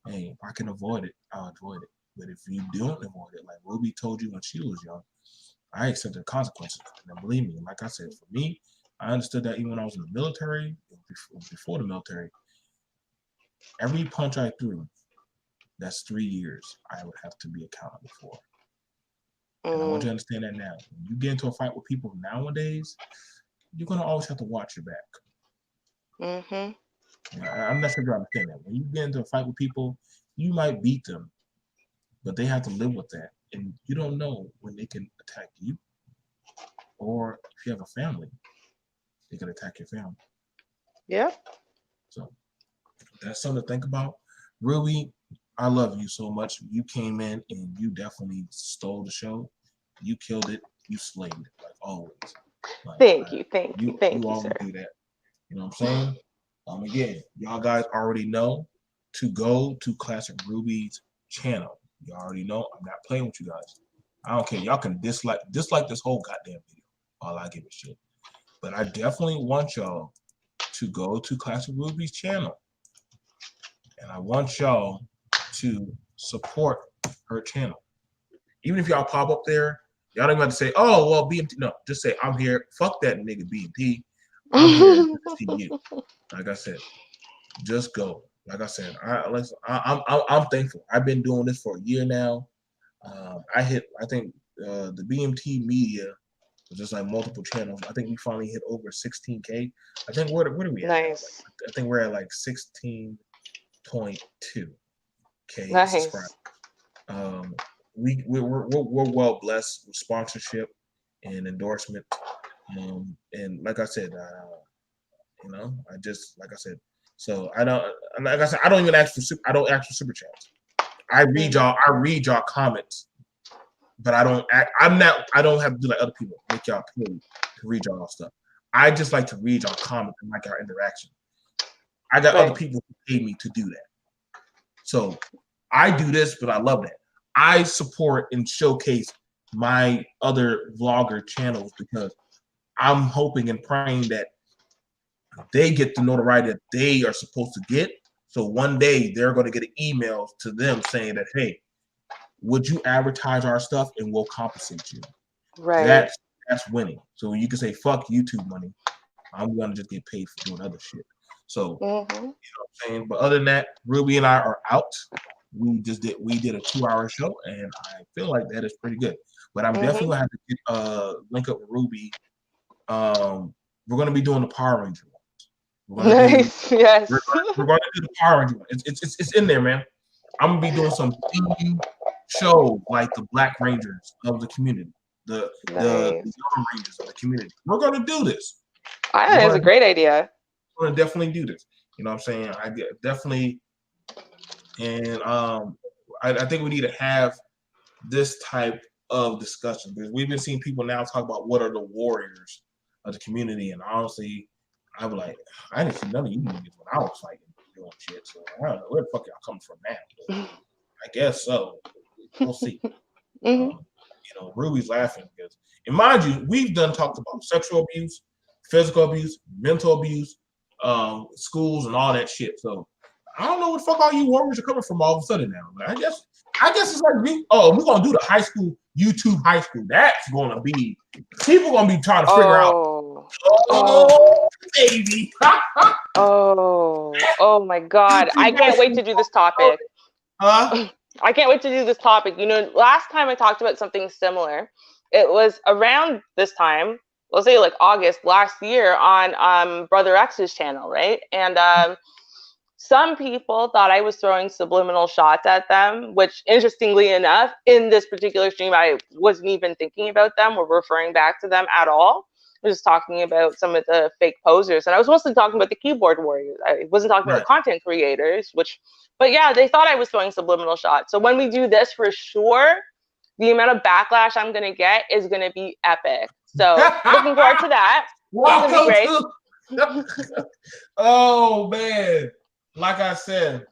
hey, if I can avoid it, I'll avoid it. But if you don't avoid it, like Ruby told you when she was young, I accepted the consequences. And believe me, like I said, for me, I understood that even when I was in the military, before the military, every punch I threw, that's 3 years I would have to be accountable for. And I want you to understand that now. When you get into a fight with people nowadays, you're going to always have to watch your back. I'm not sure you understand that. When you get into a fight with people, you might beat them, but they have to live with that. And you don't know when they can attack you. Or if you have a family, they can attack your family. Yeah. So that's something to think about. Ruby, I love you so much. You came in and you definitely stole the show. You killed it. You slayed it, like always. Like, thank you, always sir. do that. You know what I'm saying? Again, y'all guys already know to go to Classic Ruby's channel. You already know. I'm not playing with you guys. I don't care. Y'all can dislike this whole goddamn video. All I give a shit. But I definitely want y'all to go to Classic Ruby's channel. And I want y'all to support her channel. Even if y'all pop up there, y'all don't even have to say, oh, well, BMT. No, just say, I'm here. Fuck that nigga BMT. I'm here to see you. Like I said, just go. Like I said, I'm thankful. I've been doing this for a year now. I think the BMT media was just like multiple channels. I think we finally hit over 16K. I think where do we at? Nice. I think we're at like 16.2K subscribers. We're well blessed with sponsorship and endorsement. And like I said, I just, like I said, so I don't, like I said, I don't ask for super chats. I read y'all comments, but I don't have to do like other people, make y'all pay to read y'all stuff. I just like to read y'all comments and like our interaction. I got other people who pay me to do that. So I do this, but I love that. I support and showcase my other vlogger channels because I'm hoping and praying that they get the notoriety that they are supposed to get. So one day they're going to get an email to them saying that, hey, would you advertise our stuff and we'll compensate you? Right. That's winning. So you can say, fuck YouTube money. I'm going to just get paid for doing other shit. So, you know what I'm saying? But other than that, Ruby and I are out. We did a 2-hour show, and I feel like that is pretty good. But I'm definitely going to have to link up with Ruby. We're going to be doing the Power Ranger one. Nice. Yes. We're going to do the Power Ranger one. It's in there, man. I'm going to be doing some theme shows like the Black Rangers of the community, the Yellow Rangers of the community. We're going to do this. I think it's a great idea. We're going to definitely do this. You know what I'm saying? I definitely, and I think we need to have this type of discussion because we've been seeing people now talk about what are the warriors of the community, and honestly, I was like, I didn't see none of you niggas when I was fighting doing shit, so I don't know where the fuck y'all coming from now. But I guess so. We'll see. Ruby's laughing because, and mind you, we've talked about sexual abuse, physical abuse, mental abuse, schools, and all that shit. So I don't know where the fuck all you warriors are coming from all of a sudden now. But I guess it's like we're gonna do the high school YouTube high school. That's gonna be people gonna be trying to figure out. Oh, baby. Oh my God! I can't wait to do this topic. I can't wait to do this topic. You know, last time I talked about something similar, it was around this time. Let's say like August last year on Brother X's channel, right? And some people thought I was throwing subliminal shots at them, which interestingly enough, in this particular stream, I wasn't even thinking about them or referring back to them at all. I was just talking about some of the fake posers, and I was mostly talking about the keyboard warriors. I wasn't talking about content creators, but yeah, they thought I was throwing subliminal shots. So when we do this, for sure, the amount of backlash I'm going to get is going to be epic. So looking forward to that. Oh man. Like I said,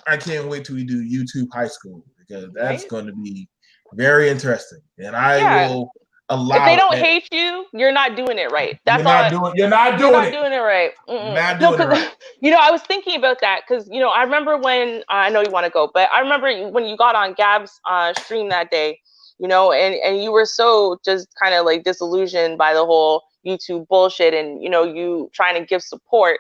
I can't wait till we do YouTube high school because that's going to be very interesting. And I will allow. If they don't hate you, you're not doing it right. That's you're not doing it right. Not doing it right. You know, I was thinking about that because, you know, I remember when I know you want to go, but I remember when you got on Gab's stream that day, you know, and you were so just kind of like disillusioned by the whole YouTube bullshit and, you know, you trying to give support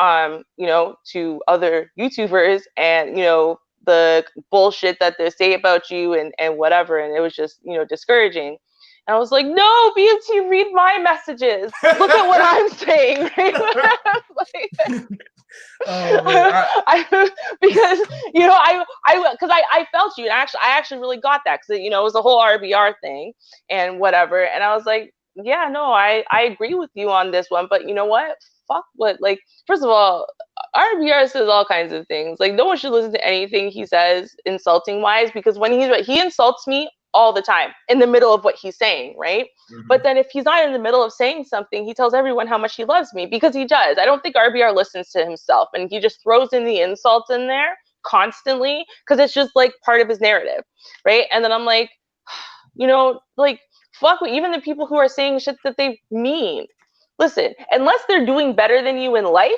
you know, to other YouTubers and, you know, the bullshit that they say about you and whatever. And it was just, you know, discouraging. And I was like, no, BMT, read my messages. Look at what I'm saying. Because, you know, I felt you. And I actually really got that because, you know, it was the whole RBR thing and whatever. And I was like, yeah, no, I agree with you on this one. But you know what? Fuck what, like, first of all, RBR says all kinds of things. Like, no one should listen to anything he says insulting wise, because when he insults me all the time in the middle of what he's saying, right? But then if he's not in the middle of saying something, he tells everyone how much he loves me, because he does. I don't think RBR listens to himself, and he just throws in the insults in there constantly because it's just like part of his narrative, right? And then I'm like, you know, like, fuck even the people who are saying shit that they mean. Listen, unless they're doing better than you in life,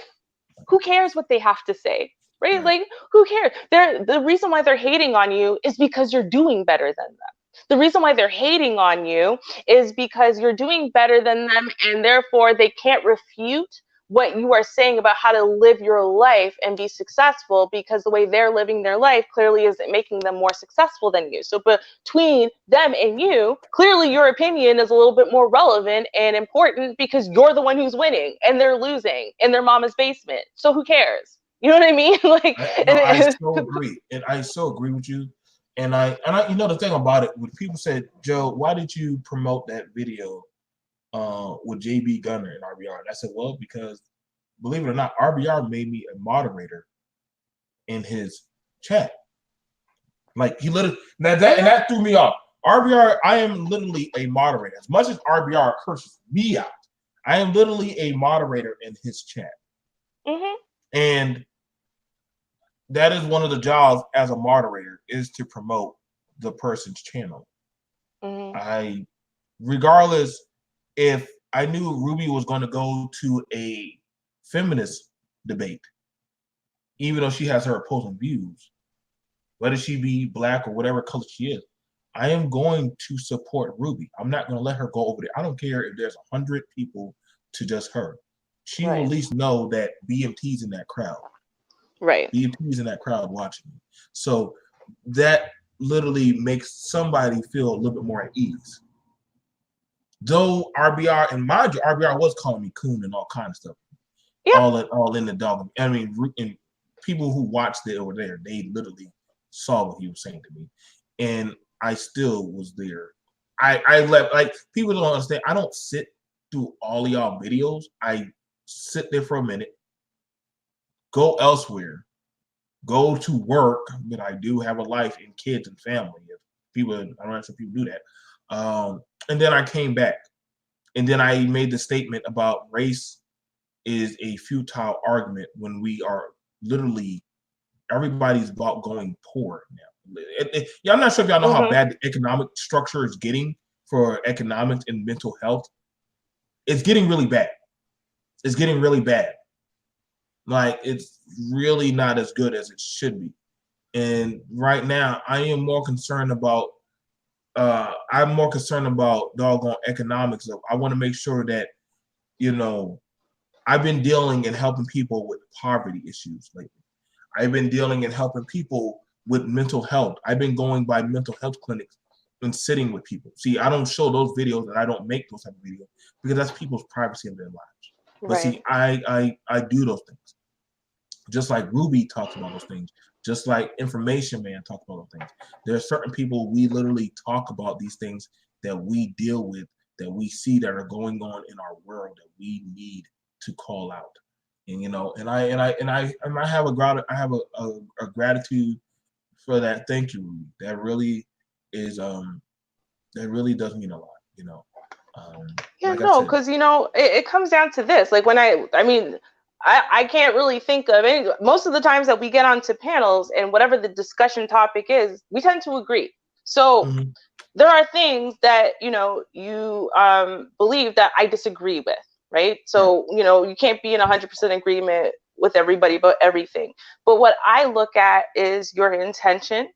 who cares what they have to say, right? Like, who cares? The reason why they're hating on you is because you're doing better than them. The reason why they're hating on you is because you're doing better than them, and therefore they can't refute what you are saying about how to live your life and be successful, because the way they're living their life clearly isn't making them more successful than you. So between them and you, clearly your opinion is a little bit more relevant and important because you're the one who's winning and they're losing in their mama's basement. So who cares? You know what I mean? Like, I so agree. And I so agree with you. And I you know, the thing about it, when people said, Joe, why did you promote that video with JB Gunner and RBR? And I said, well, because believe it or not, RBR made me a moderator in his chat. Like, he literally, and that threw me off. RBR, I am literally a moderator. As much as RBR curses me out, I am literally a moderator in his chat. And that is one of the jobs as a moderator, is to promote the person's channel. Regardless if I knew Ruby was going to go to a feminist debate, even though she has her opposing views, whether she be black or whatever color she is, I am going to support Ruby. I'm not going to let her go over there. I don't care if there's 100 people to just her. She will at least know that BMT's in that crowd. BMT's in that crowd watching me. So that literally makes somebody feel a little bit more at ease. Though RBR, and mind you, RBR was calling me coon and all kind of stuff. All in the dog. I mean, and people who watched it over there, they literally saw what he was saying to me. And I still was there. I left, like, people don't understand. I don't sit through all of y'all videos. I sit there for a minute, go elsewhere, go to work, but I do have a life and kids and family. If people, I don't know if people do that. And then I came back, and then I made the statement about race is a futile argument when we are literally, everybody's about going poor now. I'm not sure if y'all know how bad the economic structure is getting for economics and mental health. It's getting really bad. It's getting really bad. Like it's really not as good as it should be. And right now, I am more concerned about. I'm more concerned about doggone economics. I want to make sure that I've been dealing and helping people with poverty issues lately. I've been dealing and helping people with mental health. I've been going by mental health clinics and sitting with people. See, I don't show those videos and I don't make those type of videos because that's people's privacy in their lives. But Right. see, I do those things. Just like Ruby talks about those things, just like Information Man talks about those things. There are certain people we literally talk about these things that we deal with, that we see that are going on in our world that we need to call out. And I have a gratitude for that. Thank you, Ruby. That really is that really does mean a lot. Yeah, Like I no, said. because it comes down to this. Like when I mean, I can't really think of any. Most of the times that we get onto panels and whatever the discussion topic is, we tend to agree. So Mm-hmm. there are things that you believe that I disagree with, right? So you can't be in 100% agreement with everybody about everything. But what I look at is your intention,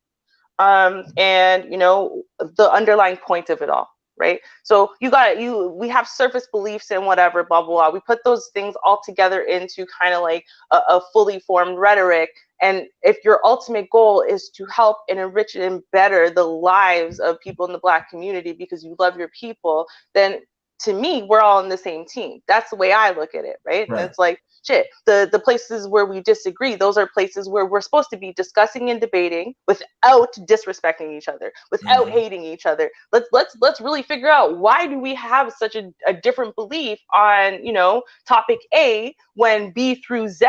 and the underlying point of it all, right? So we have surface beliefs and whatever, blah blah blah. We put those things all together into kind of like a fully formed rhetoric. And if your ultimate goal is to help and enrich and better the lives of people in the Black community because you love your people, then to me, we're all on the same team. That's the way I look at it, right? And Right. it's like, shit, the places where we disagree, those are places where we're supposed to be discussing and debating without disrespecting each other, without Mm-hmm. hating each other. Let's really figure out, why do we have such a different belief on topic A when B through Z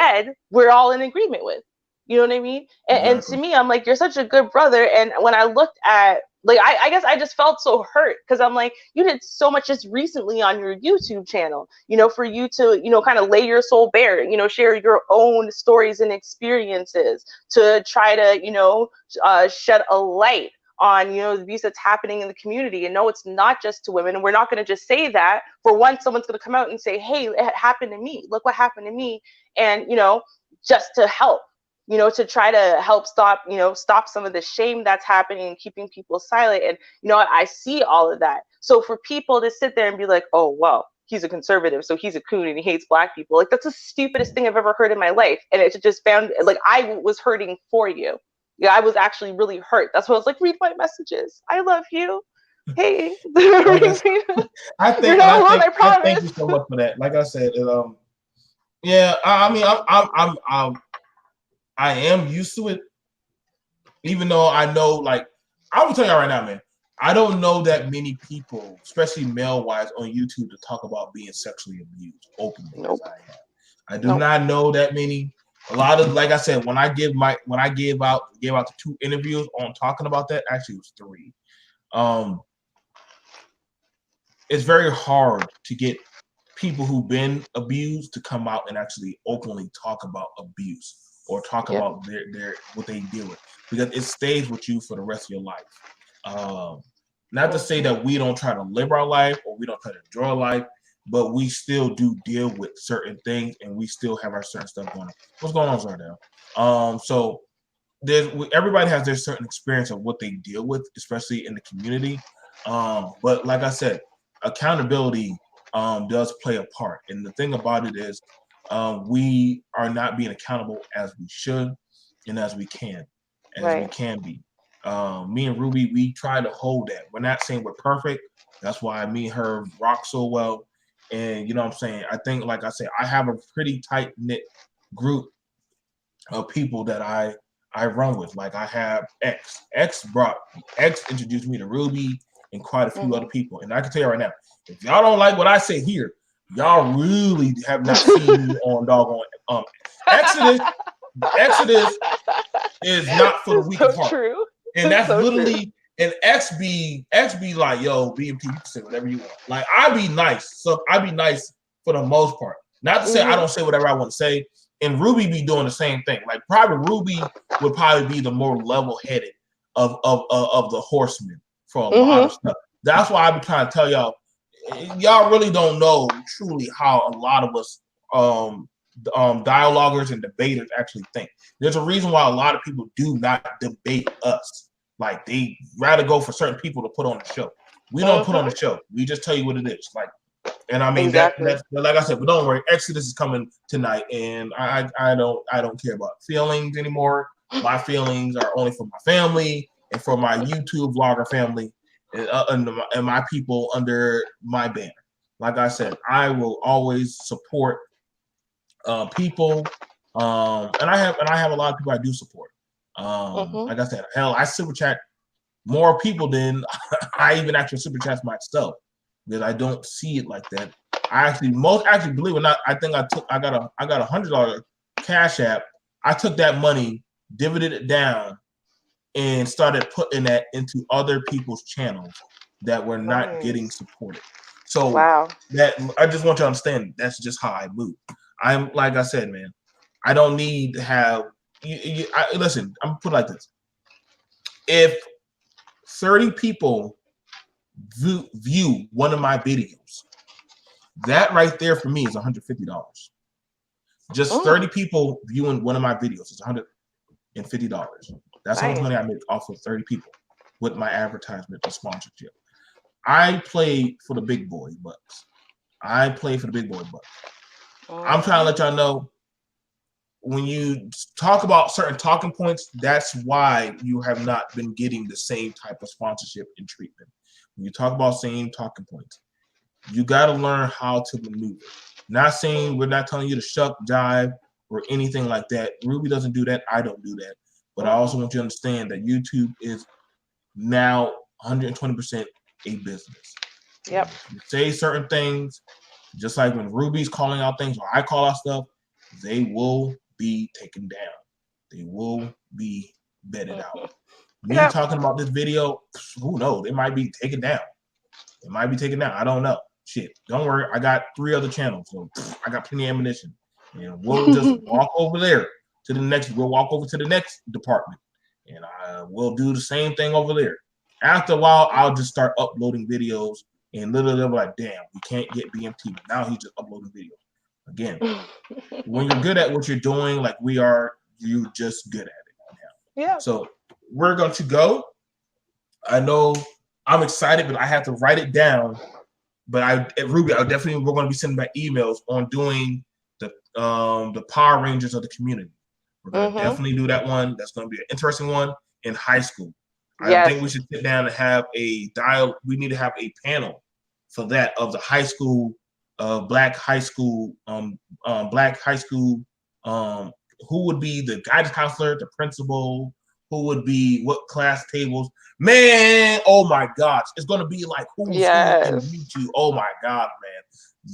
we're all in agreement with. You know what I mean? And to Exactly. me, I'm like, you're such a good brother. And when I looked at, like, I guess I just felt so hurt because I'm like, you did so much just recently on your YouTube channel, for you to, kind of lay your soul bare, share your own stories and experiences to try to, shed a light on, the abuse that's happening in the community. And no, it's not just to women. And we're not going to just say that. For one, someone's going to come out and say, hey, it happened to me. Look what happened to me. And, just to help. To try to help stop some of the shame that's happening and keeping people silent. And I see all of that. So for people to sit there and be like, oh, well, he's a conservative, so he's a coon and he hates Black people. Like, that's the stupidest thing I've ever heard in my life. And it just found, like, I was hurting for you. Yeah, I was actually really hurt. That's why I was like, read my messages. I love you. Hey, Like I you're think, and not alone, I I thank you promise. so much for that. Like I said, yeah, I mean, I am used to it, even though I know, like, I will tell you right now, man, I don't know that many people, especially male-wise, on YouTube to talk about being sexually abused openly as Nope. I have. I do Nope. not know that many. A lot of, like I said, when I gave out the 2 interviews on talking about that, actually it was 3. It's very hard to get people who've been abused to come out and actually openly talk about abuse or talk Yep. about their what they deal with, because it stays with you for the rest of your life. Not to say that we don't try to live our life or we don't try to enjoy life, but we still do deal with certain things and we still have our certain stuff going on. What's going on, Zardell? So everybody has their certain experience of what they deal with, especially in the community. But like I said, accountability does play a part. And the thing about it is we are not being accountable as we should and as we can be. Me and Ruby, we try to hold that. We're not saying we're perfect. That's why me and her rock so well. And you know what I'm saying? I think, like I said, I have a pretty tight-knit group of people that I run with. Like I have X. X introduced me to Ruby and quite a few other people. And I can tell you right now, if y'all don't like what I say here, y'all really have not seen me on doggone Exodus. Exodus is not for the weak of heart. True. And that's So literally true. and X be like, yo, BMT, you can say whatever you want. Like I be nice. So I be nice for the most part. Not to say I don't say whatever I want to say. And Ruby be doing the same thing. Like probably Ruby would probably be the more level-headed of the horsemen for a lot of stuff. That's why I be trying to tell y'all really don't know truly how a lot of us dialoguers and debaters actually think. There's a reason why a lot of people do not debate us. Like they rather go for certain people to put on the show. We don't put on the show. We just tell you what it is. Like, and I mean Exactly. that's like I said, but don't worry, Exodus is coming tonight, and I don't care about feelings anymore. My feelings are only for my family and for my YouTube vlogger family and my people under my banner. Like I said, I will always support people, and I have a lot of people I do support. Like I said, hell, I super chat more people than I even actually super chat myself because I don't see it like that. I actually believe it or not, I think I got a $100 Cash App. I took that money, dividended it down, and started putting that into other people's channels that were not getting supported. So that I just want you to understand that's just how I move. I'm like I said, man, I don't need to have listen, I'm gonna put it like this. If 30 people view one of my videos, that right there for me is $150. Just 30 people viewing one of my videos is $150. That's how much money I make off of 30 people with my advertisement or sponsorship. I play for the big boy bucks. I'm trying to let y'all know when you talk about certain talking points, that's why you have not been getting the same type of sponsorship and treatment. When you talk about same talking points, you got to learn how to maneuver. Not saying we're not telling you to shuck, jive, or anything like that. Ruby doesn't do that. I don't do that. But I also want you to understand that YouTube is now 120% a business. Yep. You say certain things, just like when Ruby's calling out things or I call out stuff, they will be taken down. They will be vetted out. Me talking about this video, who knows? It might be taken down. I don't know. Shit. Don't worry. I got 3 other channels, so I got plenty of ammunition. And we'll just walk over there to the next. We'll walk over to the next department, and we'll do the same thing over there. After a while, I'll just start uploading videos, and literally they'll be like, "Damn, we can't get BMT." But now he's just uploading videos. Again, when you're good at what you're doing, like we are, you're just good at it now. Yeah. So we're going to go. I know I'm excited, but I have to write it down. But Ruby, we're going to be sending back emails on doing the Power Rangers of the community. We're going to definitely do that one. That's going to be an interesting one in high school. I think we should sit down and have a dial. We need to have a panel for that of the high school, black high school, who would be the guidance counselor, the principal, who would be what class tables. Man, oh my gosh, it's going to be like who's who and YouTube. Oh my God, man,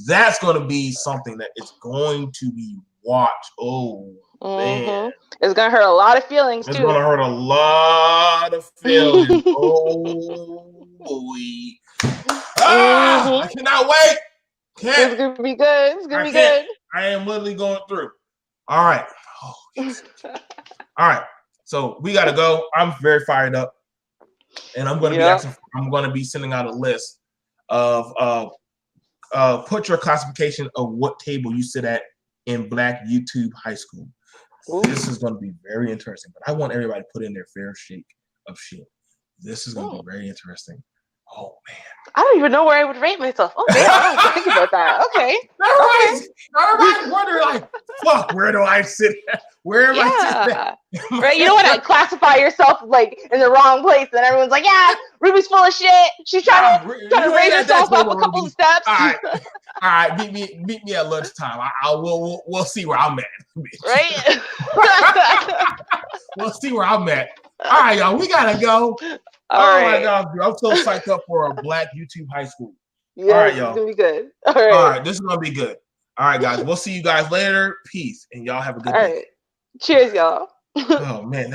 that's going to be something that is going to be watched. Oh man, it's going to hurt a lot of feelings. It's going to hurt a lot of feelings. Oh boy, I cannot wait. It's going to be good. It's going to be good. I am literally going through. All right. Oh, yes. All right. So we got to go. I'm very fired up, and I'm going to be sending out a list of put your classification of what table you sit at in Black YouTube high school. Ooh. This is going to be very interesting, but I want everybody to put in their fair shake of shit. This is going to be very interesting. Oh man, I don't even know where I would rate myself. Okay, I don't think about that. Okay. Everybody's wondering, like, fuck, where do I sit at? Where am I sitting at? Right, you don't want to classify yourself like in the wrong place, and everyone's like, "Yeah, Ruby's full of shit. She's trying to raise herself up a couple of steps." All right, meet me at lunchtime. We'll see where I'm at. Right. We'll see where I'm at. All right, y'all, we gotta go. My God, dude, I'm so psyched up for a Black YouTube high school. Yeah, all right, y'all. It's gonna be good. All right, this is gonna be good. All right, guys, we'll see you guys later. Peace, and y'all have a good day. All right. Cheers, y'all. Oh man, that's